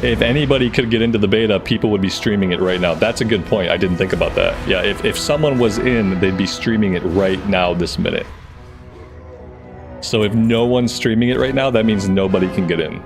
[SPEAKER 1] If anybody could get into the beta, people would be streaming it right now. That's a good point. I didn't think about that. Yeah, if someone was in, they'd be streaming it right now, this minute. So if no one's streaming it right now, that means nobody can get in.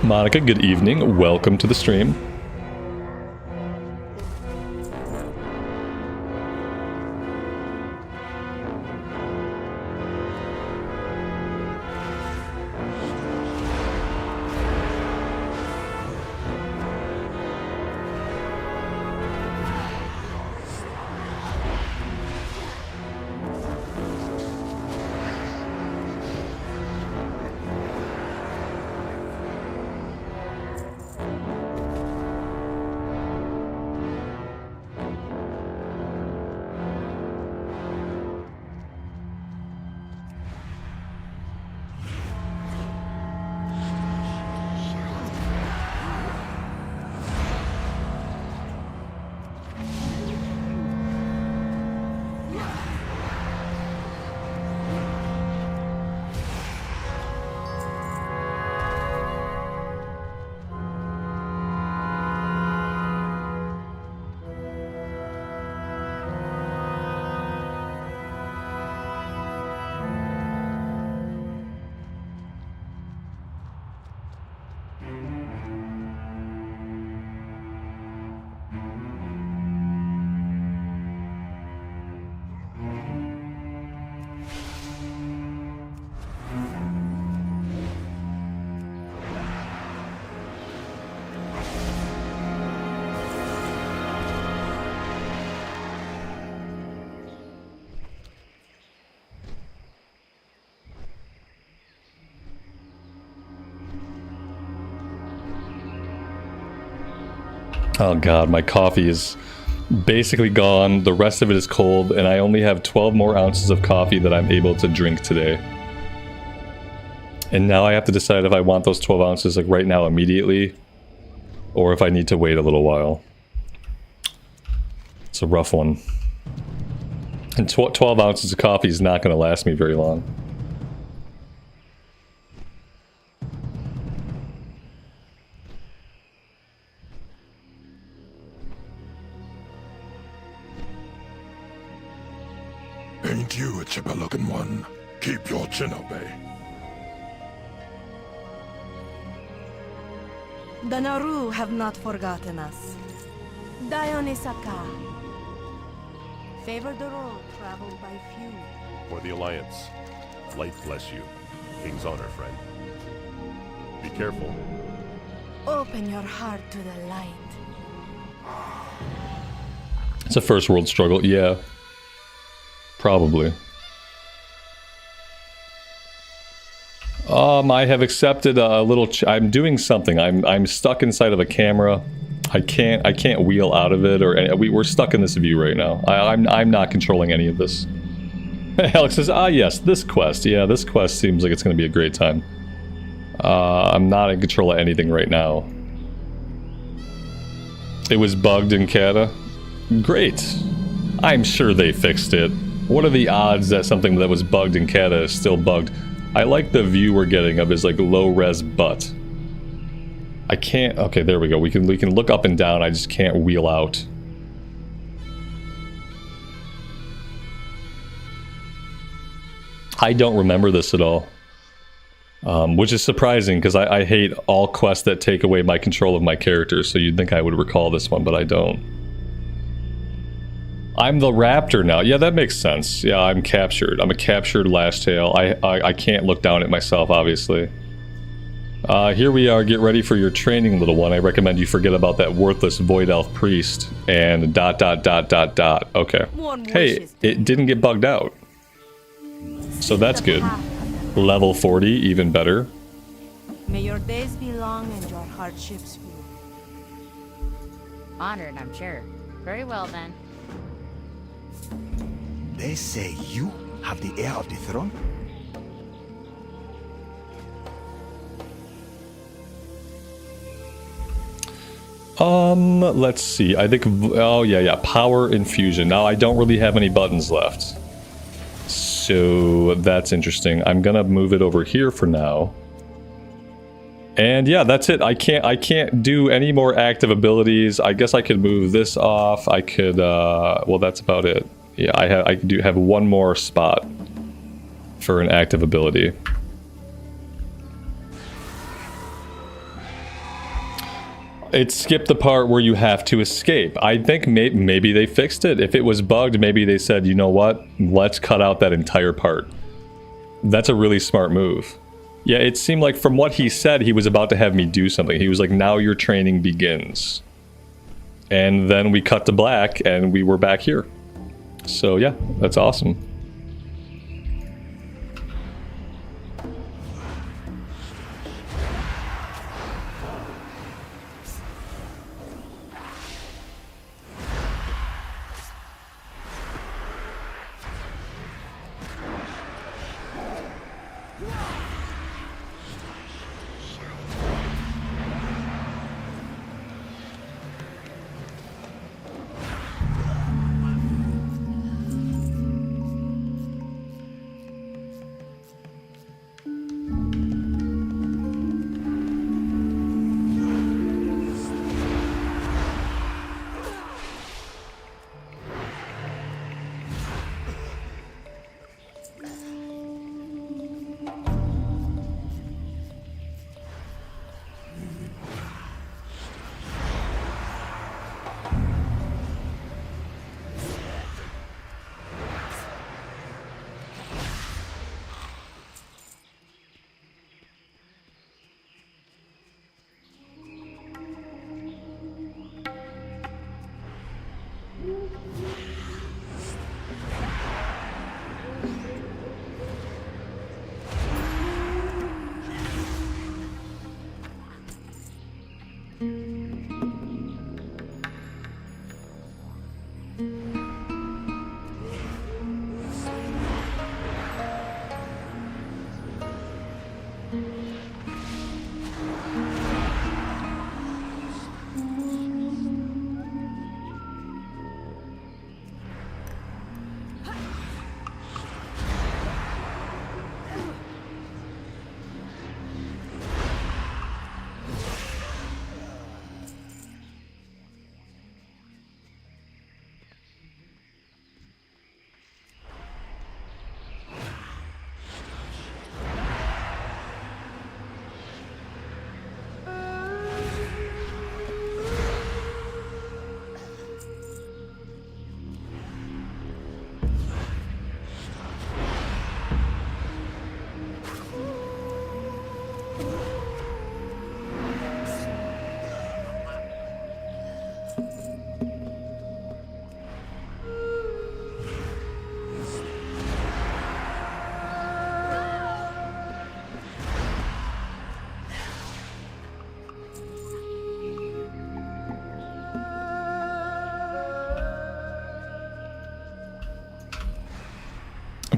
[SPEAKER 1] Monica, good evening. Welcome to the stream. Oh god, my coffee is basically gone. The rest of it is cold, and I only have 12 more ounces of coffee that I'm able to drink today. And now I have to decide if I want those 12 ounces like right now immediately, or if I need to wait a little while. It's a rough one. And 12 ounces of coffee is not going to last me very long.
[SPEAKER 7] Ain't you a chipper-looking one? Keep your chin up, eh?
[SPEAKER 8] The Naru have not forgotten us. Dionysaka. Favor the road traveled by few.
[SPEAKER 2] For the Alliance, light bless you. King's honor, friend. Be careful.
[SPEAKER 8] Open your heart to the light.
[SPEAKER 1] It's a first world struggle, yeah. Probably. I have accepted a little. I'm doing something. I'm stuck inside of a camera. I can't wheel out of it, or we're stuck in this view right now. I'm not controlling any of this. Alex says, ah yes, this quest. Yeah, this quest seems like it's going to be a great time. I'm not in control of anything right now. It was bugged in Kata. Great. I'm sure they fixed it. What are the odds that something that was bugged in Kata is still bugged? I like the view we're getting of his like low-res butt. I can't. Okay, there we go. We can look up and down. I just can't wheel out. I don't remember this at all, which is surprising because I hate all quests that take away my control of my character. So you'd think I would recall this one, but I don't. I'm the raptor now. Yeah, that makes sense. Yeah, I'm captured. I'm a captured lashtail. I can't look down at myself, obviously. Here we are. Get ready for your training, little one. I recommend you forget about that worthless void elf priest and ... Okay. Hey, it didn't get bugged out. So that's good. Level 40, even better.
[SPEAKER 8] May your days be long and your hardships few.
[SPEAKER 4] Honored, I'm sure. Very well then.
[SPEAKER 3] They say you have the heir of the throne?
[SPEAKER 1] Let's see. I think, oh yeah, power infusion. Now I don't really have any buttons left. So that's interesting. I'm gonna move it over here for now. And yeah, that's it. I can't do any more active abilities. I guess I could move this off. I could, well, that's about it. Yeah, I do have one more spot for an active ability. It skipped the part where you have to escape. I think maybe they fixed it. If it was bugged, maybe they said, you know what? Let's cut out that entire part. That's a really smart move. Yeah, it seemed like from what he said, he was about to have me do something. He was like, now your training begins. And then we cut to black and we were back here. So yeah, that's awesome.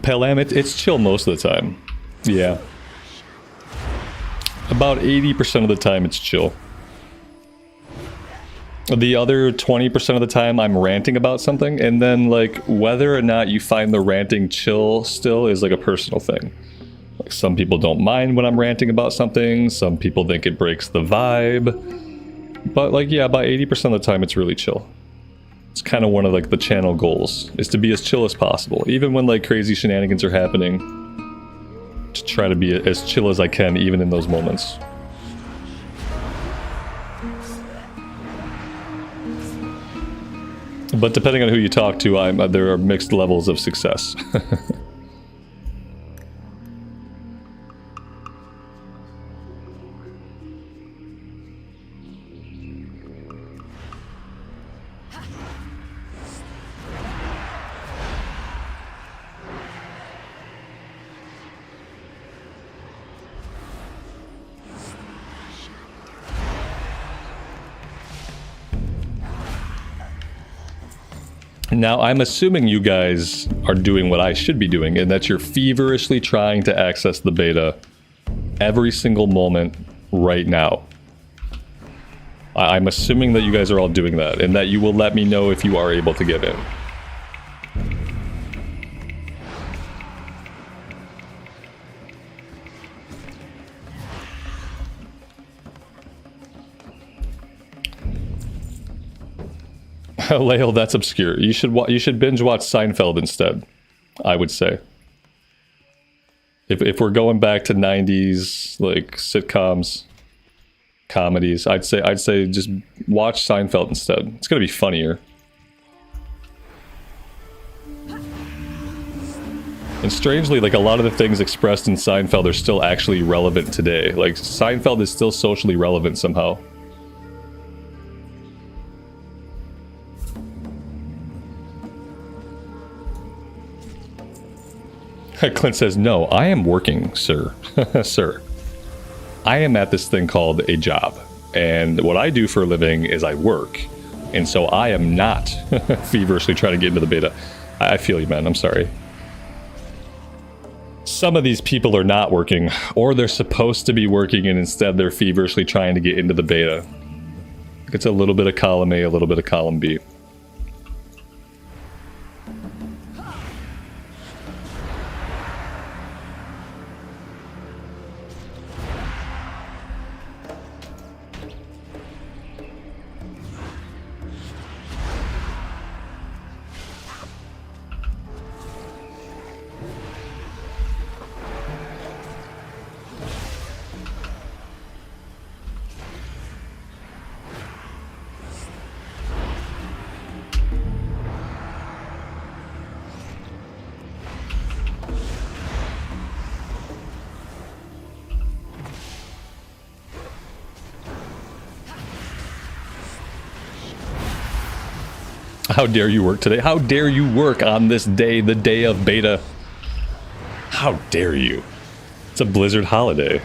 [SPEAKER 1] Pelham, it's chill most of the time. Yeah. About 80% of the time it's chill. The other 20% of the time I'm ranting about something, and then like whether or not you find the ranting chill still is like a personal thing. Like some people don't mind when I'm ranting about something, some people think it breaks the vibe. But like yeah, about 80% of the time it's really chill. It's kind of one of like the channel goals, is to be as chill as possible, even when like crazy shenanigans are happening. To try to be as chill as I can even in those moments. But depending on who you talk to, there are mixed levels of success. Now, I'm assuming you guys are doing what I should be doing, and that you're feverishly trying to access the beta every single moment right now. I'm assuming that you guys are all doing that, and that you will let me know if you are able to get in. Lael, that's obscure. You should binge watch Seinfeld instead, I would say. If we're going back to 90s like sitcoms, comedies, I'd say just watch Seinfeld instead. It's gonna be funnier. And strangely, like a lot of the things expressed in Seinfeld are still actually relevant today. Like Seinfeld is still socially relevant somehow. Clint says, no, I am working, sir. Sir. I am at this thing called a job. And what I do for a living is I work. And so I am not feverishly trying to get into the beta. I feel you, man. I'm sorry. Some of these people are not working, or they're supposed to be working, and instead they're feverishly trying to get into the beta. It's a little bit of column A, a little bit of column B. How dare you work today? How dare you work on this day, the day of beta? How dare you? It's a Blizzard holiday.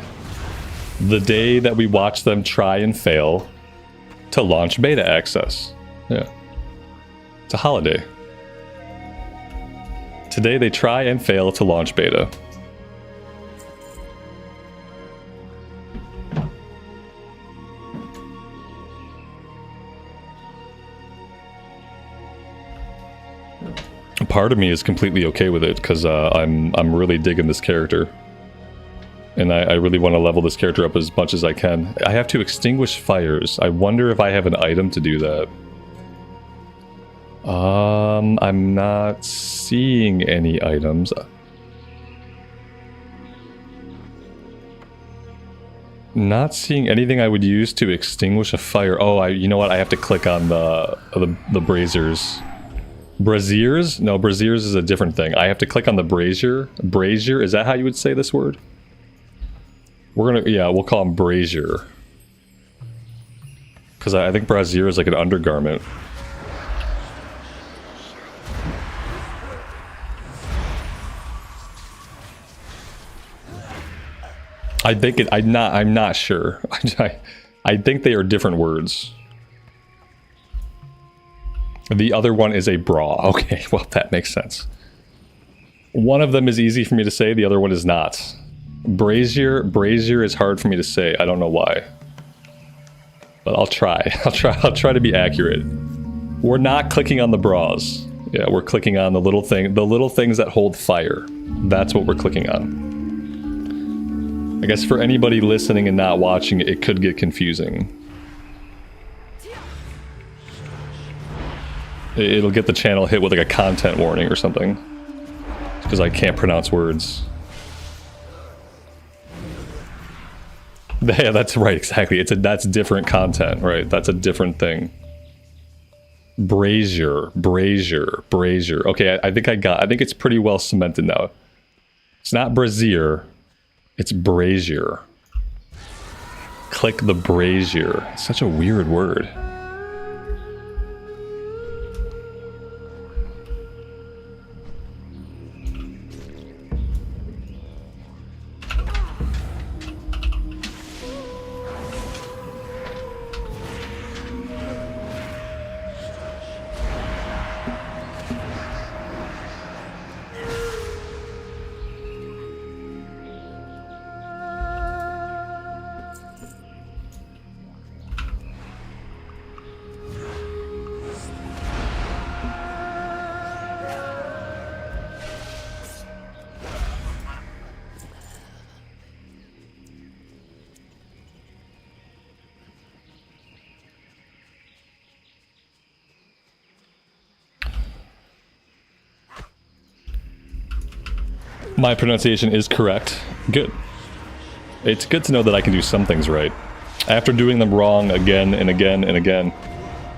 [SPEAKER 1] The day that we watch them try and fail to launch beta access. Yeah. It's a holiday. Today they try and fail to launch beta. Part of me is completely okay with it because I'm really digging this character, and I really want to level this character up as much as I can. I have to extinguish fires. I wonder if I have an item to do that. I'm not seeing any items. Not seeing anything I would use to extinguish a fire. Oh, you know what? I have to click on the braziers. Braziers? No, braziers is a different thing. I have to click on the brazier. Brazier, is that how you would say this word? We'll call them brazier. Because I think brazier is like an undergarment. I'm not sure. I think they are different words. The other one is a bra. Okay, well, that makes sense. One of them is easy for me to say, the other one is not. Brazier is hard for me to say. I don't know why. But I'll try. I'll try to be accurate. We're not clicking on the bras. Yeah, we're clicking on the little things that hold fire. That's what we're clicking on. I guess for anybody listening and not watching, it could get confusing. It'll get the channel hit with like a content warning or something. Because I can't pronounce words. Yeah, that's right, exactly. That's different content, right? That's a different thing. Brazier. Okay, I think I think it's pretty well cemented now. It's not brazier, it's brazier. Click the brazier. It's such a weird word. My pronunciation is correct. Good. It's good to know that I can do some things right. After doing them wrong again and again and again.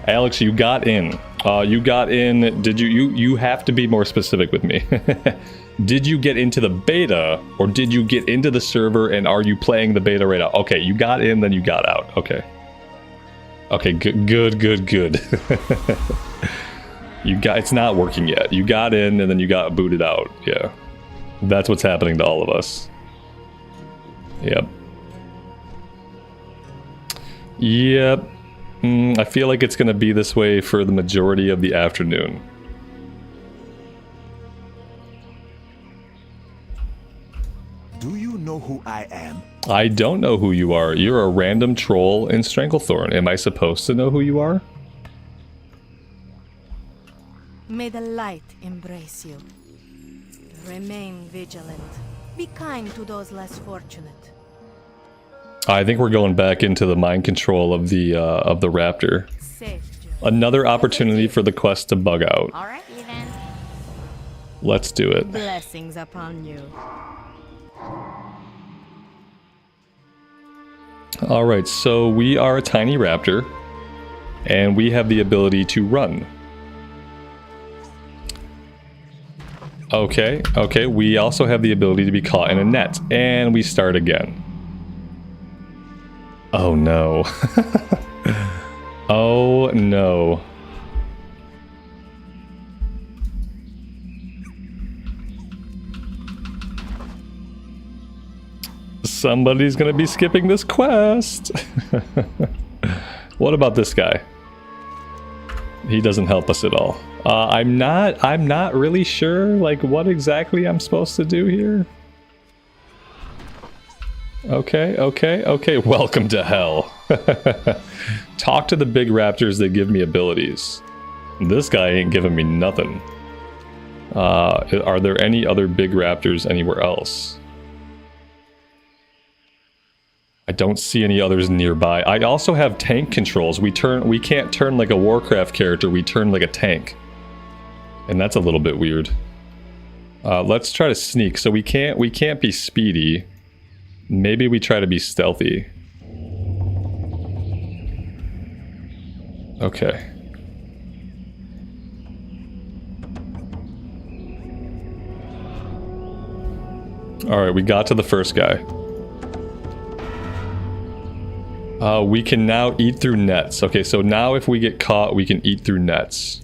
[SPEAKER 1] Alex, you got in. You got in. Did you have to be more specific with me. Did you get into the beta, or did you get into the server and are you playing the beta right now? Okay, you got in, then you got out. Okay. Okay, good. It's not working yet. You got in and then you got booted out. Yeah. That's what's happening to all of us. Yep. Yep. I feel like it's going to be this way for the majority of the afternoon.
[SPEAKER 3] Do you know who I am?
[SPEAKER 1] I don't know who you are. You're a random troll in Stranglethorn. Am I supposed to know who you are?
[SPEAKER 8] May the light embrace you. Remain vigilant. Be kind to those less fortunate.
[SPEAKER 1] I think we're going back into the mind control of the raptor.
[SPEAKER 8] Safe journey.
[SPEAKER 1] Another opportunity for the quest to bug out.
[SPEAKER 4] All right, then.
[SPEAKER 1] Let's do it.
[SPEAKER 8] Blessings upon you.
[SPEAKER 1] All right, so we are a tiny raptor, and we have the ability to run. Okay, we also have the ability to be caught in a net, and we start again. Oh no. Oh no. Somebody's gonna be skipping this quest. What about this guy? He doesn't help us at all. I'm not really sure, like, what exactly I'm supposed to do here. Okay. Welcome to hell. Talk to the big raptors that give me abilities. This guy ain't giving me nothing. Are there any other big raptors anywhere else? I don't see any others nearby. I also have tank controls. We can't turn like a Warcraft character, we turn like a tank. And that's a little bit weird. Let's try to sneak. So we can't be speedy. Maybe we try to be stealthy. Okay. Alright, we got to the first guy. We can now eat through nets. Okay, so now if we get caught, we can eat through nets.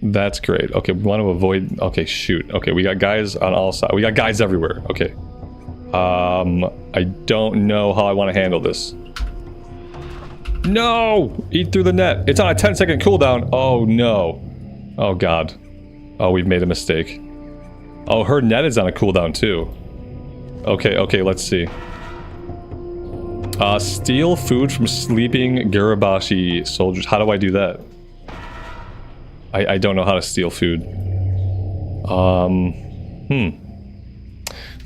[SPEAKER 1] That's great. Okay, we want to avoid... Okay, shoot. Okay, we got guys on all sides. We got guys everywhere. Okay. I don't know how I want to handle this. No! Eat through the net. It's on a 10-second cooldown. Oh, no. Oh, God. Oh, we've made a mistake. Oh, her net is on a cooldown too. Okay, okay, let's see. Steal food from sleeping Garabashi soldiers. How do I do that? I don't know how to steal food.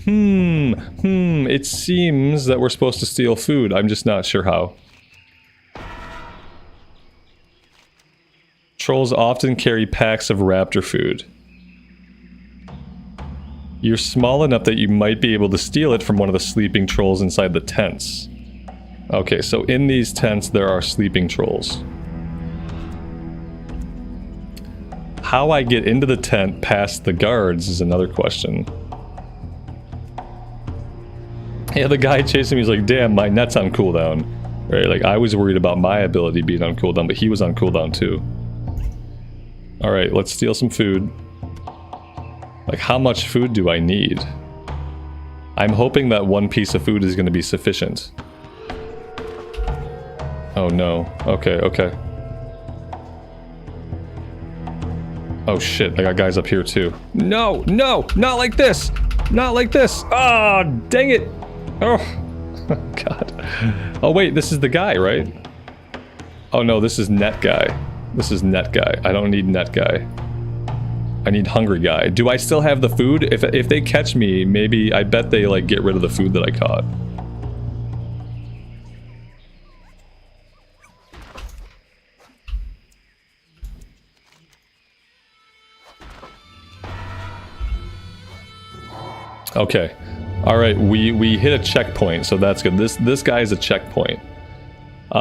[SPEAKER 1] It seems that we're supposed to steal food. I'm just not sure how. Trolls often carry packs of raptor food. You're small enough that you might be able to steal it from one of the sleeping trolls inside the tents. Okay, so in these tents there are sleeping trolls. How I get into the tent past the guards is another question. Yeah, the guy chasing me is like, damn, my net's on cooldown. Right, like I was worried about my ability being on cooldown, but he was on cooldown too. Alright, let's steal some food. Like, how much food do I need? I'm hoping that one piece of food is going to be sufficient. Oh no. Okay, okay. Oh shit, I got guys up here too. No, no, not like this! Not like this! Ah, oh, dang it! Oh, God. Oh wait, this is the guy, right? Oh no, this is net guy. This is net guy. I don't need net guy. I need hungry guy. Do I still have the food? If they catch me, maybe, I bet they like get rid of the food that I caught. Okay. Alright, we hit a checkpoint, so that's good. This guy is a checkpoint.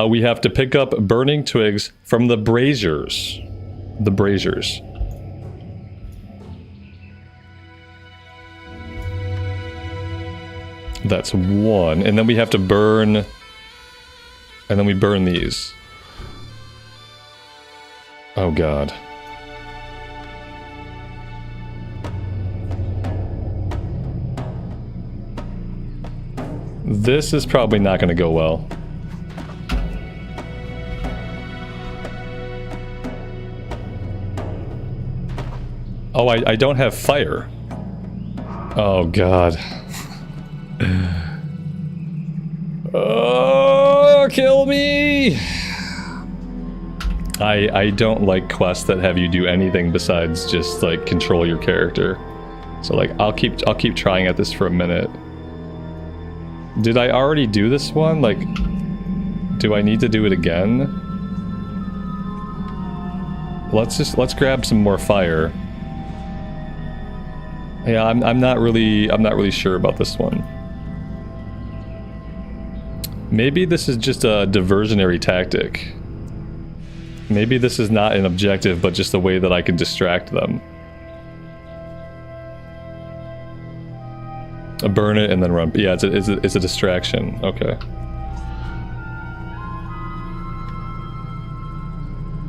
[SPEAKER 1] We have to pick up burning twigs from the braziers. The braziers. That's one. And then we have to burn... And then we burn these. Oh god. This is probably not going to go well. Oh, I don't have fire. Oh god. Oh, kill me! I don't like quests that have you do anything besides just like control your character. So like I'll keep trying at this for a minute. Did I already do this one? Like, do I need to do it again? Let's grab some more fire. Yeah, I'm not really sure about this one. Maybe this is just a diversionary tactic. Maybe this is not an objective, but just a way that I can distract them. Burn it and then run. Yeah, it's a distraction. Okay.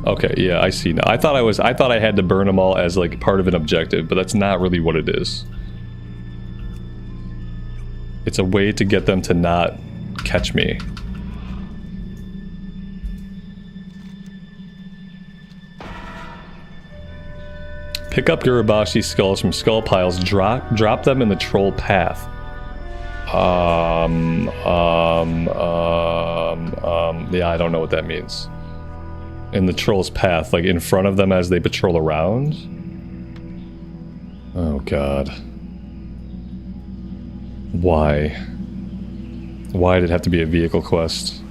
[SPEAKER 1] Okay, yeah, I see now. I thought I had to burn them all as like part of an objective, but that's not really what it is. It's a way to get them to not catch me. Pick up Garabashi skulls from skull piles, drop them in the troll path. Yeah, I don't know what that means. In the troll's path, like in front of them as they patrol around? Oh god. Why? Why did it have to be a vehicle quest?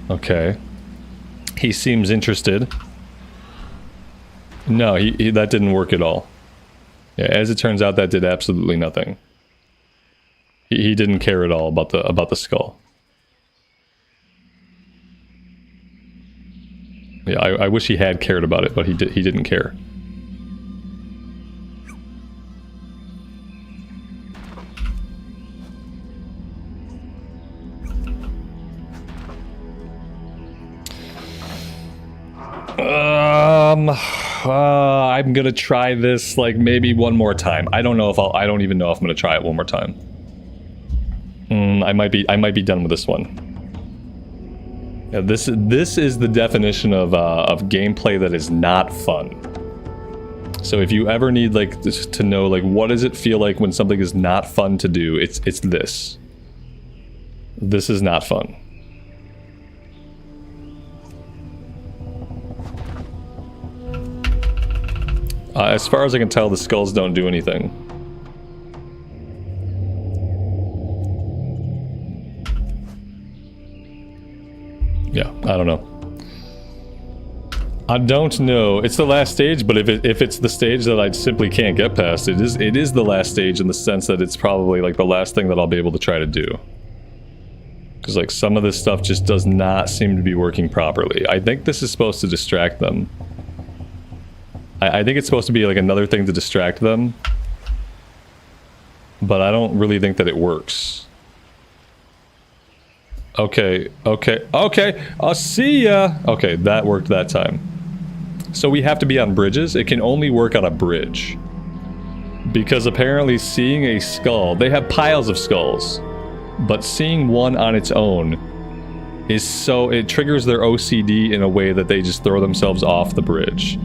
[SPEAKER 1] Okay. He seems interested. No, that didn't work at all. Yeah, as it turns out, that did absolutely nothing. He didn't care at all about the skull. Yeah, I wish he had cared about it, but he didn't care. I'm gonna try this like maybe one more time. I don't even know if I'm gonna try it one more time. I might be done with this one. Yeah, this is the definition of gameplay that is not fun. So if you ever need like to know like what does it feel like when something is not fun to do, it's this. This is not fun. As far as I can tell, the skulls don't do anything. Yeah, I don't know. I don't know. It's the last stage, but if it's the stage that I simply can't get past, it is the last stage in the sense that it's probably like the last thing that I'll be able to try to do. Because like some of this stuff just does not seem to be working properly. I think this is supposed to distract them. I think it's supposed to be like another thing to distract them. But I don't really think that it works. Okay, okay, okay, I'll see ya! Okay, that worked that time. So we have to be on bridges? It can only work on a bridge. Because apparently seeing a skull, they have piles of skulls, but seeing one on its own is so, it triggers their OCD in a way that they just throw themselves off the bridge.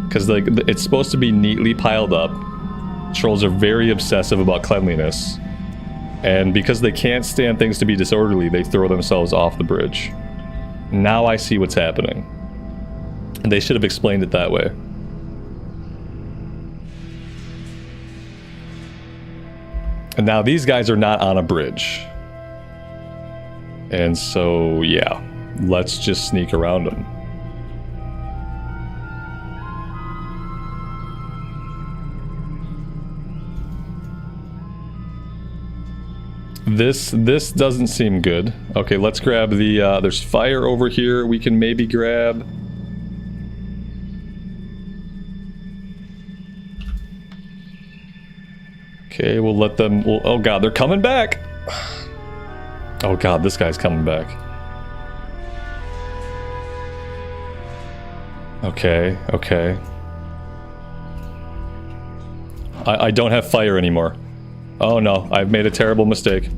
[SPEAKER 1] Because like, it's supposed to be neatly piled up. Trolls are very obsessive about cleanliness. And because they can't stand things to be disorderly, they throw themselves off the bridge. Now I see what's happening. And they should have explained it that way. And now these guys are not on a bridge. And so, yeah, let's just sneak around them. This doesn't seem good. Okay, let's grab the, there's fire over here we can maybe grab. Okay, we'll let them, oh god, they're coming back! Oh god, this guy's coming back. Okay, okay. I don't have fire anymore. Oh no, I've made a terrible mistake.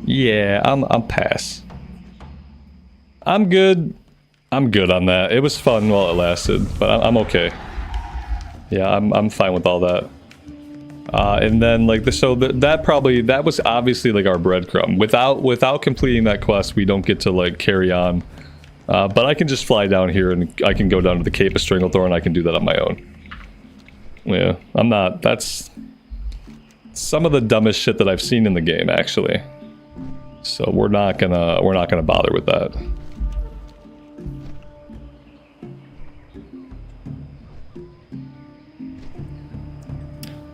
[SPEAKER 1] Yeah, I'm pass. I'm good. I'm good on that. It was fun while it lasted, but I'm okay. Yeah, I'm fine with all that. And then like that was obviously like our breadcrumb. Without completing that quest, we don't get to like carry on. But I can just fly down here and I can go down to the Cape of Stranglethorn. I can do that on my own. Yeah, I'm not. That's some of the dumbest shit that I've seen in the game, actually. So we're not gonna bother with that.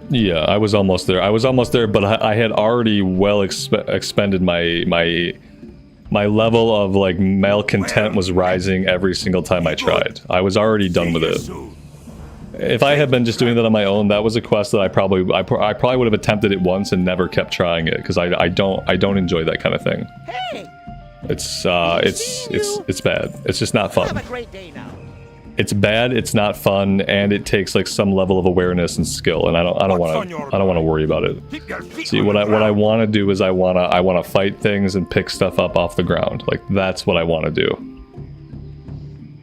[SPEAKER 1] Yeah, I was almost there. But I had already well expended my level of like malcontent was rising every single time I tried. I was already done with it. If I had been just doing that on my own, that was a quest that I probably would have attempted it once and never kept trying it because I don't enjoy that kind of thing. It's bad. It's just not fun.
[SPEAKER 5] Have a great day now.
[SPEAKER 1] It's bad, it's not fun, and it takes like some level of awareness and skill, and I don't want to worry about it. See, what I want to do is I want to fight things and pick stuff up off the ground. Like that's what I want to do.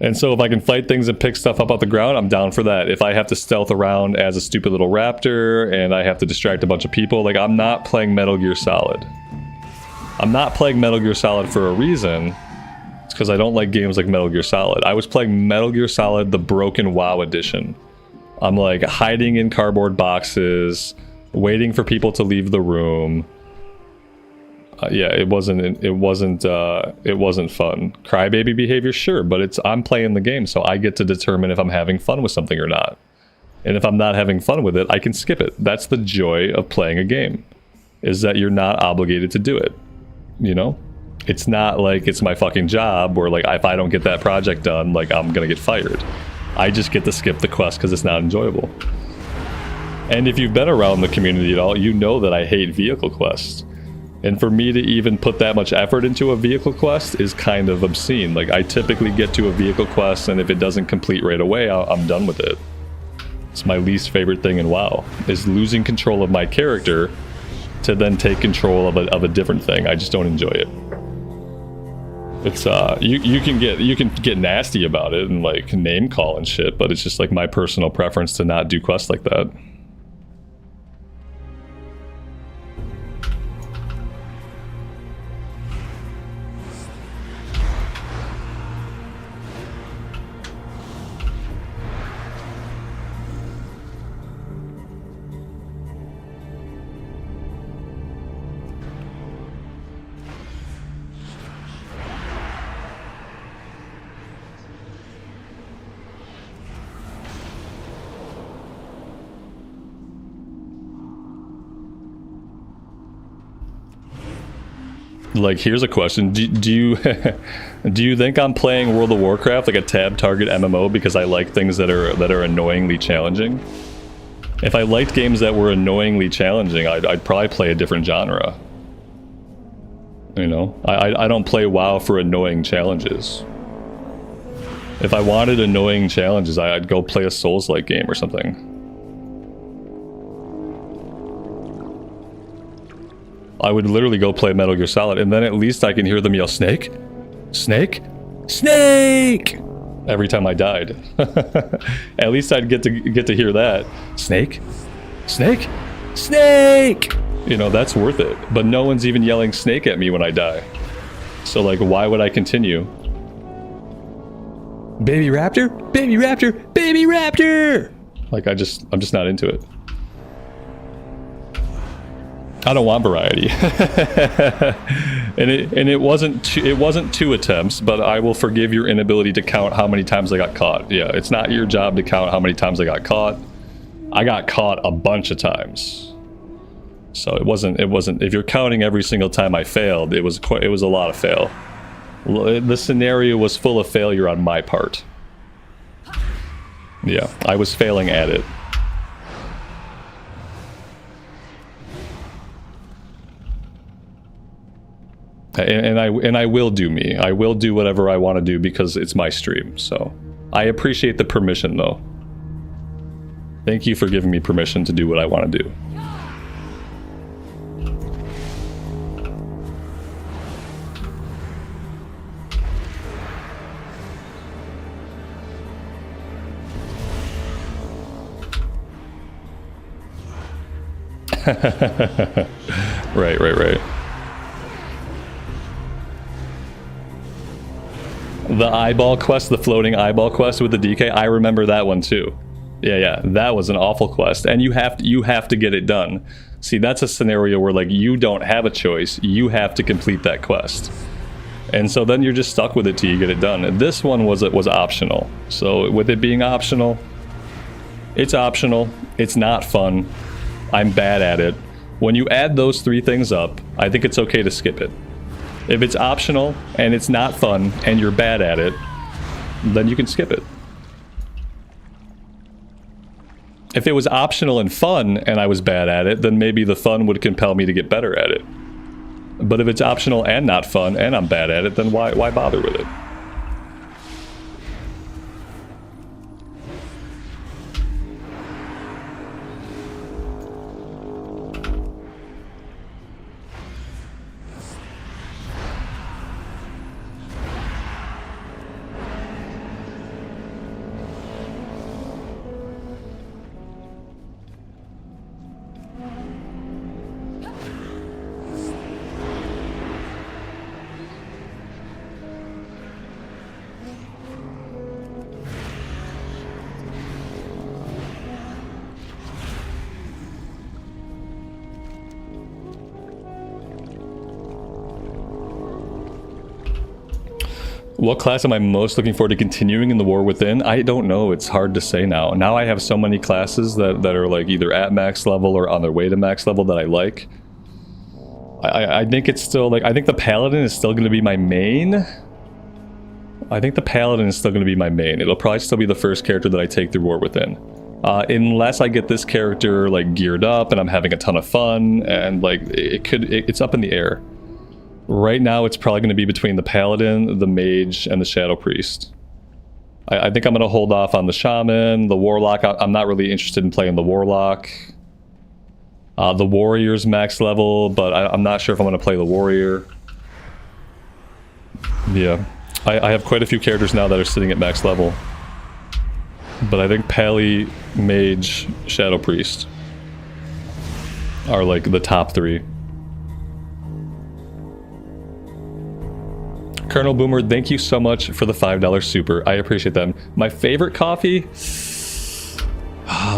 [SPEAKER 1] And so if I can fight things and pick stuff up off the ground, I'm down for that. If I have to stealth around as a stupid little raptor and I have to distract a bunch of people, like I'm not playing Metal Gear Solid. I'm not playing Metal Gear Solid for a reason. It's because I don't like games like Metal Gear Solid. I was playing Metal Gear Solid, the Broken WoW edition. I'm like hiding in cardboard boxes, waiting for people to leave the room. Yeah, it wasn't fun. Crybaby behavior, sure, but I'm playing the game, so I get to determine if I'm having fun with something or not. And if I'm not having fun with it, I can skip it. That's the joy of playing a game, is that you're not obligated to do it, you know? It's not like it's my fucking job where like if I don't get that project done, like I'm gonna get fired. I just get to skip the quest because it's not enjoyable. And if you've been around the community at all, you know that I hate vehicle quests. And for me to even put that much effort into a vehicle quest is kind of obscene. Like I typically get to a vehicle quest and if it doesn't complete right away, I'm done with it. It's my least favorite thing in WoW, is losing control of my character to then take control of a different thing. I just don't enjoy it. It's you can get nasty about it and like name call and shit, but it's just like my personal preference to not do quests like that. Like, here's a question. Do you do you think I'm playing World of Warcraft like a tab target MMO because I like things that are annoyingly challenging? If I liked games that were annoyingly challenging, I'd probably play a different genre. You know, I don't play WoW for annoying challenges. If I wanted annoying challenges, I'd go play a Souls-like game or something. I would literally go play Metal Gear Solid, and then at least I can hear them yell, "Snake? Snake? Snake!" every time I died. At least I'd get to hear that. Snake? Snake? Snake! You know, that's worth it. But no one's even yelling snake at me when I die. So, like, why would I continue? Baby raptor? Baby raptor? Baby raptor! Like, I'm just not into it. I don't want variety. and it wasn't two attempts, but I will forgive your inability to count how many times I got caught. Yeah, it's not your job to count how many times I got caught. I got caught a bunch of times. So it wasn't if you're counting every single time I failed, it was a lot of fail. The scenario was full of failure on my part. Yeah, I was failing at it. And I will do me. I will do whatever I want to do because it's my stream. So I appreciate the permission, though. Thank you for giving me permission to do what I want to do. Right. The eyeball quest, the floating eyeball quest with the DK, I remember that one too. Yeah, that was an awful quest, and you have to get it done. See, that's a scenario where like you don't have a choice, you have to complete that quest. And so then you're just stuck with it till you get it done. And this one was optional. So with it being optional, it's optional, it's not fun, I'm bad at it. When you add those three things up, I think it's okay to skip it. If it's optional and it's not fun and you're bad at it, then you can skip it. If it was optional and fun and I was bad at it, then maybe the fun would compel me to get better at it. But if it's optional and not fun and I'm bad at it, then why bother with it? What class am I most looking forward to continuing in the War Within? I don't know. It's hard to say now. Now I have so many classes that are like either at max level or on their way to max level that I like. I think it's still like, I think the Paladin is still going to be my main. It'll probably still be the first character that I take through War Within. Unless I get this character like geared up and I'm having a ton of fun and like it's up in the air. Right now, it's probably going to be between the Paladin, the Mage, and the Shadow Priest. I think I'm going to hold off on the Shaman, the Warlock. I'm not really interested in playing the Warlock. The warrior's max level, but I'm not sure if I'm going to play the warrior. Yeah, I have quite a few characters now that are sitting at max level. But I think Pally, Mage, Shadow Priest are like the top 3. Colonel Boomer, thank you so much for the $5 super. I appreciate that. My favorite coffee?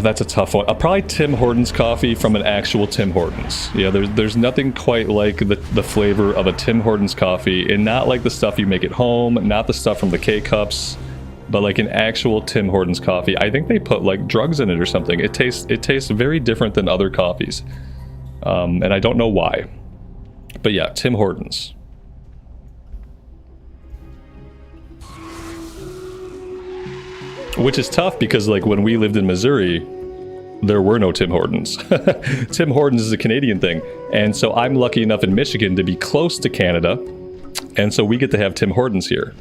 [SPEAKER 1] That's a tough one. Probably Tim Hortons coffee from an actual Tim Hortons. Yeah, there's nothing quite like the flavor of a Tim Hortons coffee, and not like the stuff you make at home, not the stuff from the K-Cups, but like an actual Tim Hortons coffee. I think they put like drugs in it or something. It tastes very different than other coffees. And I don't know why. But yeah, Tim Hortons. Which is tough because like when we lived in Missouri, there were no Tim Hortons. Tim Hortons is a Canadian thing. And so I'm lucky enough in Michigan to be close to Canada. And so we get to have Tim Hortons here.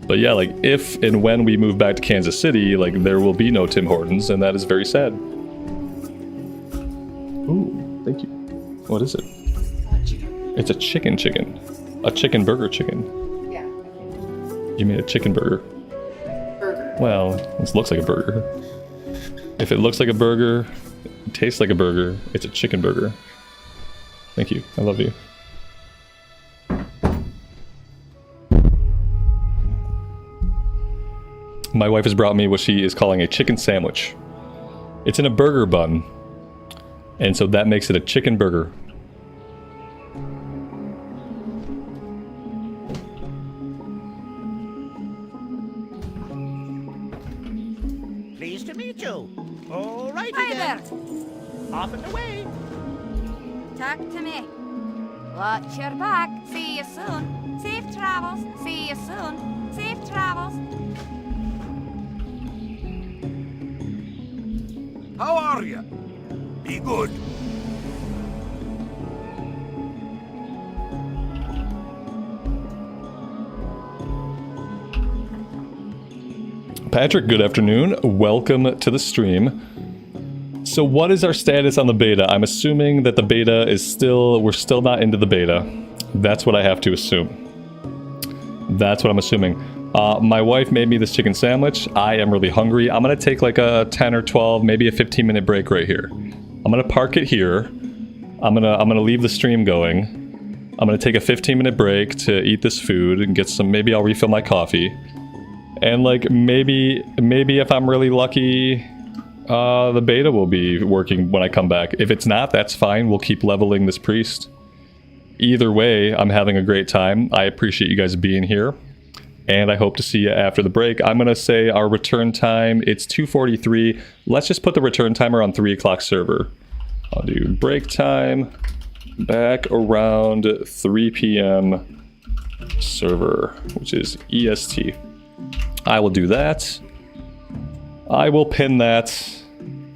[SPEAKER 1] But yeah, like if and when we move back to Kansas City, like there will be no Tim Hortons, and that is very sad. Ooh, thank you. What is it? It's a chicken. A chicken burger chicken.
[SPEAKER 9] Yeah.
[SPEAKER 1] You made a chicken burger. Well, this looks like a burger. If it looks like a burger, it tastes like a burger, it's a chicken burger. Thank you. I love you. My wife has brought me what she is calling a chicken sandwich. It's in a burger bun, and so that makes it a chicken burger.
[SPEAKER 5] Pleased to meet you. All righty
[SPEAKER 8] Hi
[SPEAKER 5] then.
[SPEAKER 8] there.
[SPEAKER 5] Off and away.
[SPEAKER 8] Talk to me. Watch your back. See you soon. Safe travels. See you soon. Safe travels.
[SPEAKER 3] How are you? Be good.
[SPEAKER 1] Patrick, good afternoon. Welcome to the stream. So what is our status on the beta? I'm assuming that the beta is we're still not into the beta. That's what I have to assume. That's what I'm assuming. My wife made me this chicken sandwich. I am really hungry. I'm gonna take like a 10 or 12, maybe a 15-minute break right here. I'm gonna park it here. I'm gonna leave the stream going. I'm gonna take a 15-minute break to eat this food and get some, maybe I'll refill my coffee. And like maybe if I'm really lucky, the beta will be working when I come back. If it's not, that's fine. We'll keep leveling this priest. Either way, I'm having a great time. I appreciate you guys being here. And I hope to see you after the break. I'm going to say our return time, it's 2:43. Let's just put the return timer on 3 o'clock server. I'll do break time back around 3 p.m. server, which is EST. I will do that. I will pin that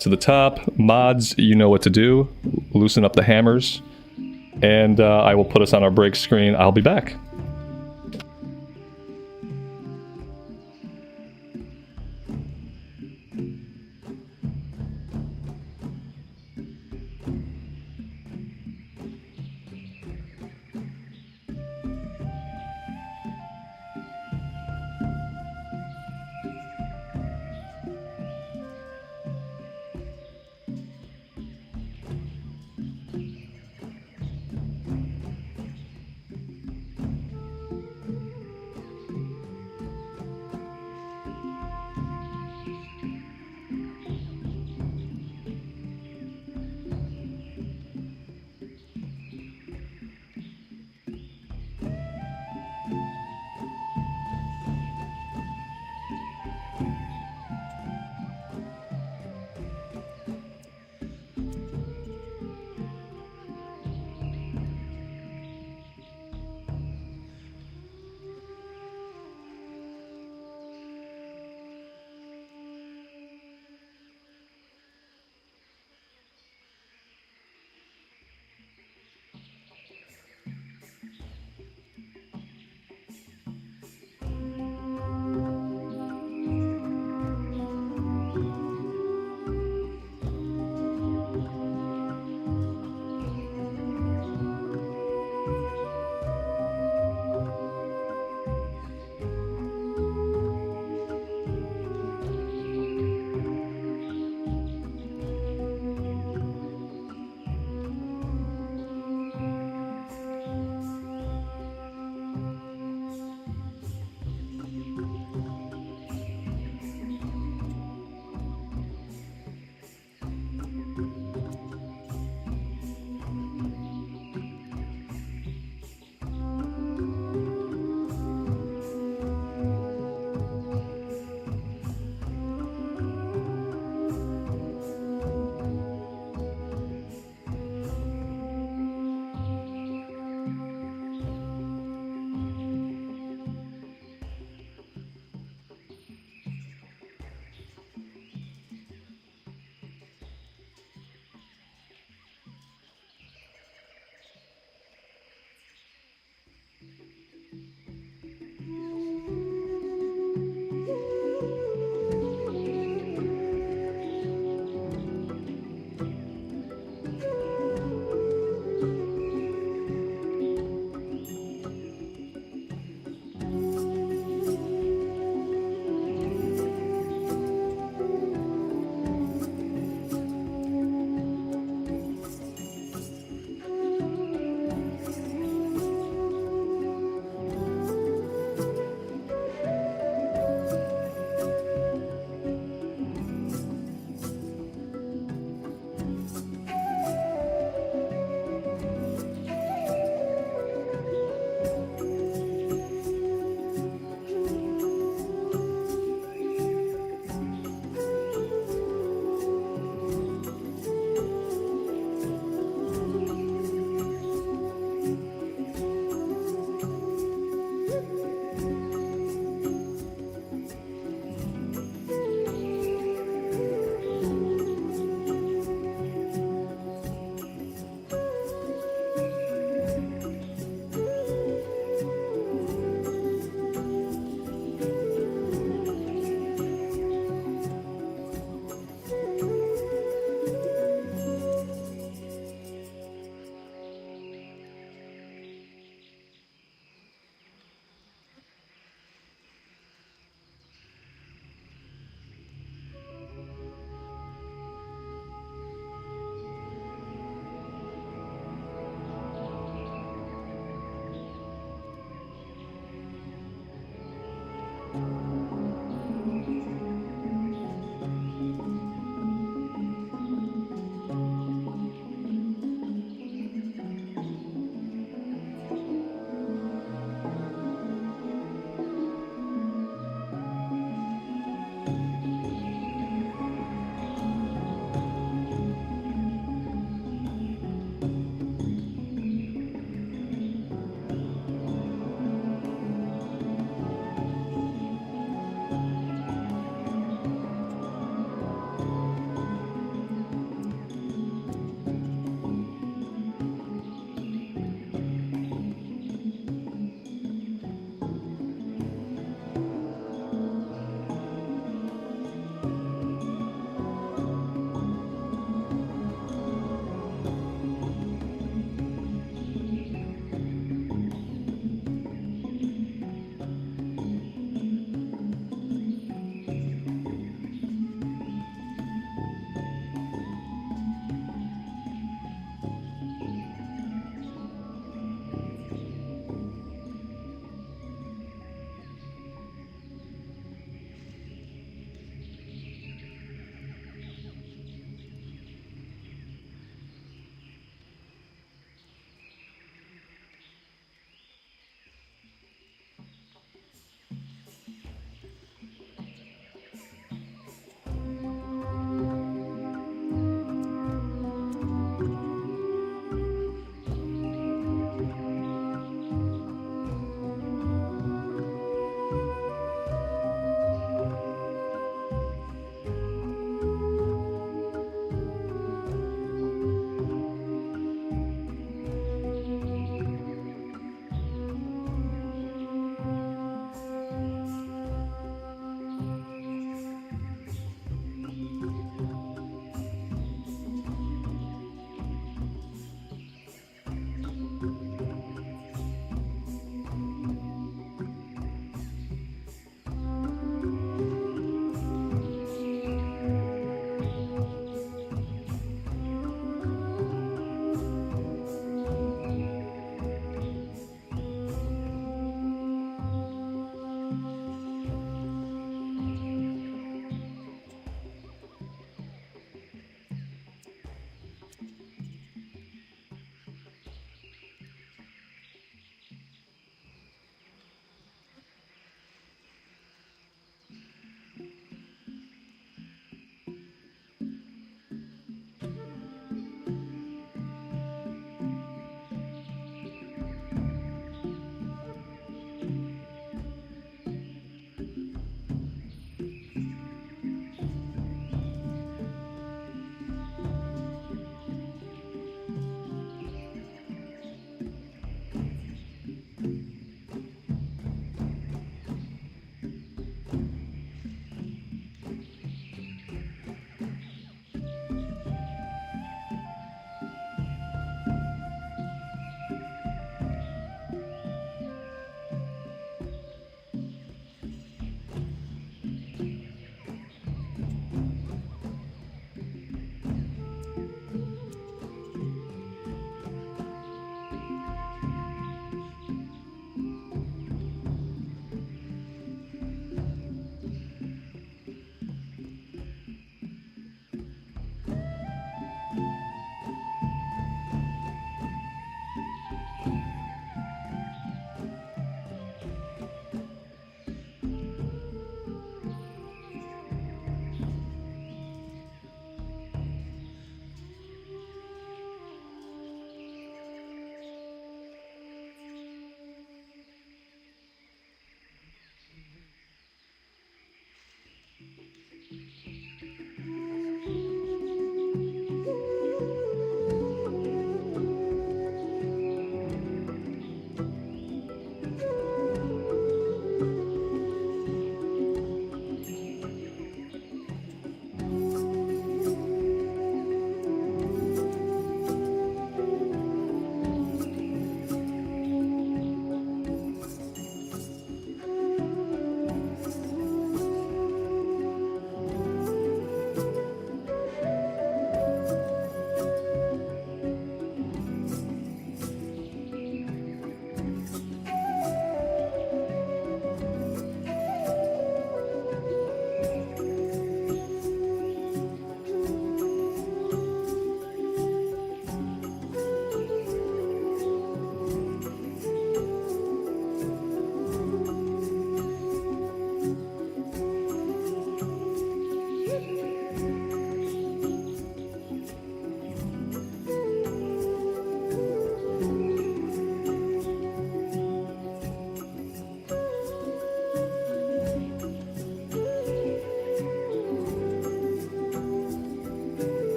[SPEAKER 1] to the top. Mods, you know what to do. Loosen up the hammers. And I will put us on our break screen. I'll be back.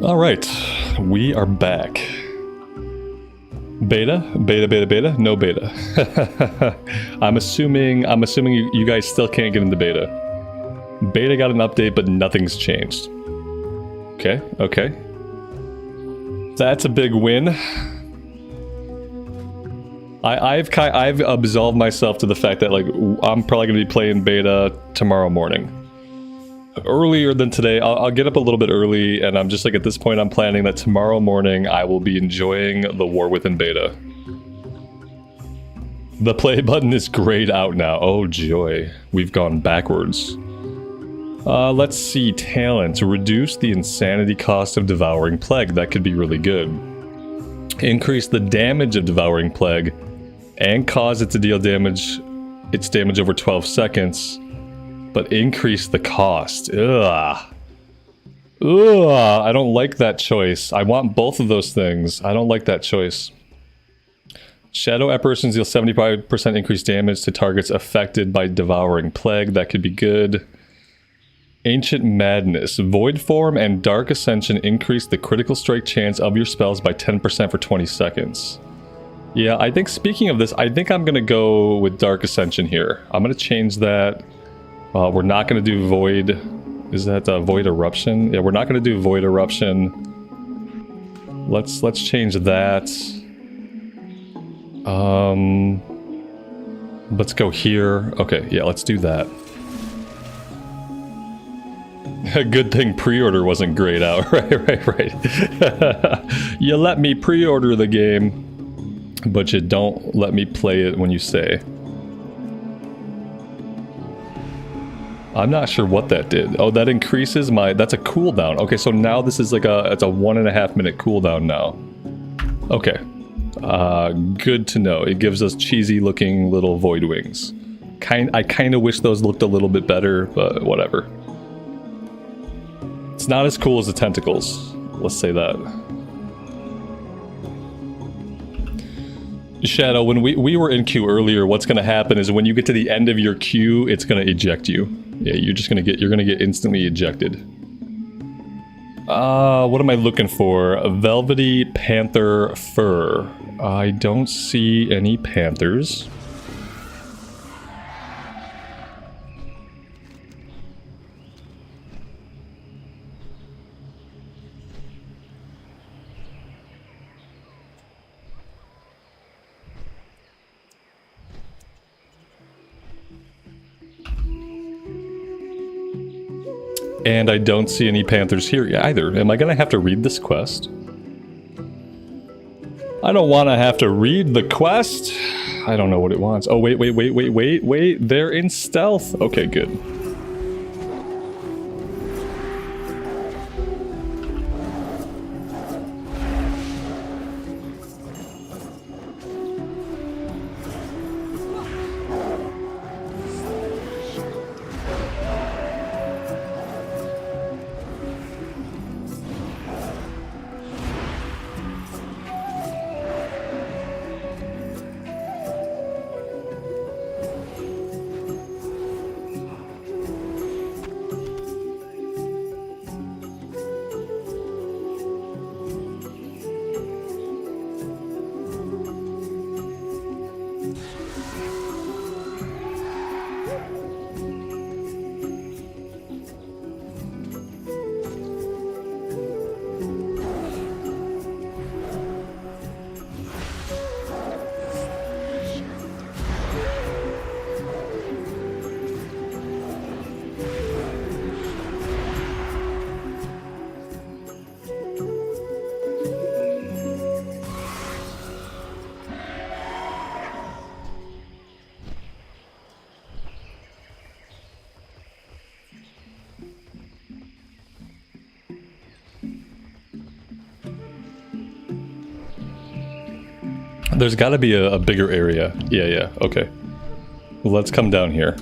[SPEAKER 1] All right, we are back. Beta, no beta. I'm assuming you guys still can't get into beta. Beta got an update, but nothing's changed. Okay. That's a big win. I've absolved myself to the fact that, like, I'm probably gonna be playing beta tomorrow morning. Earlier than today. I'll get up a little bit early, and I'm just like, at this point I'm planning that tomorrow morning I will be enjoying the War Within beta. The play button is grayed out now. Oh joy, we've gone backwards. Let's see, talent. Reduce the insanity cost of Devouring Plague. That could be really good. Increase the damage of Devouring Plague and cause it to deal damage over 12 seconds. But increase the cost. Ugh. I don't like that choice. I want both of those things. I don't like that choice. Shadow apparitions deal 75% increased damage to targets affected by Devouring Plague. That could be good. Ancient Madness. Void Form and Dark Ascension increase the critical strike chance of your spells by 10% for 20 seconds. Yeah, I think, speaking of this, I think I'm going to go with Dark Ascension here. I'm going to change that. We're not going to do Void. Is that Void Eruption? Yeah, we're not going to do Void Eruption. Let's change that. Let's go here. Okay, yeah, let's do that. A good thing pre-order wasn't grayed out. Right. You let me pre-order the game, but you don't let me play it when you say. I'm not sure what that did. Oh, that increases my... That's a cooldown. Okay, so now this is like it's a 1.5 minute cooldown now. Okay. Good to know. It gives us cheesy looking little void wings. I kind of wish those looked a little bit better, but whatever. It's not as cool as the tentacles. Let's say that. Shadow, when we were in queue earlier, what's going to happen is when you get to the end of your queue, it's going to eject you. Yeah, you're going to get instantly ejected. What am I looking for? A velvety panther fur. I don't see any panthers. And I don't see any panthers here either. Am I gonna have to read this quest? I don't want to have to read the quest. I don't know what it wants. Oh, wait. They're in stealth. Okay, good. There's got to be a bigger area. Yeah, okay. Well, let's come down here.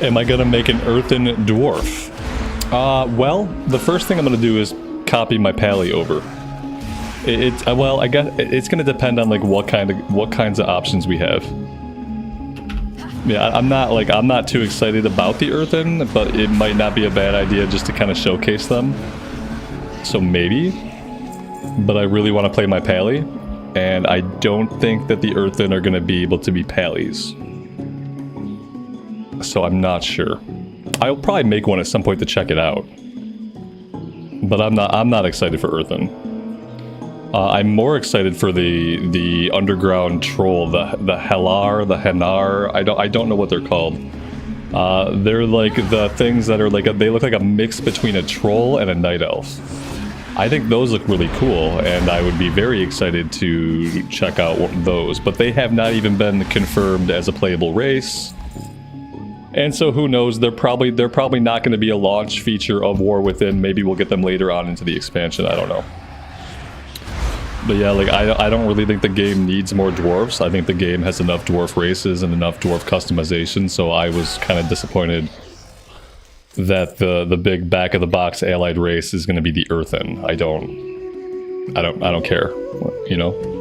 [SPEAKER 1] Am I gonna make an earthen dwarf? Well, the first thing I'm gonna do is copy my pally over. Well, I guess it's gonna depend on like what kinds of options we have. Yeah, I'm not too excited about the earthen, but it might not be a bad idea just to kind of showcase them. So maybe, but I really want to play my pally, and I don't think that the earthen are gonna be able to be pallies. So I'm not sure. I'll probably make one at some point to check it out, but I'm not excited for earthen. I'm more excited for the underground troll, the Hellar, the Henar. I don't know what they're called. They're like the things that are like they look like a mix between a troll and a night elf. I think those look really cool, and I would be very excited to check out those. But they have not even been confirmed as a playable race. And so who knows, they're probably not going to be a launch feature of War Within. Maybe we'll get them later on into the expansion, I don't know. But yeah, like I don't really think the game needs more dwarves. I think the game has enough dwarf races and enough dwarf customization, so I was kind of disappointed that the big back of the box allied race is going to be the earthen. I don't care, you know.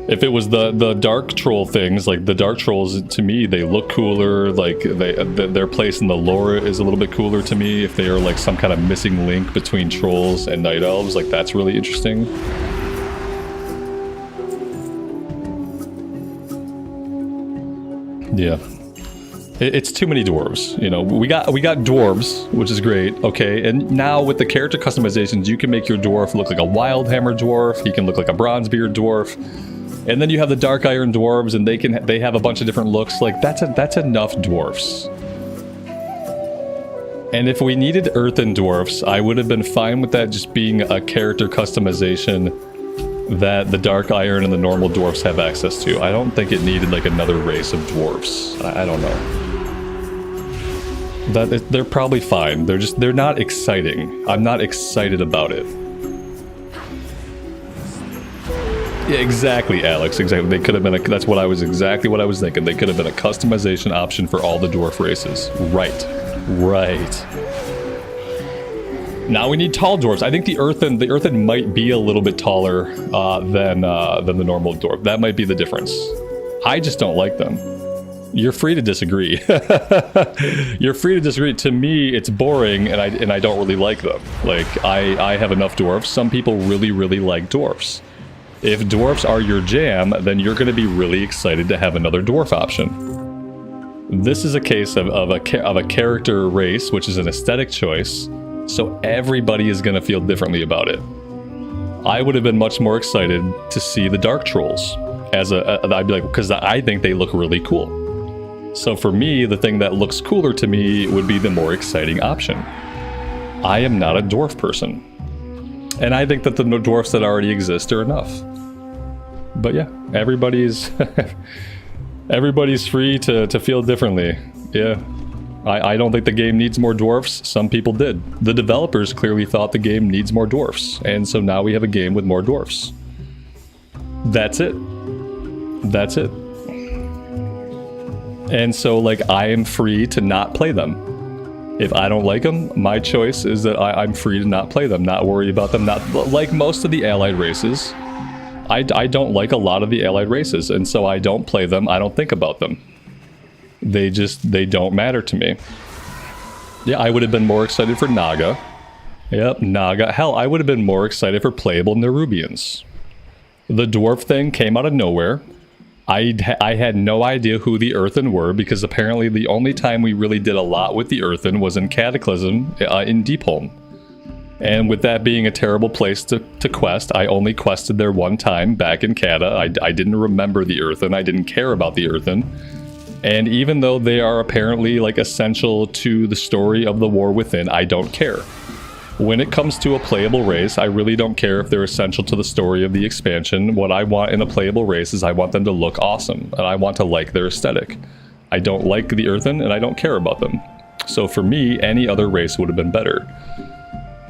[SPEAKER 1] If it was the dark troll things, like the dark trolls, to me they look cooler. Like their place in the lore is a little bit cooler to me. If they are like some kind of missing link between trolls and night elves, like that's really interesting. Yeah, it's too many dwarves. You know, we got dwarves, which is great. Okay, and now with the character customizations, you can make your dwarf look like a Wildhammer dwarf. He can look like a Bronzebeard dwarf. And then you have the Dark Iron dwarves, and they have a bunch of different looks. Like that's enough dwarfs. And if we needed earthen dwarfs, I would have been fine with that just being a character customization that the Dark Iron and the normal dwarfs have access to. I don't think it needed like another race of dwarfs. I don't know. They're probably fine. They're not exciting. I'm not excited about it. Yeah, exactly, Alex. Exactly. They could have been that's exactly what I was thinking. They could have been a customization option for all the dwarf races. Right. Now we need tall dwarves. I think the earthen might be a little bit taller than the normal dwarf. That might be the difference. I just don't like them. You're free to disagree. You're free to disagree. To me, it's boring, and I don't really like them. Like I have enough dwarfs. Some people really like dwarfs. If dwarfs are your jam, then you're going to be really excited to have another dwarf option. This is a case of a character race, which is an aesthetic choice, so everybody is going to feel differently about it. I would have been much more excited to see the Dark Trolls. I'd be like, because I think they look really cool. So for me, the thing that looks cooler to me would be the more exciting option. I am not a dwarf person. And I think that the dwarfs that already exist are enough. But yeah, everybody's free to feel differently. Yeah, I don't think the game needs more dwarfs. Some people did. The developers clearly thought the game needs more dwarfs, and so now we have a game with more dwarfs. That's it. And so, like, I am free to not play them. If I don't like them, my choice is that I'm free to not play them, not worry about them. Not like most of the allied races. I don't like a lot of the allied races, and so I don't play them. I don't think about them. They don't matter to me. Yeah, I would have been more excited for Naga. Yep, Naga. Hell, I would have been more excited for playable Nerubians. The dwarf thing came out of nowhere. I had no idea who the Earthen were, because apparently the only time we really did a lot with the Earthen was in Cataclysm in Deepholm. And with that being a terrible place to quest, I only quested there one time back in Cata. I didn't remember the Earthen, I didn't care about the Earthen. And even though they are apparently like essential to the story of the War Within, I don't care. When it comes to a playable race, I really don't care if they're essential to the story of the expansion. What I want in a playable race is I want them to look awesome, and I want to like their aesthetic. I don't like the Earthen, and I don't care about them. So for me, any other race would have been better.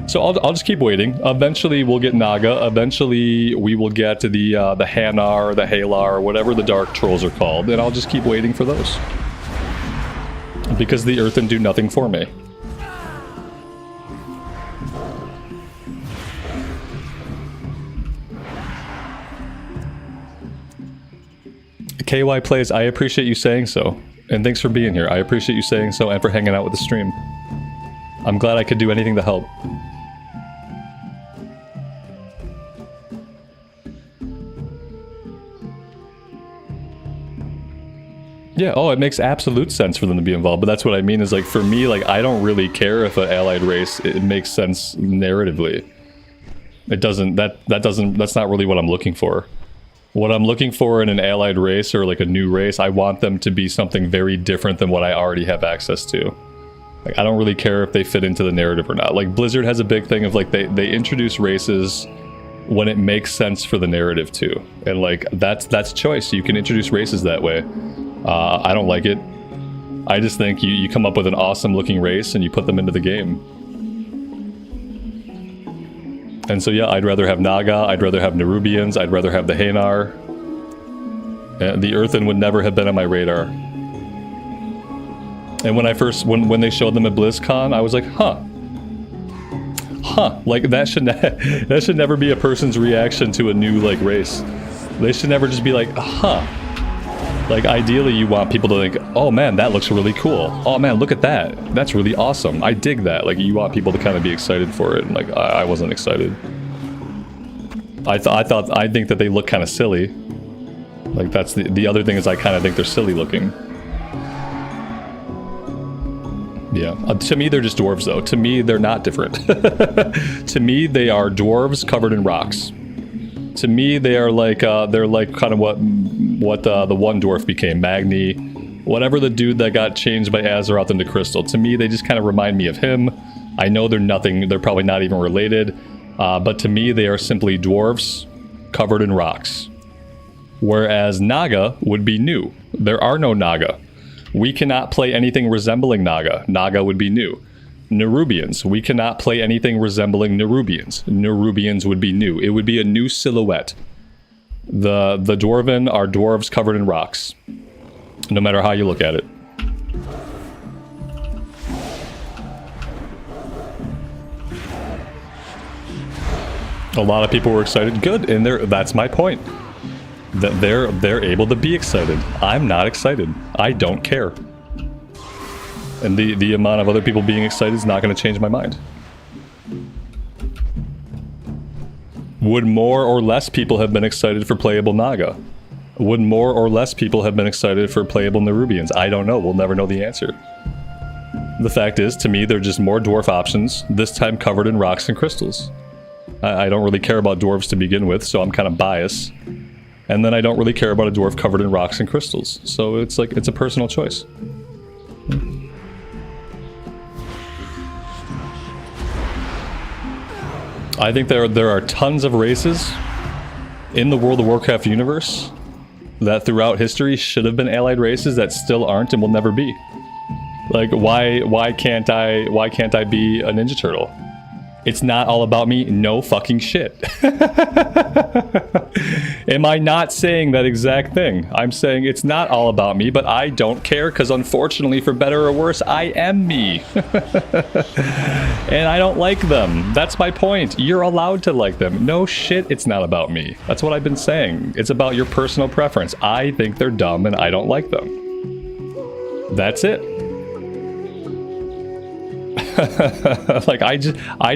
[SPEAKER 1] So I'll just keep waiting. Eventually we'll get Naga. Eventually we will get to the Hanar, the Halar, whatever the Dark Trolls are called, and I'll just keep waiting for those. Because the Earthen do nothing for me. KY Plays, I appreciate you saying so. And thanks for being here. I appreciate you saying so and for hanging out with the stream. I'm glad I could do anything to help. Yeah, oh, it makes absolute sense for them to be involved, but that's what I mean is, like, for me, like, I don't really care if an allied race, it makes sense narratively. It doesn't, that's not really what I'm looking for. What I'm looking for in an allied race or like a new race, I want them to be something very different than what I already have access to. Like, I don't really care if they fit into the narrative or not. Like, Blizzard has a big thing of, like, they introduce races when it makes sense for the narrative too. And, like, that's choice. You can introduce races that way. I don't like it. I just think you come up with an awesome looking race and you put them into the game. And so yeah, I'd rather have Naga, I'd rather have Nerubians, I'd rather have the Hanar. The Earthen would never have been on my radar. And when they showed them at BlizzCon, I was like, huh. Like, that should never be a person's reaction to a new, like, race. They should never just be like, huh. Like, ideally you want people to think, oh man, that looks really cool. Oh man, look at that. That's really awesome. I dig that. Like, you want people to kind of be excited for it. And, like, I wasn't excited. I think that they look kind of silly. Like, that's the other thing is I kind of think they're silly looking. Yeah. To me, they're just dwarves, though. To me, they're not different. To me, they are dwarves covered in rocks. To me, they are like, they're like kind of what the one dwarf became, Magni. Whatever the dude that got changed by Azeroth into Crystal. To me, they just kind of remind me of him. I know they're probably not even related. But to me, they are simply dwarves covered in rocks. Whereas Naga would be new. There are no Naga. We cannot play anything resembling Naga. Naga would be new. Nerubians. We cannot play anything resembling Nerubians. Nerubians would be new. It would be a new silhouette. The Dwarven are dwarves covered in rocks. No matter how you look at it. A lot of people were excited. Good, and that's my point. That they're able to be excited. I'm not excited. I don't care. And the amount of other people being excited is not going to change my mind. Would more or less people have been excited for playable Naga? Would more or less people have been excited for playable Nerubians? I don't know. We'll never know the answer. The fact is, to me, they're just more dwarf options, this time covered in rocks and crystals. I don't really care about dwarves to begin with, so I'm kind of biased. And then I don't really care about a dwarf covered in rocks and crystals. So it's like, it's a personal choice. I think there are tons of races in the World of Warcraft universe that throughout history should have been allied races that still aren't and will never be. Like, why can't I be a Ninja Turtle? It's not all about me. No fucking shit. Am I not saying that exact thing? I'm saying it's not all about me, but I don't care because unfortunately, for better or worse, I am me. And I don't like them. That's my point. You're allowed to like them. No shit, it's not about me. That's what I've been saying. It's about your personal preference. I think they're dumb and I don't like them. That's it. Like, I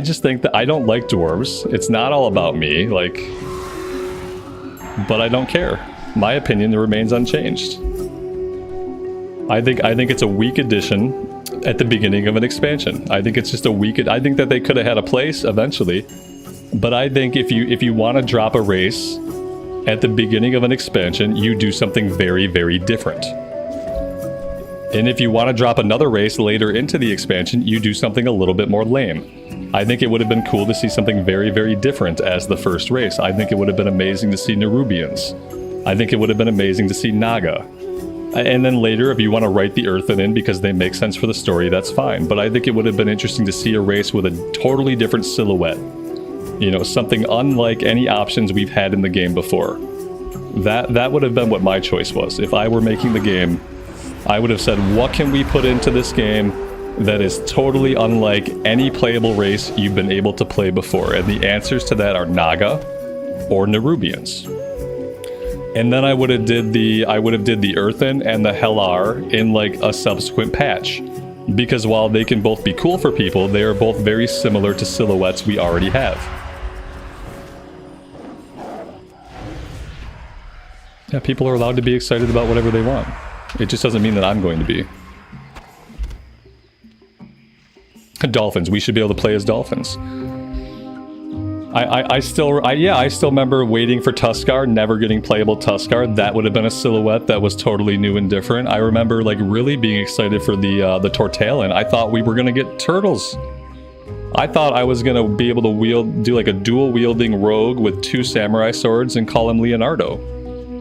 [SPEAKER 1] just think that I don't like dwarves. It's not all about me, like, but I don't care. My opinion remains unchanged. I think it's a weak addition at the beginning of an expansion. I think it's just a weak. I think that they could have had a place eventually, but I think if you want to drop a race at the beginning of an expansion, you do something very, very different. And if you want to drop another race later into the expansion, you do something a little bit more lame. I think it would have been cool to see something very, very different as the first race. I think it would have been amazing to see Nerubians. I think it would have been amazing to see Naga. And then later, if you want to write the Earthen in because they make sense for the story, that's fine. But I think it would have been interesting to see a race with a totally different silhouette. You know, something unlike any options we've had in the game before. That would have been what my choice was. If I were making the game, I would have said, what can we put into this game that is totally unlike any playable race you've been able to play before? And the answers to that are Naga or Nerubians. And then I would have did the Earthen and the Hellar in like a subsequent patch. Because while they can both be cool for people, they are both very similar to silhouettes we already have. Yeah, people are allowed to be excited about whatever they want. It just doesn't mean that I'm going to be. Dolphins. We should be able to play as dolphins. I still remember waiting for Tuskar, never getting playable Tuskar. That would have been a silhouette that was totally new and different. I remember like really being excited for the Tortalan. I thought we were gonna get turtles. I thought I was gonna be able to do like a dual wielding rogue with 2 samurai swords and call him Leonardo.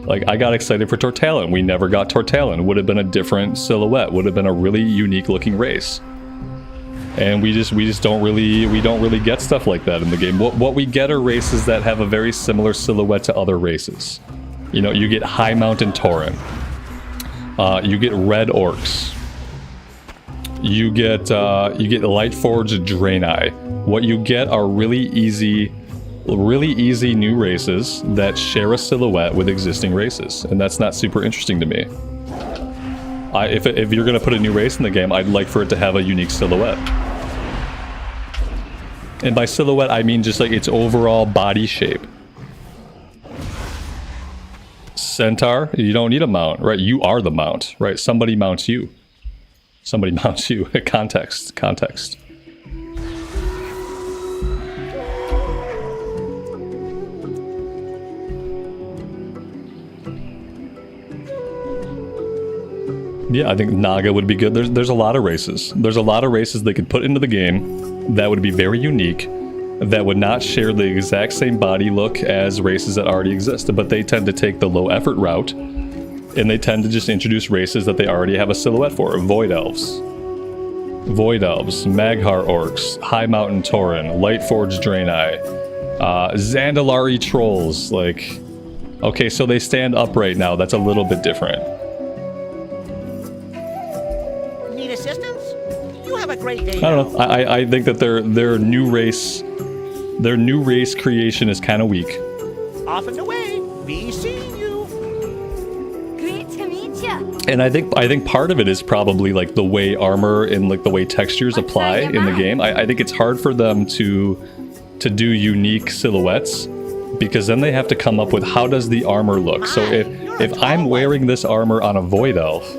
[SPEAKER 1] Like, I got excited for Tortalan. We never got Tortalan. Would have been a different silhouette. Would have been a really unique looking race. And we just don't really get stuff like that in the game. What we get are races that have a very similar silhouette to other races. You know, you get High Mountain Tauren. You get Red Orcs. You get Lightforged Draenei. What you get are really easy new races that share a silhouette with existing races, and that's not super interesting to me. If you're going to put a new race in the game, I'd like for it to have a unique silhouette. And by silhouette, I mean just like its overall body shape. Centaur, you don't need a mount, right? You are the mount, right? Somebody mounts you. Somebody mounts you. Context. Yeah, I think Naga would be good. There's a lot of races. There's a lot of races they could put into the game that would be very unique, that would not share the exact same body look as races that already exist, but they tend to take the low effort route, and they tend to just introduce races that they already have a silhouette for. Void Elves, Maghar Orcs, High Mountain Tauren, Lightforged Draenei, Zandalari Trolls. Like, okay, so they stand upright now. That's a little bit different.
[SPEAKER 5] Great day.
[SPEAKER 1] I don't know. I think that their new race creation is kind of weak.
[SPEAKER 5] Off and away. Be seeing you.
[SPEAKER 8] Great to meet you.
[SPEAKER 1] And I think part of it is probably like the way armor and like the way textures apply in the game. I think it's hard for them to do unique silhouettes, because then they have to come up with how does the armor look. So if I'm wearing this armor on a Void Elf,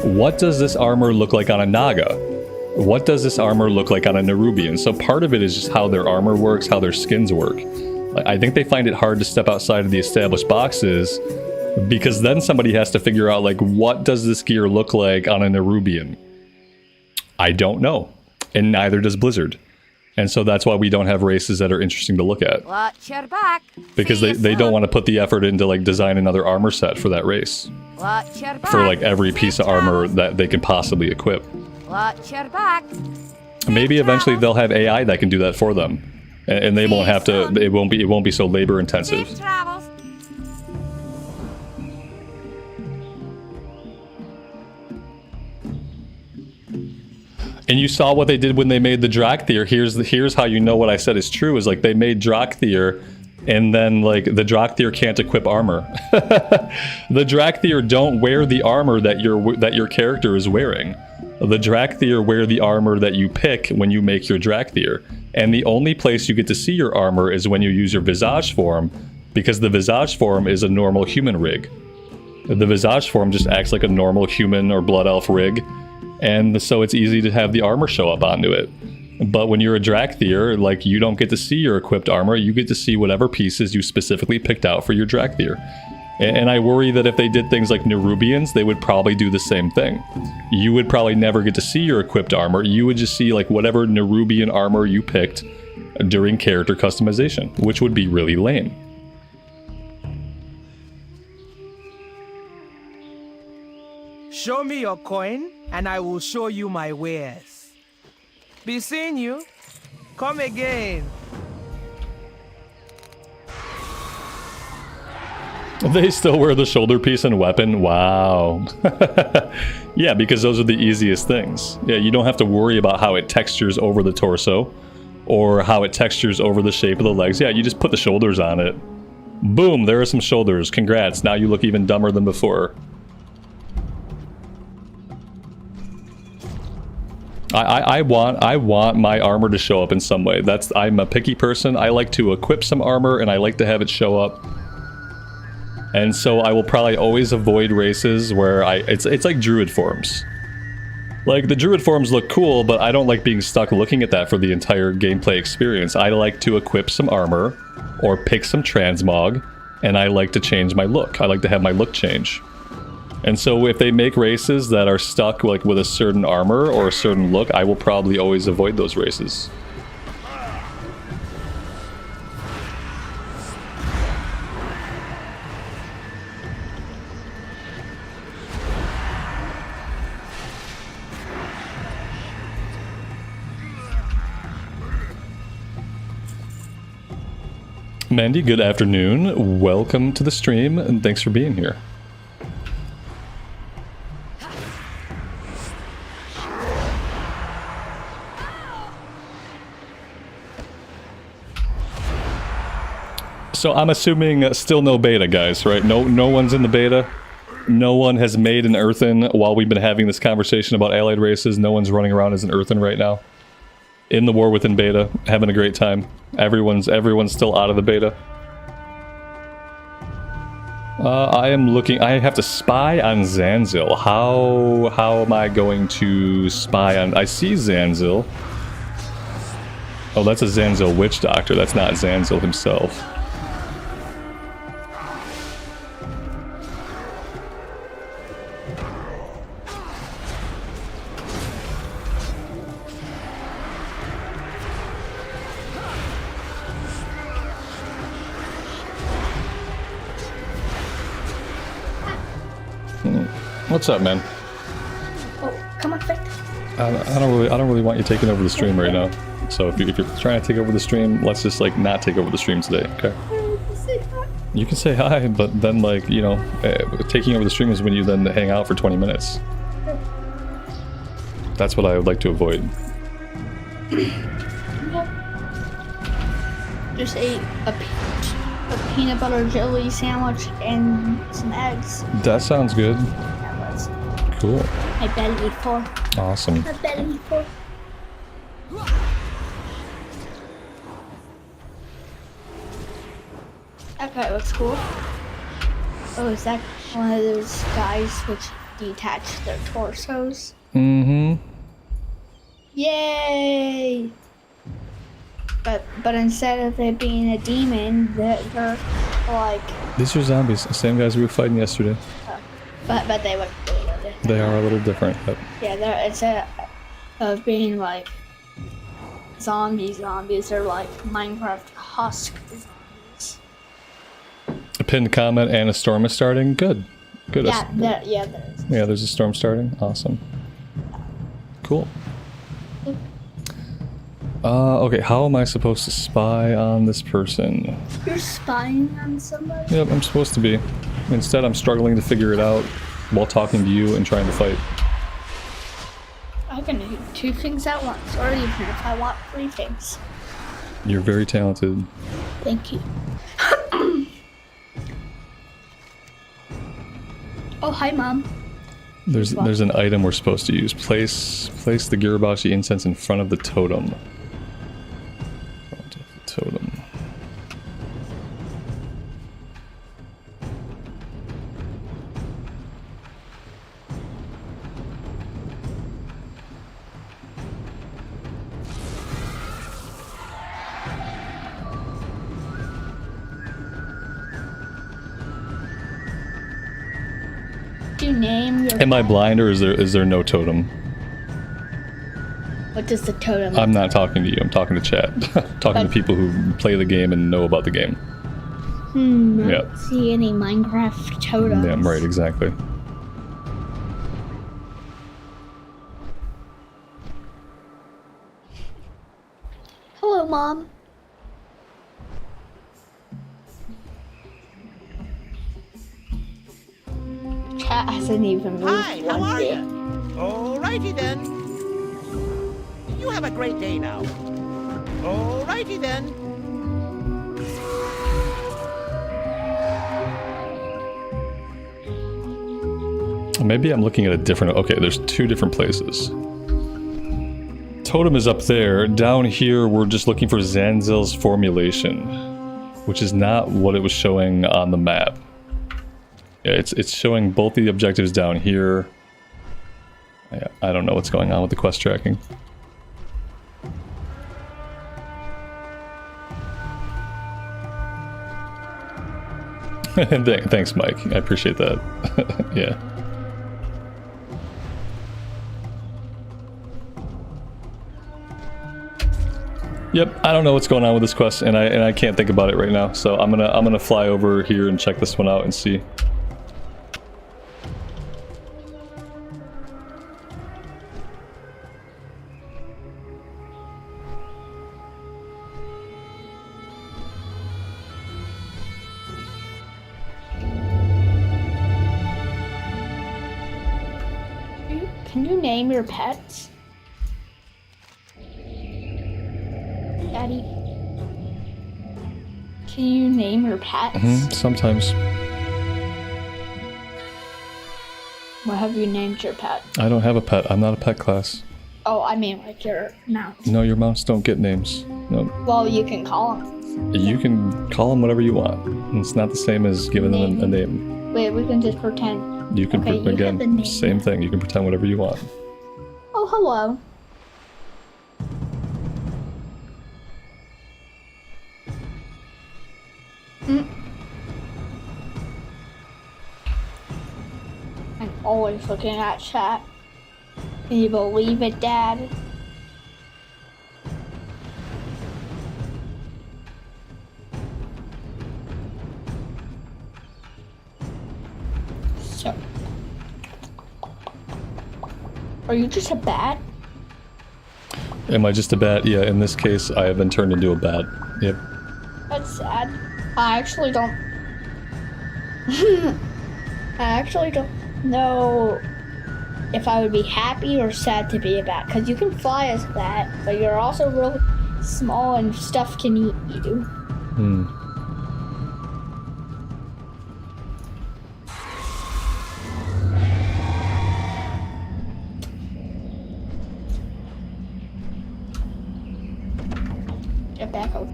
[SPEAKER 1] what does this armor look like on a Naga? What does this armor look like on a Nerubian? So part of it is just how their armor works, how their skins work. I think they find it hard to step outside of the established boxes, because then somebody has to figure out, like, what does this gear look like on a Nerubian? I don't know. And neither does Blizzard. And so that's why we don't have races that are interesting to look at.
[SPEAKER 8] Watch your back.
[SPEAKER 1] Because they don't want to put the effort into, like, design another armor set for that race.
[SPEAKER 8] Watch your back.
[SPEAKER 1] For, like, every piece of armor that they can possibly equip.
[SPEAKER 8] Watch your back.
[SPEAKER 1] Maybe eventually they'll have AI that can do that for them, and they won't have to. It won't be so labor intensive.
[SPEAKER 8] Safe travels.
[SPEAKER 1] And you saw what they did when they made the Drakthir. Here's how you know what I said is true. Is like they made Drakthir, and then like the Drakthir can't equip armor. The Drakthir don't wear the armor that your character is wearing. The Drakthir wear the armor that you pick when you make your Drakthir. And the only place you get to see your armor is when you use your Visage form, because the Visage form is a normal human rig. The Visage form just acts like a normal human or Blood Elf rig, and so it's easy to have the armor show up onto it. But when you're a Drakthir, like, you don't get to see your equipped armor, you get to see whatever pieces you specifically picked out for your Drakthir. And I worry that if they did things like Nerubians, they would probably do the same thing. You would probably never get to see your equipped armor. You would just see like whatever Nerubian armor you picked during character customization, which would be really lame.
[SPEAKER 9] Show me your coin, and I will show you my wares. Be seeing you. Come again.
[SPEAKER 1] They still wear the shoulder piece and weapon? Wow. Yeah, because those are the easiest things. Yeah, you don't have to worry about how it textures over the torso or how it textures over the shape of the legs. Yeah, you just put the shoulders on it. Boom, there are some shoulders. Congrats, now you look even dumber than before. I want my armor to show up in some way. I'm a picky person. I like to equip some armor and I like to have it show up. And so I will probably always avoid races where it's like druid forms. Like, the druid forms look cool, but I don't like being stuck looking at that for the entire gameplay experience. I like to equip some armor or pick some transmog, and I like to change my look. I like to have my look change. And so if they make races that are stuck like with a certain armor or a certain look, I will probably always avoid those races. Mandy, good afternoon. Welcome to the stream, and thanks for being here. So I'm assuming still no beta, guys, right? No one's in the beta. No one has made an earthen while we've been having this conversation about allied races. No one's running around as an earthen right now. In the War Within beta, having a great time. Everyone's still out of the beta. I am looking. I have to spy on Zanzil. How am I going to spy on? I see Zanzil. Oh, that's a Zanzil witch doctor. That's not Zanzil himself. What's up, man?
[SPEAKER 10] Oh, come on, Victor.
[SPEAKER 1] I don't really want you taking over the stream right now. So if you're trying to take over the stream, let's just like not take over the stream today, okay? You can say hi, but then like, you know, taking over the stream is when you then hang out for 20 minutes. That's what I would like to avoid.
[SPEAKER 10] Just ate a peanut butter jelly sandwich and some eggs.
[SPEAKER 1] That sounds good.
[SPEAKER 10] That was
[SPEAKER 1] Cool.
[SPEAKER 10] my belly for.
[SPEAKER 1] Awesome.
[SPEAKER 10] My belly for. That guy looks cool. Oh, is that one of those guys which detach their torsos?
[SPEAKER 1] Mm-hmm.
[SPEAKER 10] Yay! But instead of it being a demon, they're like.
[SPEAKER 1] These are zombies, the same guys we were fighting yesterday.
[SPEAKER 10] But they look a little different.
[SPEAKER 1] They are a little different, but...
[SPEAKER 10] Yeah, they're instead of being like zombies, they're like Minecraft husk zombies.
[SPEAKER 1] A pinned comment and a storm is starting. Good. Good.
[SPEAKER 10] Yeah, there is.
[SPEAKER 1] Yeah, there's a storm starting. Awesome. Cool. Okay, how am I supposed to spy on this person?
[SPEAKER 10] You're spying on somebody?
[SPEAKER 1] Yep, I'm supposed to be. Instead, I'm struggling to figure it out while talking to you and trying to fight.
[SPEAKER 10] I can do 2 things at once, or even if I want 3 things.
[SPEAKER 1] You're very talented.
[SPEAKER 10] Thank you. Oh, hi, Mom.
[SPEAKER 1] There's an item we're supposed to use. Place the Girabashi incense in front of the totem. Totem.
[SPEAKER 10] Do you name your
[SPEAKER 1] Am I blind or is there no totem?
[SPEAKER 10] What does the totem
[SPEAKER 1] I'm not talking to you, I'm talking to chat. Talking to people who play the game and know about the game.
[SPEAKER 10] I don't see any Minecraft totems.
[SPEAKER 1] Yeah, right, exactly.
[SPEAKER 10] Hello, Mom. chat hasn't even moved
[SPEAKER 5] Hi, how
[SPEAKER 10] one
[SPEAKER 5] are
[SPEAKER 10] bit.
[SPEAKER 5] you? Alrighty then. You have a great day now. Alrighty then.
[SPEAKER 1] Maybe I'm looking at a different... Okay, there's two different places. Totem is up there. Down here, we're just looking for Zanzil's formulation, which is not what it was showing on the map. Yeah, it's showing both the objectives down here. I don't know what's going on with the quest tracking. Thanks, Mike. I appreciate that. Yeah. Yep, I don't know what's going on with this quest, and I can't think about it right now. So I'm gonna fly over here and check this one out and see.
[SPEAKER 10] Can you name your pets? Daddy? Can you name your pets?
[SPEAKER 1] Sometimes.
[SPEAKER 10] What have you named your pet?
[SPEAKER 1] I don't have a pet. I'm not a pet class.
[SPEAKER 10] Oh, I mean like your mouse.
[SPEAKER 1] No, your mouse don't get names. No.
[SPEAKER 10] Well, you can call them.
[SPEAKER 1] You can call them whatever you want. It's not the same as giving them a name.
[SPEAKER 10] Wait, we can just pretend.
[SPEAKER 1] You can,
[SPEAKER 10] Okay, you have the
[SPEAKER 1] again,
[SPEAKER 10] name
[SPEAKER 1] same
[SPEAKER 10] now.
[SPEAKER 1] thing. You can pretend whatever you want.
[SPEAKER 10] Oh, hello. I'm always looking at chat. Can you believe it, Dad? So, are you just a bat?
[SPEAKER 1] Am I just a bat? Yeah, in this case, I have been turned into a bat. Yep.
[SPEAKER 10] That's sad. I actually don't. I actually don't know if I would be happy or sad to be a bat, because you can fly as a bat, but you're also really small and stuff can eat you. Get back over.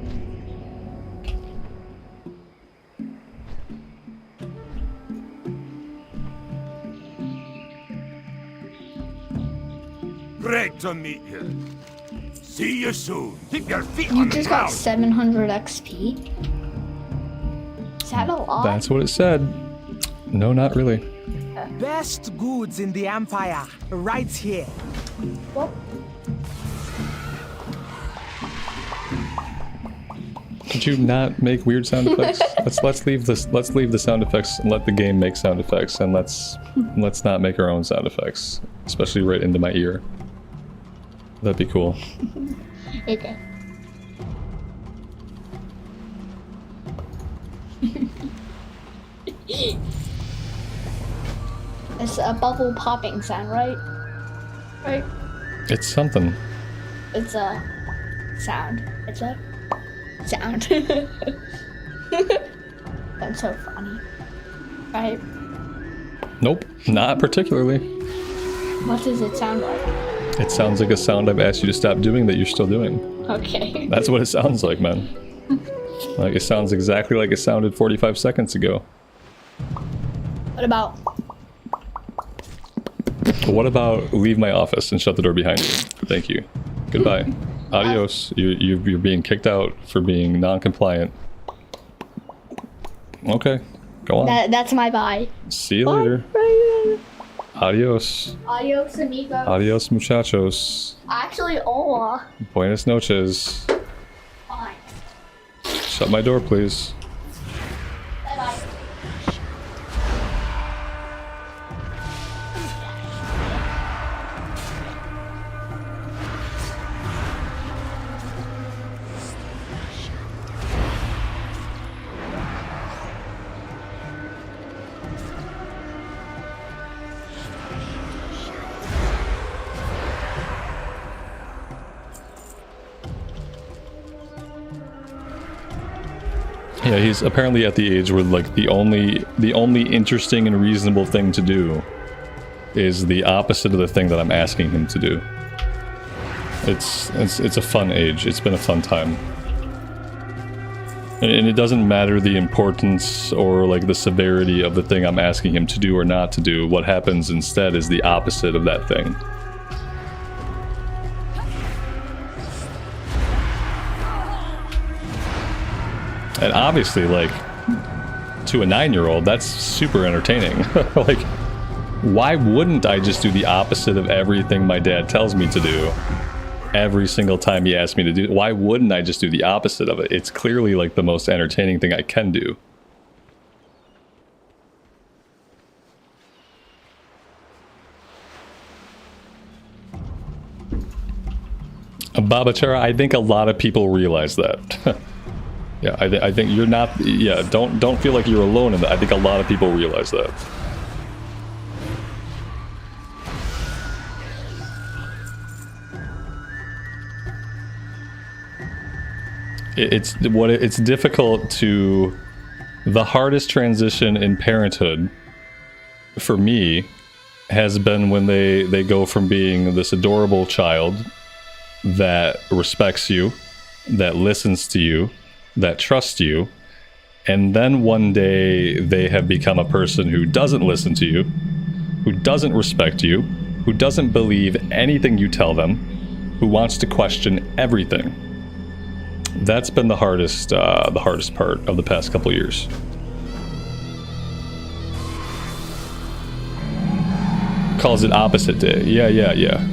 [SPEAKER 7] Great to meet you. See you soon. Keep your feet
[SPEAKER 10] You
[SPEAKER 7] on the
[SPEAKER 10] just got
[SPEAKER 7] ground.
[SPEAKER 10] 700 XP? Is that a lot?
[SPEAKER 1] That's what it said. No, not really.
[SPEAKER 9] Best goods in the Empire, right here.
[SPEAKER 10] What?
[SPEAKER 1] Could you not make weird sound effects? let's leave this. Let's leave the sound effects and let the game make sound effects, and let's not make our own sound effects, especially right into my ear. That'd be cool.
[SPEAKER 10] Okay. It's a bubble popping sound, right? Right?
[SPEAKER 1] It's something.
[SPEAKER 10] It's a sound. It's a sound. That's so funny. Right?
[SPEAKER 1] Nope, not particularly.
[SPEAKER 10] What does it sound like?
[SPEAKER 1] It sounds like a sound I've asked you to stop doing that you're still doing.
[SPEAKER 10] Okay.
[SPEAKER 1] That's what it sounds like, man. Like, it sounds exactly like it sounded 45 seconds ago. What about leave my office and shut the door behind you? Thank you. Goodbye. Adios. You're being kicked out for being non-compliant. Okay, go on.
[SPEAKER 10] That's my bye.
[SPEAKER 1] See you later.
[SPEAKER 10] Bye.
[SPEAKER 1] Adios.
[SPEAKER 10] Adios, amigos.
[SPEAKER 1] Adios, muchachos.
[SPEAKER 10] Actually, hola.
[SPEAKER 1] Buenas noches.
[SPEAKER 10] Fine.
[SPEAKER 1] Shut my door, please.
[SPEAKER 10] Bye-bye.
[SPEAKER 1] Yeah, he's apparently at the age where like the only interesting and reasonable thing to do is the opposite of the thing that I'm asking him to do. It's a fun age. It's been a fun time. And it doesn't matter the importance or like the severity of the thing I'm asking him to do or not to do. What happens instead is the opposite of that thing. And obviously, like, to a 9-year-old, that's super entertaining. Like, why wouldn't I just do the opposite of everything my dad tells me to do every single time he asks me to do? Why wouldn't I just do the opposite of it? It's clearly like the most entertaining thing I can do. Babachara, I think a lot of people realize that. Yeah, I think you're not. Yeah, don't feel like you're alone in that. I think a lot of people realize that. It's difficult to. The hardest transition in parenthood for me has been when they go from being this adorable child that respects you, that listens to you, that trusts you, and then one day they have become a person who doesn't listen to you, who doesn't respect you, who doesn't believe anything you tell them, who wants to question everything. That's been the hardest part of the past couple years. Calls it opposite day. Yeah.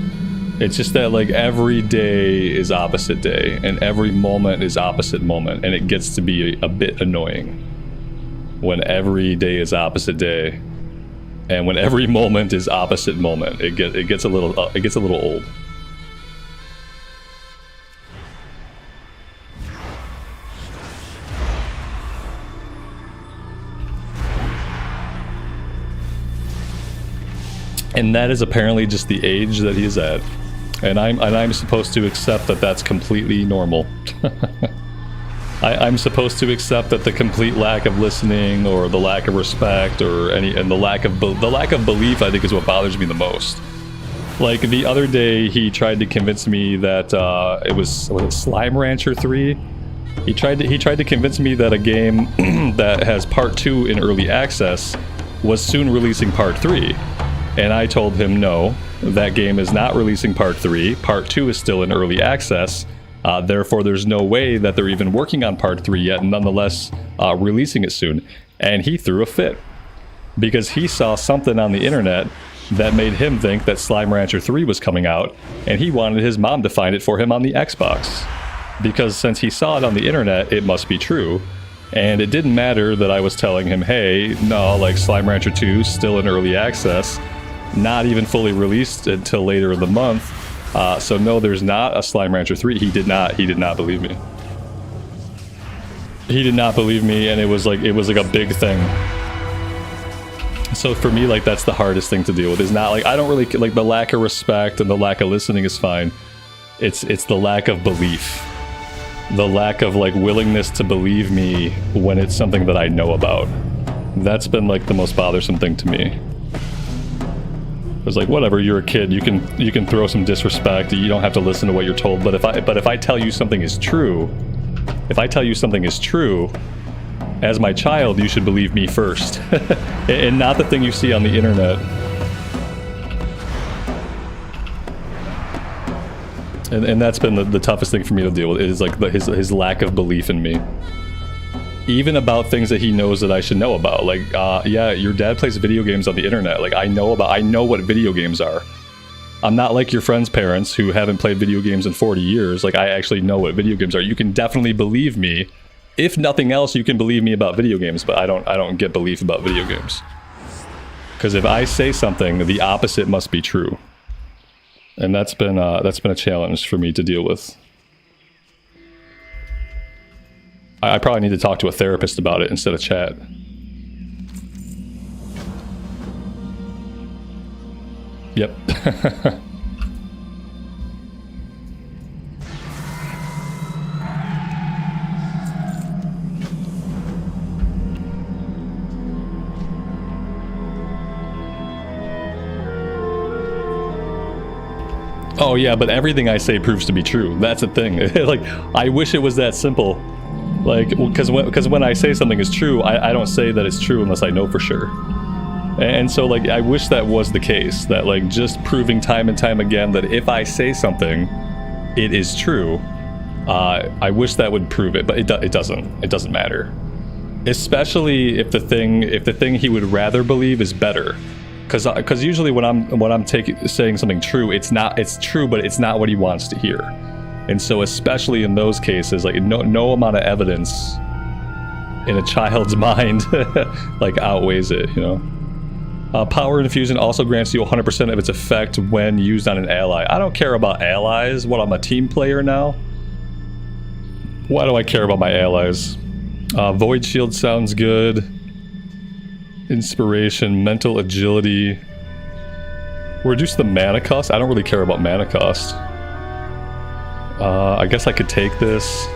[SPEAKER 1] It's just that like every day is opposite day and every moment is opposite moment, and it gets to be a bit annoying when every day is opposite day and when every moment is opposite moment. It gets a little old. And that is apparently just the age that he is at. And I'm supposed to accept that that's completely normal. I'm supposed to accept that the complete lack of listening or the lack of respect or the lack of belief, I think, is what bothers me the most. Like the other day, he tried to convince me that was it Slime Rancher 3? He tried to convince me that a game that has Part 2 in early access was soon releasing Part 3. And I told him no, that game is not releasing Part 3. Part 2 is still in early access. Therefore, there's no way that they're even working on Part 3 yet, and nonetheless releasing it soon. And he threw a fit. Because he saw something on the internet that made him think that Slime Rancher 3 was coming out, and he wanted his mom to find it for him on the Xbox. Because since he saw it on the internet, it must be true. And it didn't matter that I was telling him, hey, no, like Slime Rancher 2 still in early access, not even fully released until later in the month. So no, there's not a Slime Rancher 3. He did not believe me. He did not believe me, and it was like a big thing. So for me, like, that's the hardest thing to deal with. Is not like, I don't really like the lack of respect and the lack of listening is fine. It's the lack of belief. The lack of like willingness to believe me when it's something that I know about. That's been like the most bothersome thing to me. It's like, whatever, you're a kid, you can throw some disrespect, you don't have to listen to what you're told, but if I tell you something is true, as my child, you should believe me first. And not the thing you see on the internet. And that's been the toughest thing for me to deal with, is like his lack of belief in me. Even about things that he knows that I should know about. Like, yeah, your dad plays video games on the internet. Like, I know what video games are. I'm not like your friend's parents who haven't played video games in 40 years. Like, I actually know what video games are. You can definitely believe me. If nothing else, you can believe me about video games, but I don't get belief about video games. Because if I say something, the opposite must be true. And that's been a challenge for me to deal with. I probably need to talk to a therapist about it instead of chat. Yep. Oh yeah, but everything I say proves to be true. That's the thing. Like, I wish it was that simple. Like, because when I say something is true, I don't say that it's true unless I know for sure. And so, like, I wish that was the case. That, like, just proving time and time again that if I say something, it is true. I wish that would prove it, but it doesn't. It doesn't matter. Especially if the thing he would rather believe is better. Because usually when I'm saying something true, it's true, but it's not what he wants to hear. And so especially in those cases, like no amount of evidence in a child's mind like outweighs it, you know. Power infusion also grants you 100% of its effect when used on an ally. I don't care about allies. What, I'm a team player now? Why do I care about my allies? Void shield sounds good. Inspiration, mental agility. Reduce the mana cost? I don't really care about mana cost. I guess I could take this.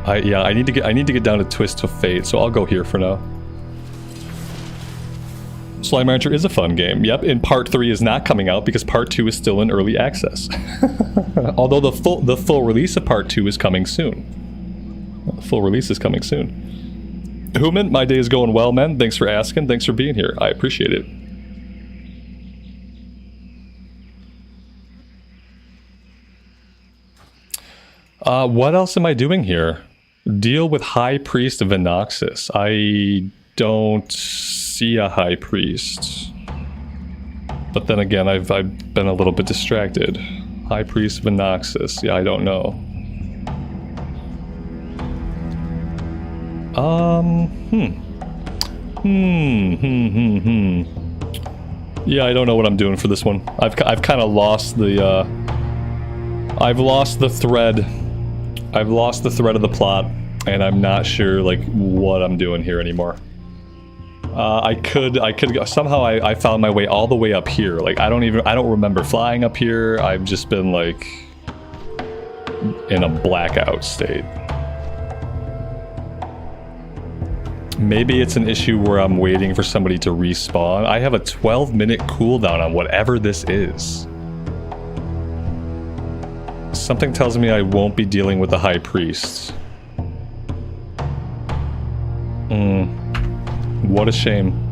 [SPEAKER 1] I need to get down to Twist of Fate, so I'll go here for now. Slime Rancher is a fun game. Yep, and Part 3 is not coming out because Part 2 is still in early access. Although the full release of Part 2 is coming soon. The full release is coming soon. Human, my day is going well, man. Thanks for asking. Thanks for being here. I appreciate it. What else am I doing here? Deal with High Priest Venoxus. I don't see a High Priest. But then again, I've been a little bit distracted. High Priest Venoxus. Yeah, I don't know. Yeah, I don't know what I'm doing for this one. I've kind of lost the I've lost the thread. I've lost the thread of the plot, and I'm not sure like what I'm doing here anymore. I could go, somehow I found my way all the way up here. Like I don't remember flying up here. I've just been like in a blackout state. Maybe it's an issue where I'm waiting for somebody to respawn. I have a 12-minute cooldown on whatever this is. Something tells me I won't be dealing with the High Priest. What a shame.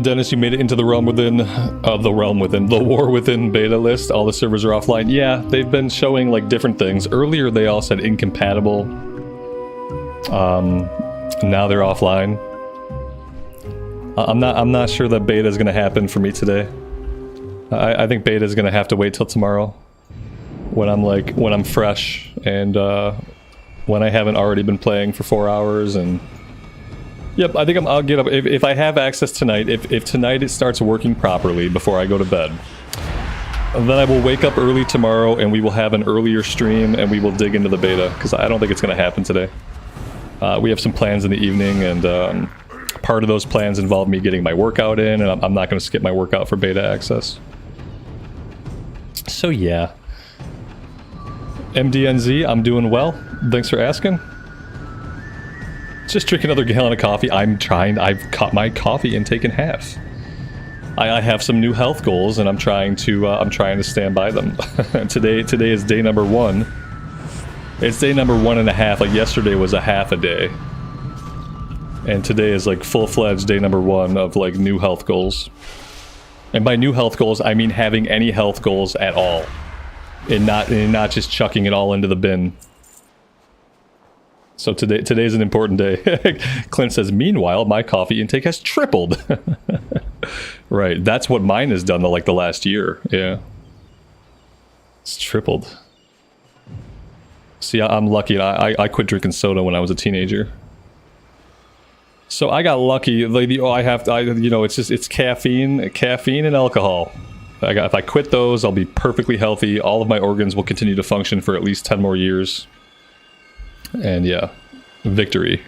[SPEAKER 1] Dennis, you made it into the realm within, the war within beta list. All the servers are offline. Yeah, they've been showing like different things. Earlier they all said incompatible. Now they're offline. I'm not sure that beta is going to happen for me today. I think beta is going to have to wait till tomorrow, when I'm fresh and when I haven't already been playing for 4 hours and. Yep, I think I'll get up if I have access tonight. If tonight it starts working properly before I go to bed, then I will wake up early tomorrow and we will have an earlier stream and we will dig into the beta because I don't think it's going to happen today. We have some plans in the evening and part of those plans involve me getting my workout in, and I'm not going to skip my workout for beta access. So yeah, MDNZ, I'm doing well. Thanks for asking. Just drink another gallon of coffee. I've cut my coffee intake in half. I have some new health goals, and I'm trying to stand by them. Today is day number 1. It's day number 1.5. Like yesterday was a half a day, and today is like full-fledged day number 1 of like new health goals. And by new health goals, I mean having any health goals at all. and not just chucking it all into the bin. So today's an important day. Clint says, meanwhile, my coffee intake has tripled. Right, that's what mine has done the last year. Yeah. It's tripled. See, I'm lucky. I quit drinking soda when I was a teenager. So I got lucky. It's caffeine and alcohol. If I quit those, I'll be perfectly healthy. All of my organs will continue to function for at least 10 more years. And yeah, victory.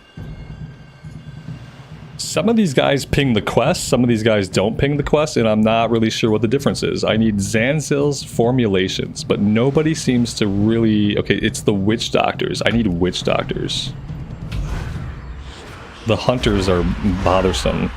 [SPEAKER 1] Some of these guys ping the quest, some of these guys don't ping the quest, and I'm not really sure what the difference is. I need Zanzil's formulations, but nobody seems to really... Okay, it's the witch doctors. I need witch doctors. The hunters are bothersome.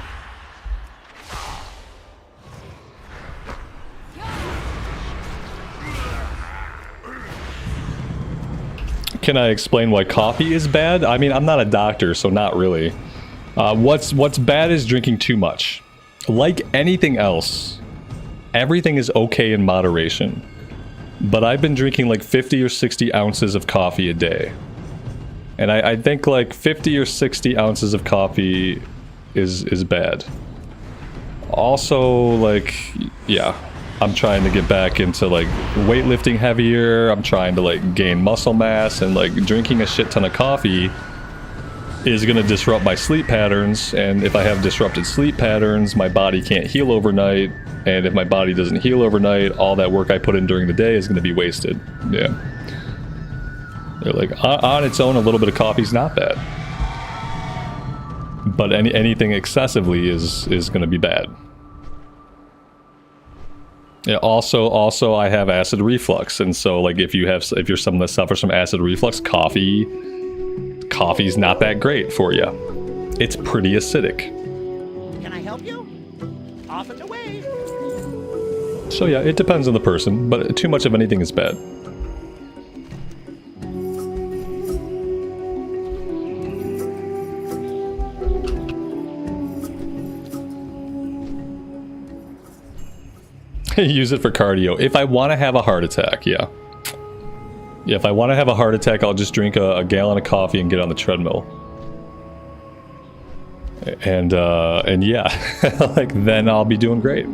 [SPEAKER 1] Can I explain why coffee is bad? I mean, I'm not a doctor, so not really. What's bad is drinking too much. Like anything else, everything is okay in moderation. But I've been drinking like 50 or 60 ounces of coffee a day. And I think like 50 or 60 ounces of coffee is bad. Also, like, yeah, I'm trying to get back into like weightlifting heavier. I'm trying to like gain muscle mass, and like drinking a shit ton of coffee is going to disrupt my sleep patterns. And if I have disrupted sleep patterns, my body can't heal overnight. And if my body doesn't heal overnight, all that work I put in during the day is going to be wasted. Yeah. They're like, on its own, a little bit of coffee is not bad. But anything excessively is going to be bad. Yeah, also I have acid reflux, and so like if you're someone that suffers from acid reflux, coffee's not that great for you. It's pretty acidic.
[SPEAKER 5] Can I help you? Off and away.
[SPEAKER 1] So yeah, it depends on the person, but too much of anything is bad. Use it for cardio. If I want to have a heart attack, yeah. Yeah, if I want to have a heart attack, I'll just drink a gallon of coffee and get on the treadmill. And yeah, like then I'll be doing great.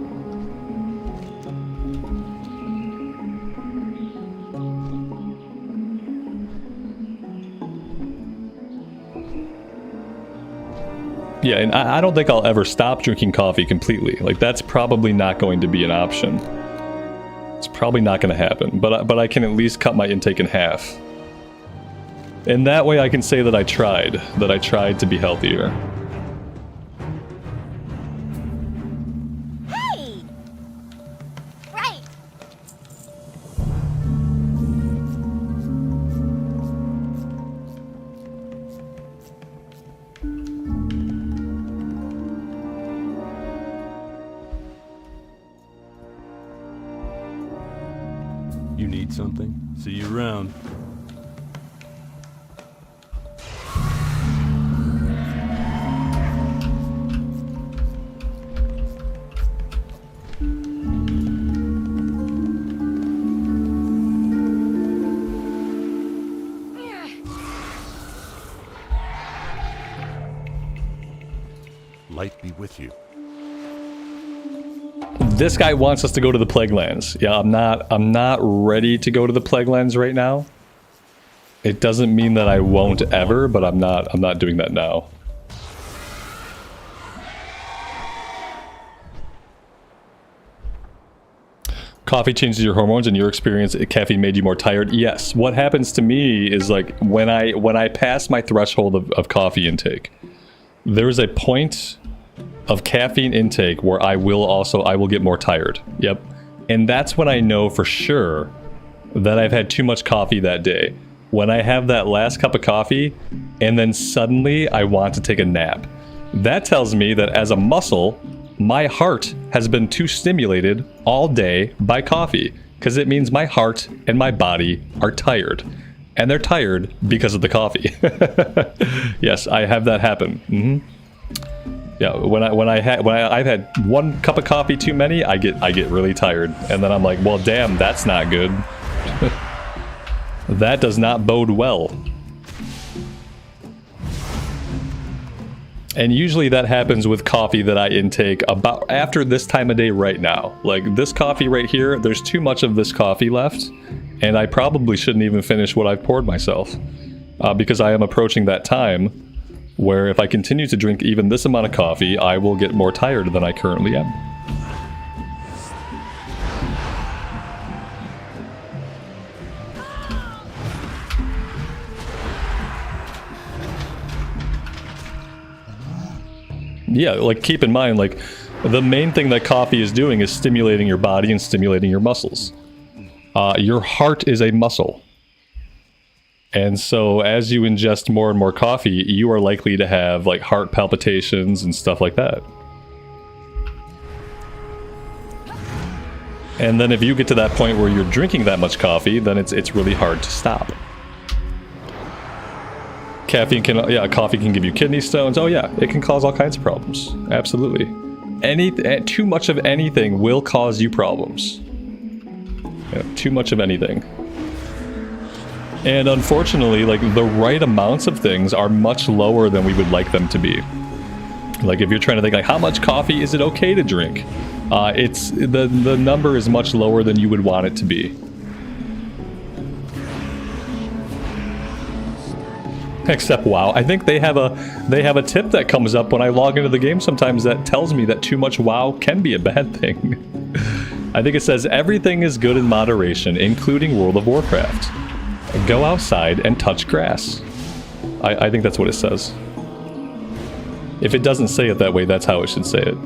[SPEAKER 1] Yeah, and I don't think I'll ever stop drinking coffee completely. Like, that's probably not going to be an option. It's probably not going to happen, but I can at least cut my intake in half. And that way I can say that I tried to be healthier.
[SPEAKER 8] Hey! Right.
[SPEAKER 11] You need something? See you around.
[SPEAKER 2] Light be with you.
[SPEAKER 1] This guy wants us to go to the Plague Lands. Yeah, I'm not ready to go to the Plague Lands right now. It doesn't mean that I won't ever, but I'm not doing that now. Coffee changes your hormones. In your experience, caffeine made you more tired? Yes. What happens to me is like when I pass my threshold of coffee intake, there is a point of caffeine intake where I will get more tired. Yep. And that's when I know for sure that I've had too much coffee that day. When I have that last cup of coffee and then suddenly I want to take a nap. That tells me that as a muscle, my heart has been too stimulated all day by coffee, because it means my heart and my body are tired. And they're tired because of the coffee. Yes, I have that happen. Mm-hmm. Yeah, when I've had one cup of coffee too many, I get really tired, and then I'm like, well, damn, that's not good. That does not bode well. And usually that happens with coffee that I intake about after this time of day right now. Like this coffee right here, there's too much of this coffee left, and I probably shouldn't even finish what I've poured myself. Because I am approaching that time where if I continue to drink even this amount of coffee, I will get more tired than I currently am. Yeah, like keep in mind, like the main thing that coffee is doing is stimulating your body and stimulating your muscles. Your heart is a muscle. And so as you ingest more and more coffee, you are likely to have like heart palpitations and stuff like that. And then if you get to that point where you're drinking that much coffee, then it's really hard to stop. Caffeine can, yeah, coffee can give you kidney stones. Oh yeah, it can cause all kinds of problems. Absolutely. Too much of anything will cause you problems. Yeah, too much of anything. And unfortunately, like the right amounts of things are much lower than we would like them to be. Like if you're trying to think like how much coffee is it okay to drink? It's the number is much lower than you would want it to be. Except WoW. I think they have a tip that comes up when I log into the game sometimes that tells me that too much WoW can be a bad thing. I think it says everything is good in moderation, including World of Warcraft. Go outside and touch grass. I think that's what it says. If it doesn't say it that way, that's how it should say it.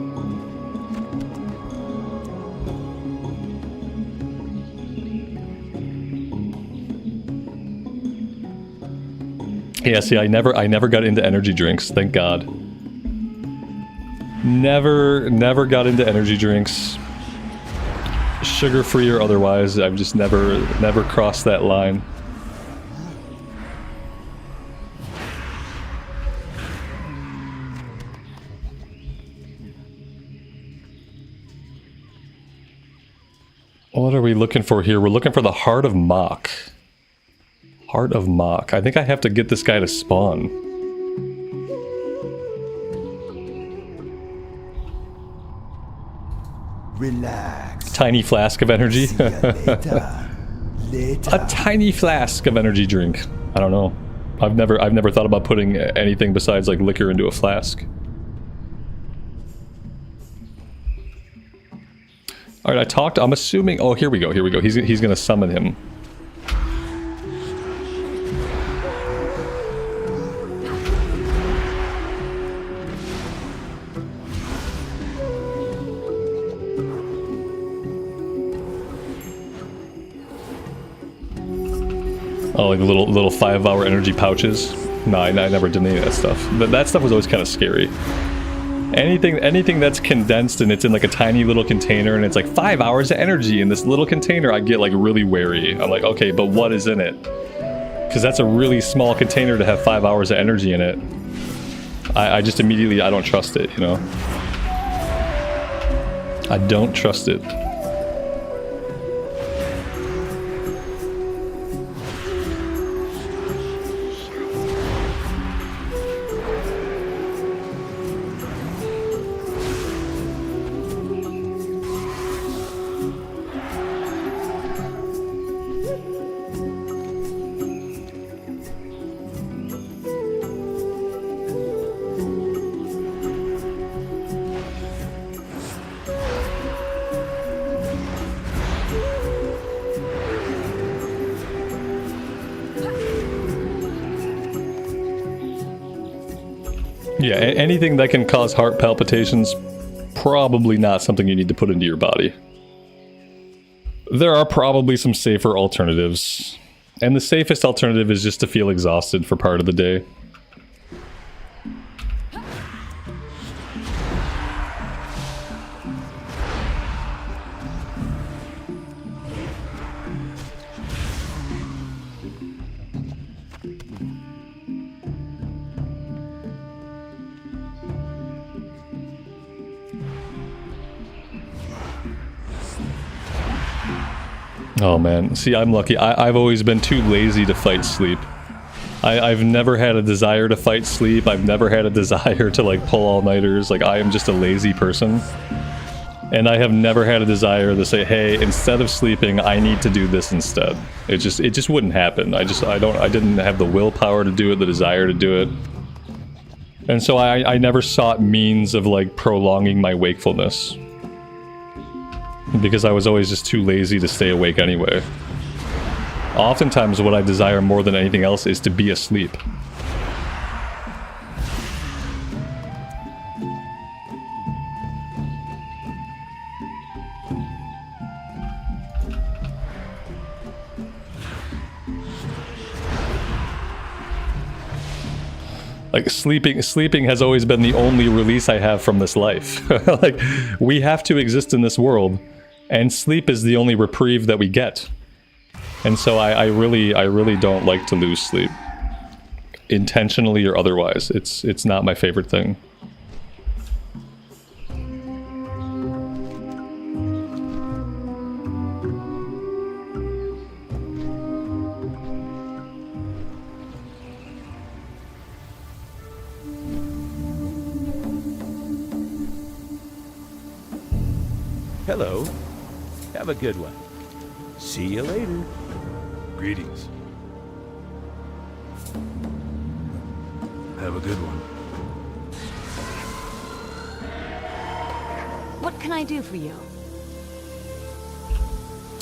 [SPEAKER 1] Yeah, see, I never got into energy drinks, thank God. Never got into energy drinks. Sugar-free or otherwise, I've just never crossed that line. What are we looking for here? We're looking for the Heart of Mach. Heart of Mach. I think I have to get this guy to spawn.
[SPEAKER 3] Relax.
[SPEAKER 1] Tiny flask of energy.
[SPEAKER 3] See ya later.
[SPEAKER 1] A tiny flask of energy drink. I don't know. I've never thought about putting anything besides like liquor into a flask. All right, I'm assuming. Oh, here we go. He's gonna summon him. Oh, like the little 5-hour energy pouches? No, I never did any of that stuff. That stuff was always kind of scary. Anything that's condensed and it's in like a tiny little container and it's like 5 hours of energy in this little container, I get like really wary. I'm like, okay, but what is in it? Because that's a really small container to have 5 hours of energy in it. I just immediately, I don't trust it, you know? I don't trust it. Yeah, anything that can cause heart palpitations, probably not something you need to put into your body. There are probably some safer alternatives, and the safest alternative is just to feel exhausted for part of the day. Oh man, see, I'm lucky. I've always been too lazy to fight sleep. I've never had a desire to fight sleep. I've never had a desire to like pull all-nighters. Like, I am just a lazy person. And I have never had a desire to say, hey, instead of sleeping, I need to do this instead. It just wouldn't happen. I didn't have the willpower to do it, the desire to do it. And so I never sought means of like prolonging my wakefulness. Because I was always just too lazy to stay awake anyway. Oftentimes what I desire more than anything else is to be asleep. Like, sleeping has always been the only release I have from this life. Like, we have to exist in this world, and sleep is the only reprieve that we get. And so I really don't like to lose sleep. Intentionally or otherwise. It's not my favorite thing.
[SPEAKER 5] Hello. Have a good one. See you later.
[SPEAKER 11] Greetings. Have a good one.
[SPEAKER 4] What can I do for you?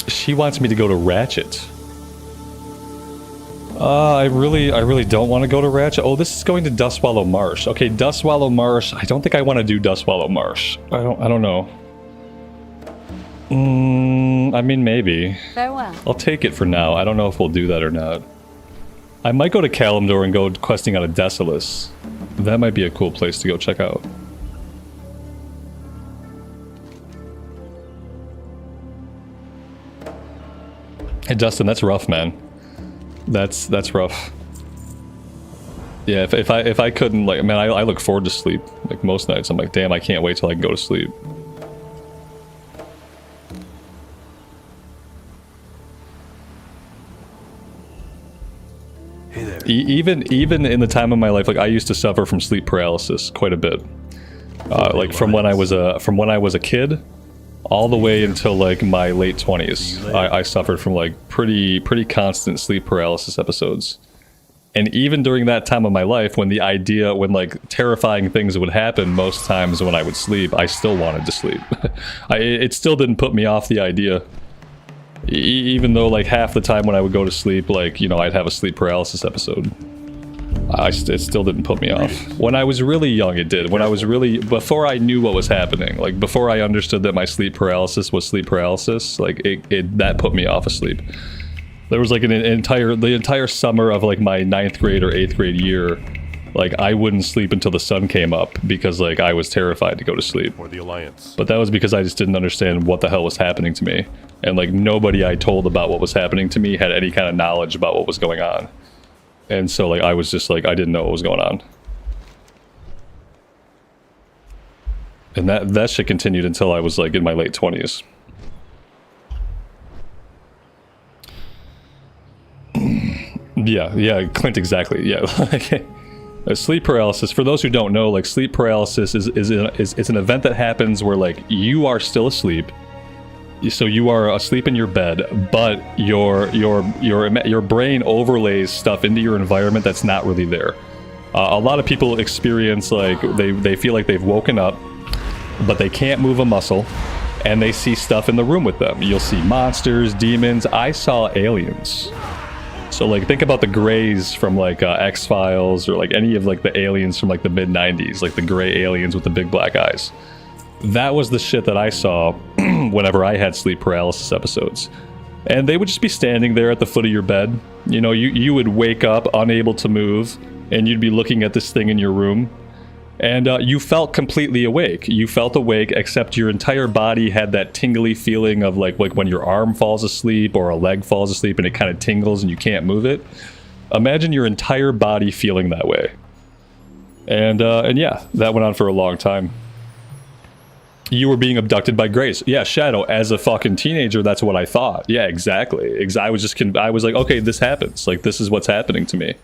[SPEAKER 1] She wants me to go to Ratchet. I really don't want to go to Ratchet. Oh, this is going to Dustwallow Marsh. Okay, Dustwallow Marsh. I don't think I want to do Dustwallow Marsh. I don't know. I mean, maybe.
[SPEAKER 4] Farewell.
[SPEAKER 1] I'll take it for now. I don't know if we'll do that or not. I might go to Kalimdor and go questing out of Decilis. That might be a cool place to go check out. Hey Dustin, that's rough, man. That's rough. Yeah, if I couldn't, like, man, I look forward to sleep. Like, most nights, I'm like, damn, I can't wait till I can go to sleep.
[SPEAKER 11] Hey there.
[SPEAKER 1] Even in the time of my life, like, I used to suffer from sleep paralysis quite a bit. Like from when I was a kid, all the way until like my late 20s, I suffered from like pretty constant sleep paralysis episodes. And even during that time of my life, when like terrifying things would happen, most times when I would sleep, I still wanted to sleep. It still didn't put me off the idea. Even though like half the time when I would go to sleep, like, you know, I'd have a sleep paralysis episode. It still didn't put me off. When I was really young, it did. When I was really, before I knew what was happening, like before I understood that my sleep paralysis was sleep paralysis, like that put me off of sleep. There was like the entire summer of like my 9th grade or 8th grade year, like I wouldn't sleep until the sun came up because like I was terrified to go to sleep.
[SPEAKER 2] For the Alliance.
[SPEAKER 1] But that was because I just didn't understand what the hell was happening to me. And like nobody I told about what was happening to me had any kind of knowledge about what was going on. And so like I was just like, I didn't know what was going on. And that shit continued until I was like in my late 20s. Yeah, Clint, exactly. Yeah. Sleep paralysis, for those who don't know, like sleep paralysis is an event that happens where like you are still asleep. So you are asleep in your bed, but your brain overlays stuff into your environment that's not really there. A lot of people experience like they feel like they've woken up, but they can't move a muscle, and they see stuff in the room with them. You'll see monsters, demons. I saw aliens. So like think about the Greys from like X-Files, or like any of like the aliens from like the mid-90s, like the gray aliens with the big black eyes. That was the shit that I saw whenever I had sleep paralysis episodes. And they would just be standing there at the foot of your bed. You know, you would wake up unable to move, and you'd be looking at this thing in your room. And you felt completely awake. You felt awake, except your entire body had that tingly feeling of like when your arm falls asleep or a leg falls asleep and it kind of tingles and you can't move it. Imagine your entire body feeling that way. And yeah, that went on for a long time. You were being abducted by Grace. Yeah, Shadow, as a fucking teenager, that's what I thought. Yeah, exactly. I was just, I was like, okay, this happens. Like, this is what's happening to me.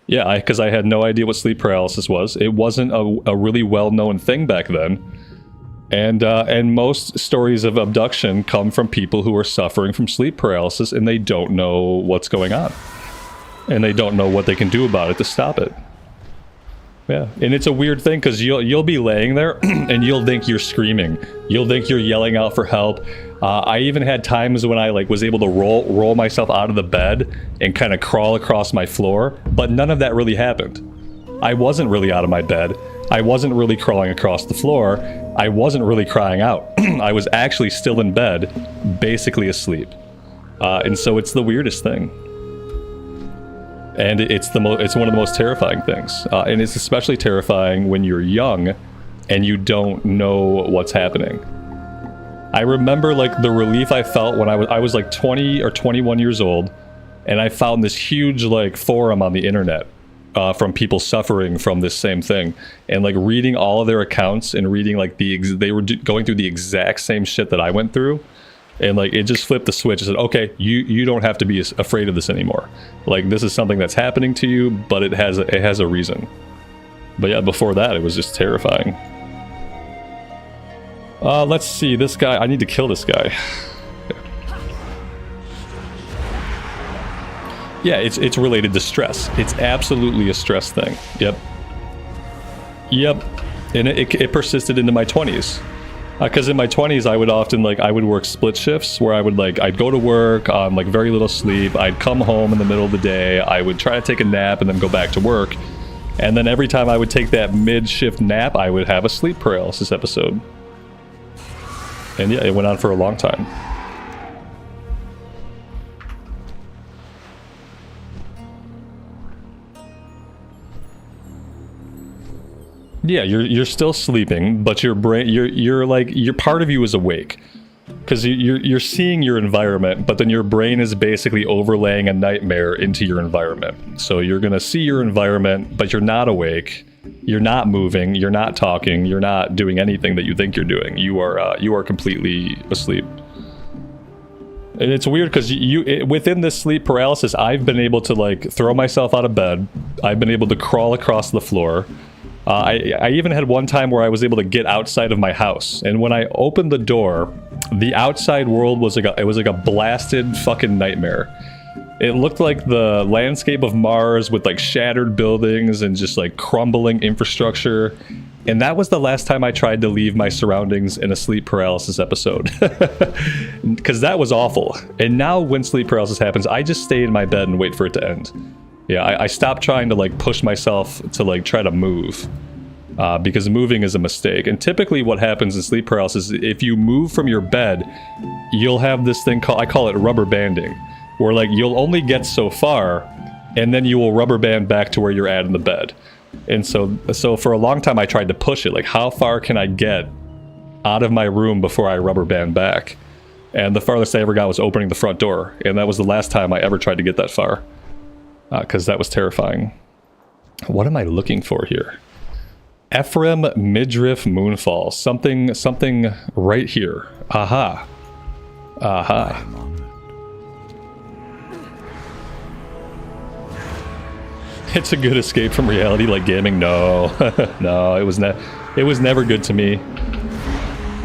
[SPEAKER 1] Yeah, because I had no idea what sleep paralysis was. It wasn't a really well-known thing back then. And most stories of abduction come from people who are suffering from sleep paralysis and they don't know what's going on. And they don't know what they can do about it to stop it. Yeah, and it's a weird thing because you'll be laying there and you'll think you're screaming. You'll think you're yelling out for help. I even had times when I like was able to roll myself out of the bed and kind of crawl across my floor, but none of that really happened. I wasn't really out of my bed. I wasn't really crawling across the floor. I wasn't really crying out. I was actually still in bed, basically asleep. And so it's the weirdest thing. And it's one of the most terrifying things. And it's especially terrifying when you're young and you don't know what's happening. I remember like the relief I felt when I was like 20 or 21 years old, and I found this huge like forum on the internet from people suffering from this same thing, and like reading all of their accounts and reading like they were going through the exact same shit that I went through. And like it just flipped the switch and said, okay, you don't have to be afraid of this anymore. Like this is something that's happening to you, but it has a reason. But yeah, before that it was just terrifying. Let's see, this guy, I need to kill this guy. Yeah, it's related to stress. It's absolutely a stress thing. Yep. And it persisted into my 20s. Because in my 20s, I would often, like, I would work split shifts where I'd go to work on, like, very little sleep. I'd come home in the middle of the day. I would try to take a nap and then go back to work. And then every time I would take that mid-shift nap, I would have a sleep paralysis episode. And yeah, it went on for a long time. Yeah, you're still sleeping, but your brain, your part of you is awake, because you're seeing your environment, but then your brain is basically overlaying a nightmare into your environment. So you're gonna see your environment, but you're not awake, you're not moving, you're not talking, you're not doing anything that you think you're doing. You are completely asleep. And it's weird because within this sleep paralysis, I've been able to like throw myself out of bed. I've been able to crawl across the floor. I even had one time where I was able to get outside of my house, and when I opened the door, the outside world was like a blasted fucking nightmare. It looked like the landscape of Mars with like shattered buildings and just like crumbling infrastructure. And that was the last time I tried to leave my surroundings in a sleep paralysis episode. Because that was awful. And now when sleep paralysis happens, I just stay in my bed and wait for it to end. Yeah, I stopped trying to like push myself to like try to move. Because moving is a mistake. And typically what happens in sleep paralysis, if you move from your bed, you'll have this thing called, I call it rubber banding, where like you'll only get so far, and then you will rubber band back to where you're at in the bed. And so for a long time I tried to push it, like how far can I get out of my room before I rubber band back? And the farthest I ever got was opening the front door, and that was the last time I ever tried to get that far. Because that was terrifying. What am I looking for here? Ephraim Midriff Moonfall. Something right here. Aha. Aha. It's a good escape from reality like gaming. No. No, it was never good to me.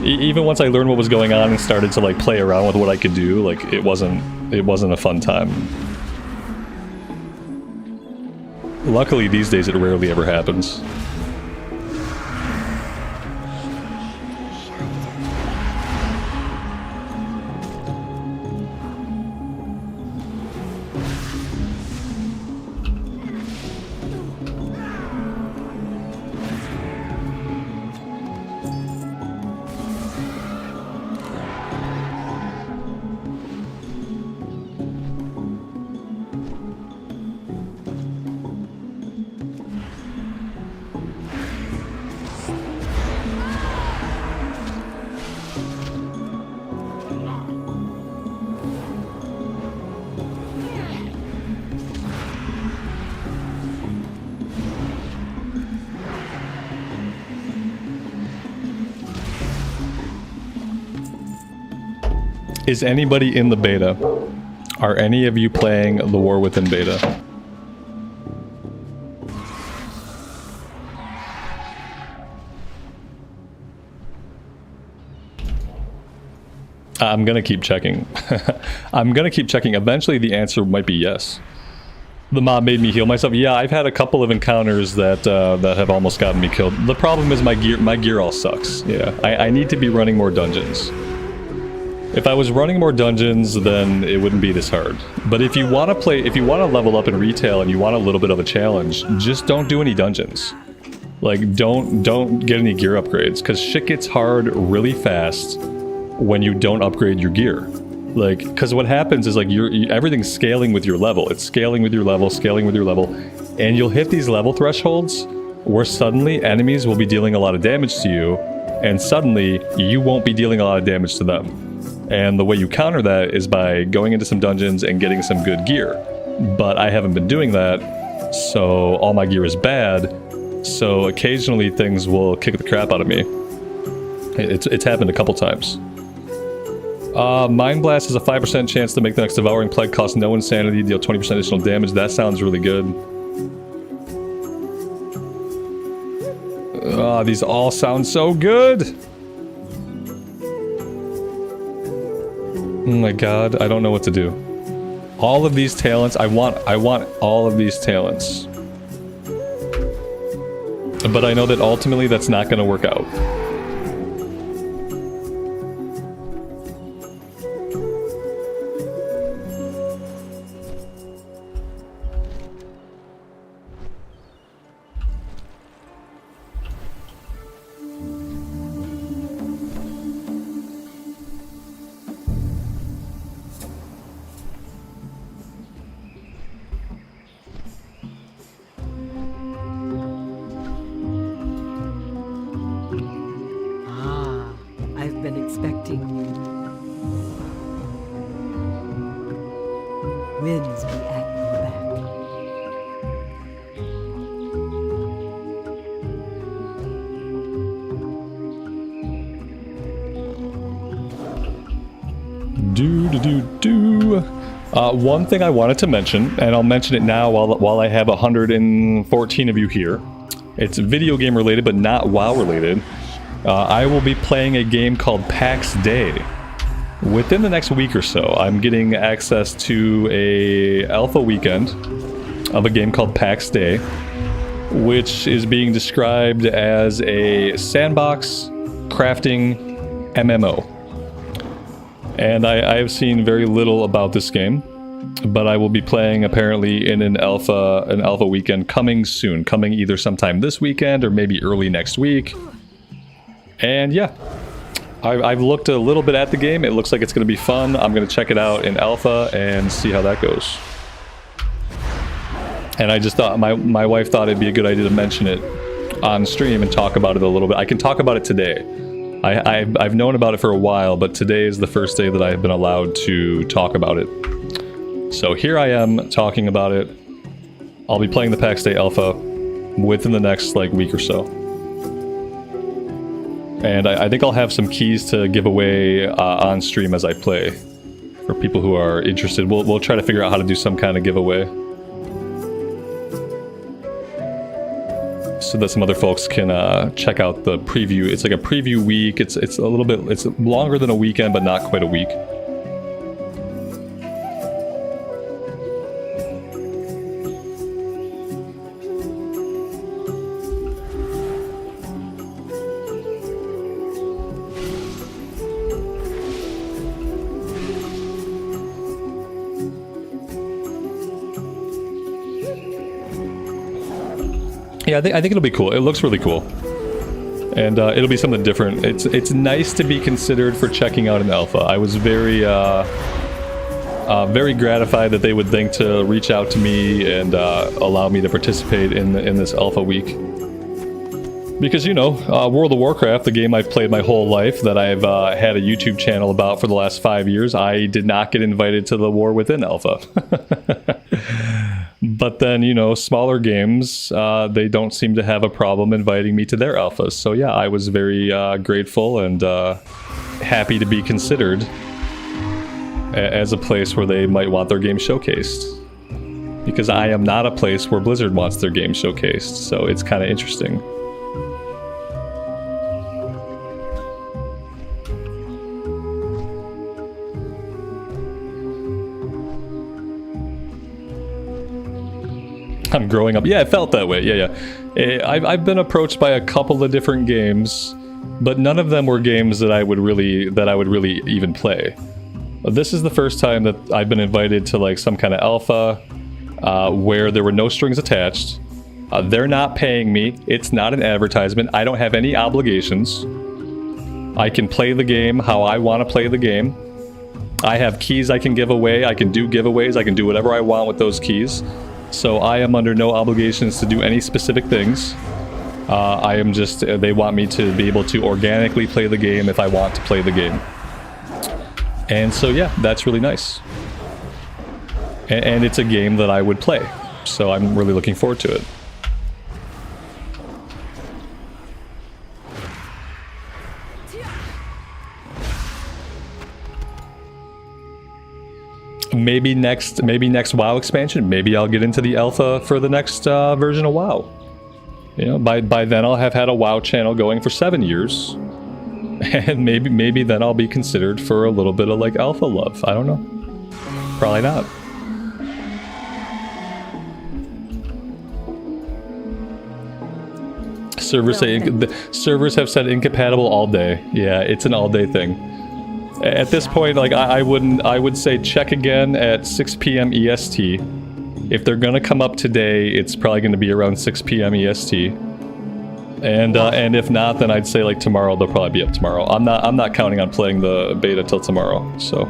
[SPEAKER 1] Even once I learned what was going on and started to like play around with what I could do, like it wasn't a fun time. Luckily, these days, it rarely ever happens. Is anybody in the beta? Are any of you playing the War Within beta? I'm gonna keep checking. I'm gonna keep checking. Eventually the answer might be yes. The mob made me heal myself. Yeah, I've had a couple of encounters that that have almost gotten me killed. The problem is my gear all sucks. Yeah, I need to be running more dungeons. If I was running more dungeons, then it wouldn't be this hard. But if you want to level up in retail and you want a little bit of a challenge, just don't do any dungeons. Like, don't get any gear upgrades, because shit gets hard really fast when you don't upgrade your gear. Like, because what happens is, like, everything's scaling with your level. It's scaling with your level, scaling with your level, and you'll hit these level thresholds where suddenly enemies will be dealing a lot of damage to you, and suddenly you won't be dealing a lot of damage to them. And the way you counter that is by going into some dungeons and getting some good gear. But I haven't been doing that, so all my gear is bad, so occasionally things will kick the crap out of me. It's happened a couple times. Mind Blast has a 5% chance to make the next Devouring Plague cost no insanity, deal 20% additional damage. That sounds really good. These all sound so good! Oh my god, I don't know what to do. All of these talents, I want all of these talents. But I know that ultimately that's not going to work out.
[SPEAKER 12] I've been expecting you. Winds be at your back.
[SPEAKER 1] One thing I wanted to mention, and I'll mention it now while I have 114 of you here. It's video game related, but not WoW related. I will be playing a game called PAX Day. Within the next week or so, I'm getting access to a alpha weekend of a game called PAX Day, which is being described as a sandbox crafting MMO. And I have seen very little about this game, but I will be playing apparently in an alpha weekend coming soon, coming either sometime this weekend or maybe early next week. And yeah, I've looked a little bit at the game. It looks like it's going to be fun. I'm going to check it out in alpha and see how that goes. And I just thought, my wife thought it'd be a good idea to mention it on stream and talk about it a little bit. I can talk about it today. I've known about it for a while, but today is the first day that I've been allowed to talk about it. So here I am talking about it. I'll be playing the PAX Day alpha within the next week or so. And I think I'll have some keys to give away on stream as I play for people who are interested. We'll try to figure out how to do some kind of giveaway so that some other folks can check out the preview. It's like a preview week. It's a little bit, it's longer than a weekend, but not quite a week. Yeah, I think it'll be cool. It looks really cool. And it'll be something different. It's nice to be considered for checking out an alpha. I was very gratified that they would think to reach out to me and allow me to participate in this alpha week. Because, you know, World of Warcraft, the game I've played my whole life, that I've had a YouTube channel about for the last 5 years, I did not get invited to the War Within alpha. But then, you know, smaller games, they don't seem to have a problem inviting me to their alphas. So yeah, I was very grateful and happy to be considered as a place where they might want their game showcased. Because I am not a place where Blizzard wants their game showcased, so it's kind of interesting. I'm growing up. Yeah, it felt that way. Yeah. I've been approached by a couple of different games, but none of them were games that I would really even play. This is the first time that I've been invited to like some kind of alpha where there were no strings attached. They're not paying me. It's not an advertisement. I don't have any obligations. I can play the game how I want to play the game. I have keys I can give away. I can do giveaways. I can do whatever I want with those keys. So I am under no obligations to do any specific things. I am just, they want me to be able to organically play the game if I want to play the game. And so yeah, that's really nice. And it's a game that I would play. So I'm really looking forward to it. Maybe next WoW expansion. Maybe I'll get into the alpha for the next version of WoW. You know, by then I'll have had a WoW channel going for 7 years, and maybe then I'll be considered for a little bit of like alpha love. I don't know. Probably not. Servers have said incompatible all day. Yeah, it's an all day thing. At this point, like I would say check again at 6 p.m. EST. If they're gonna come up today, it's probably gonna be around 6 p.m. EST. And if not, then I'd say like tomorrow they'll probably be up tomorrow. I'm not counting on playing the beta till tomorrow. So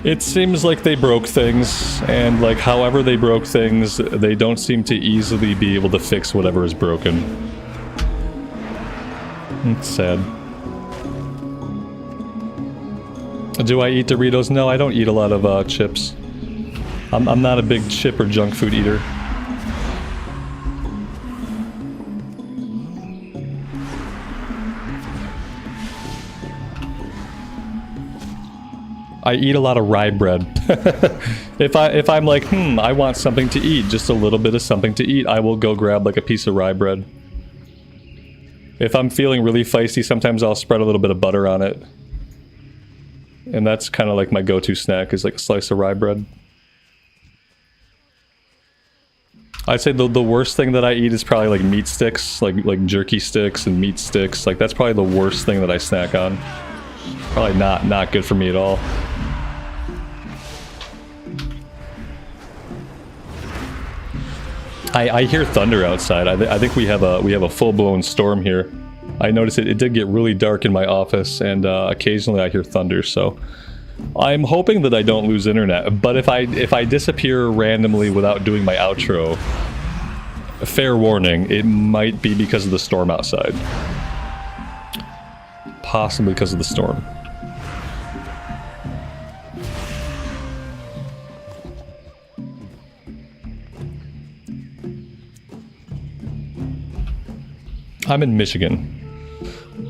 [SPEAKER 1] it seems like they broke things, and like however they broke things, they don't seem to easily be able to fix whatever is broken. It's sad. Do I eat Doritos? No, I don't eat a lot of chips. I'm not a big chip or junk food eater. I eat a lot of rye bread. If I'm like, I want something to eat, just a little bit of something to eat, I will go grab like a piece of rye bread. If I'm feeling really feisty, sometimes I'll spread a little bit of butter on it. And that's kind of like my go-to snack, is like a slice of rye bread. I'd say the worst thing that I eat is probably like meat sticks, like jerky sticks and meat sticks. Like that's probably the worst thing that I snack on. Probably not good for me at all. I hear thunder outside. I think we have a full-blown storm here. I noticed it did get really dark in my office, and occasionally I hear thunder, so I'm hoping that I don't lose internet. But if I disappear randomly without doing my outro, fair warning, it might be because of the storm outside. Possibly because of the storm. I'm in Michigan.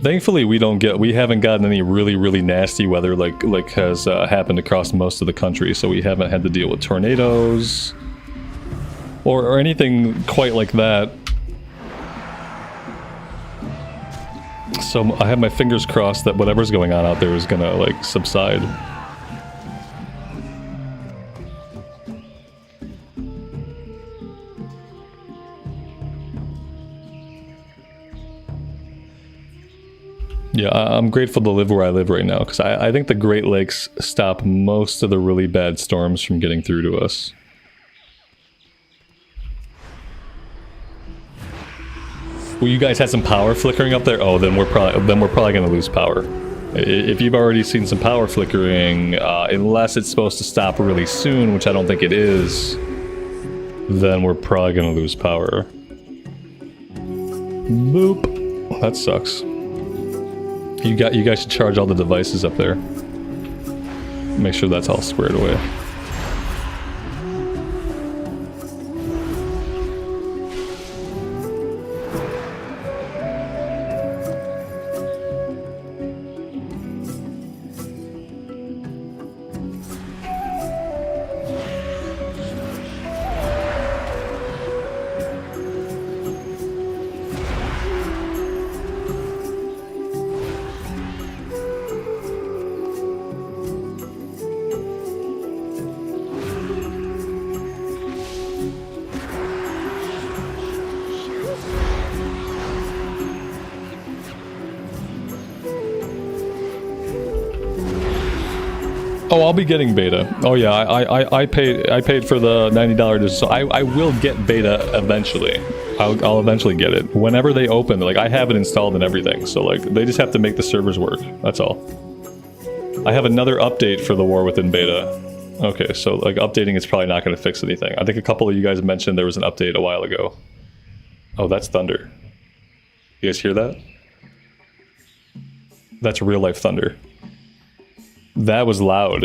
[SPEAKER 1] Thankfully, we haven't gotten any really nasty weather like has happened across most of the country. So we haven't had to deal with tornadoes or anything quite like that. So I have my fingers crossed that whatever's going on out there is gonna like subside. Yeah, I'm grateful to live where I live right now, because I think the Great Lakes stop most of the really bad storms from getting through to us. Well, you guys had some power flickering up there? Oh, then we're probably gonna lose power. If you've already seen some power flickering, unless it's supposed to stop really soon, which I don't think it is, then we're probably gonna lose power. Boop. That sucks. You guys should charge all the devices up there. Make sure that's all squared away. Oh, I'll be getting beta. Oh yeah, I paid for the $90, so I will get beta eventually. I'll eventually get it whenever they open. Like I have it installed and everything, so like they just have to make the servers work. That's all. I have another update for the War Within beta. Okay, so like updating is probably not going to fix anything. I think a couple of you guys mentioned there was an update a while ago. Oh, that's thunder. You guys hear that? That's real life thunder. That was loud.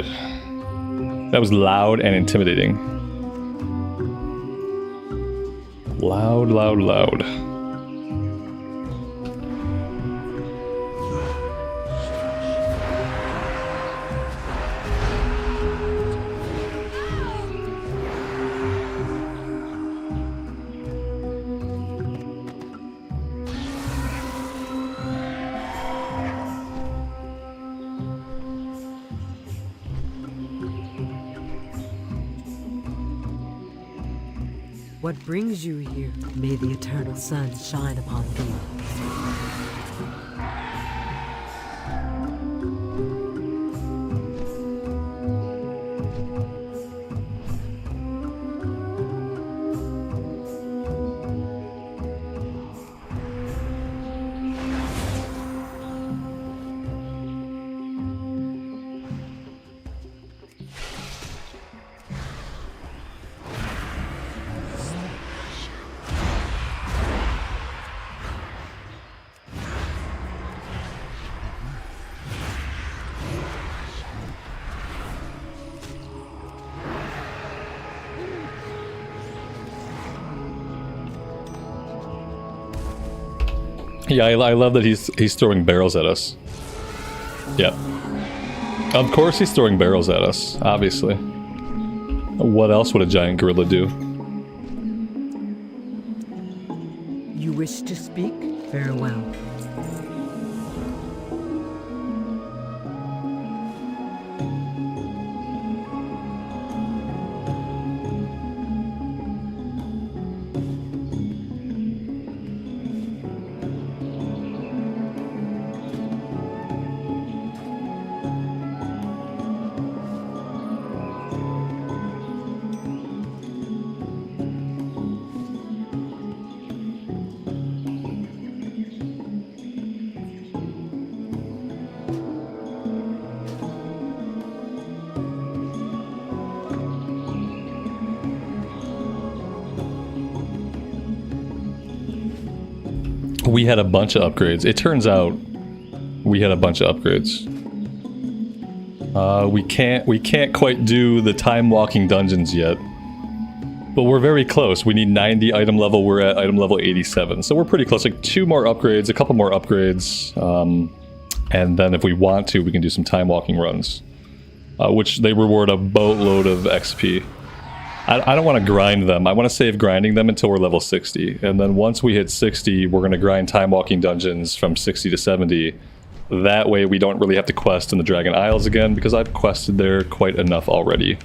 [SPEAKER 1] That was loud and intimidating. Loud, loud, loud.
[SPEAKER 12] What brings you here? May the eternal sun shine upon thee.
[SPEAKER 1] Yeah, I love that he's throwing barrels at us. Yeah. Of course he's throwing barrels at us, obviously. What else would a giant gorilla do?
[SPEAKER 12] You wish to speak? Farewell.
[SPEAKER 1] We had a bunch of upgrades. It turns out we had a bunch of upgrades. We can't quite do the time walking dungeons yet. But we're very close. We need 90 item level. We're at item level 87. So we're pretty close. Like 2 more upgrades, a couple more upgrades. And then if we want to, we can do some time walking runs. Which they reward a boatload of XP. I don't want to grind them. I want to save grinding them until we're level 60. And then once we hit 60, we're going to grind time walking dungeons from 60 to 70. That way we don't really have to quest in the Dragon Isles again, because I've quested there quite enough already.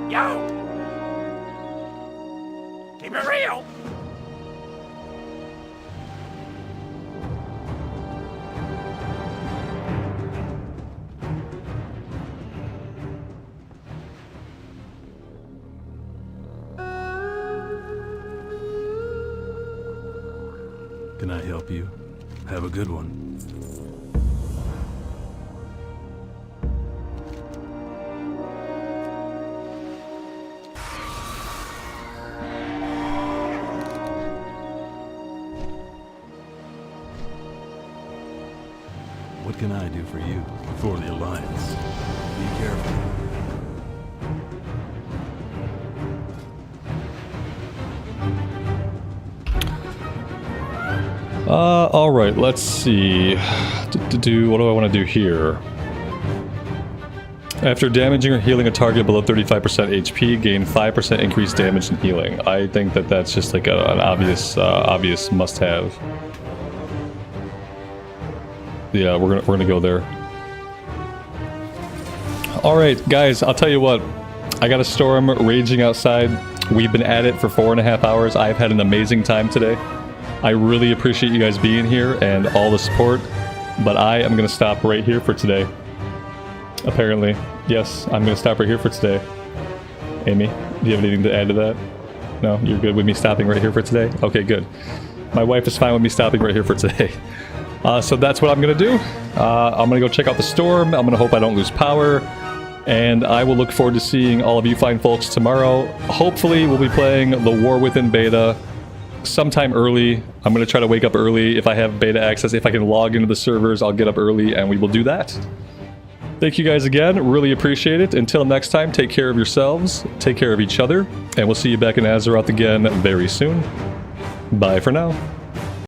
[SPEAKER 5] Yo! Keep it real!
[SPEAKER 11] Can I help you? Have a good one. What can I do for you? For the Alliance. Be careful.
[SPEAKER 1] Alright, let's see. What do I want to do here? After damaging or healing a target below 35% HP, gain 5% increased damage and healing. I think that that's just like an obvious must-have. Yeah, we're gonna go there. Alright, guys, I'll tell you what. I got a storm raging outside. We've been at it for 4.5 hours. I've had an amazing time today. I really appreciate you guys being here and all the support. But I am going to stop right here for today. Apparently. Yes, I'm going to stop right here for today. Amy, do you have anything to add to that? No, you're good with me stopping right here for today? Okay, good. My wife is fine with me stopping right here for today. So that's what I'm going to do. I'm going to go check out the storm. I'm going to hope I don't lose power. And I will look forward to seeing all of you fine folks tomorrow. Hopefully we'll be playing the War Within beta sometime early. I'm going to try to wake up early if I have beta access. If I can log into the servers, I'll get up early and we will do that. Thank you guys again. Really appreciate it. Until next time, take care of yourselves, take care of each other, and we'll see you back in Azeroth again very soon. Bye for now.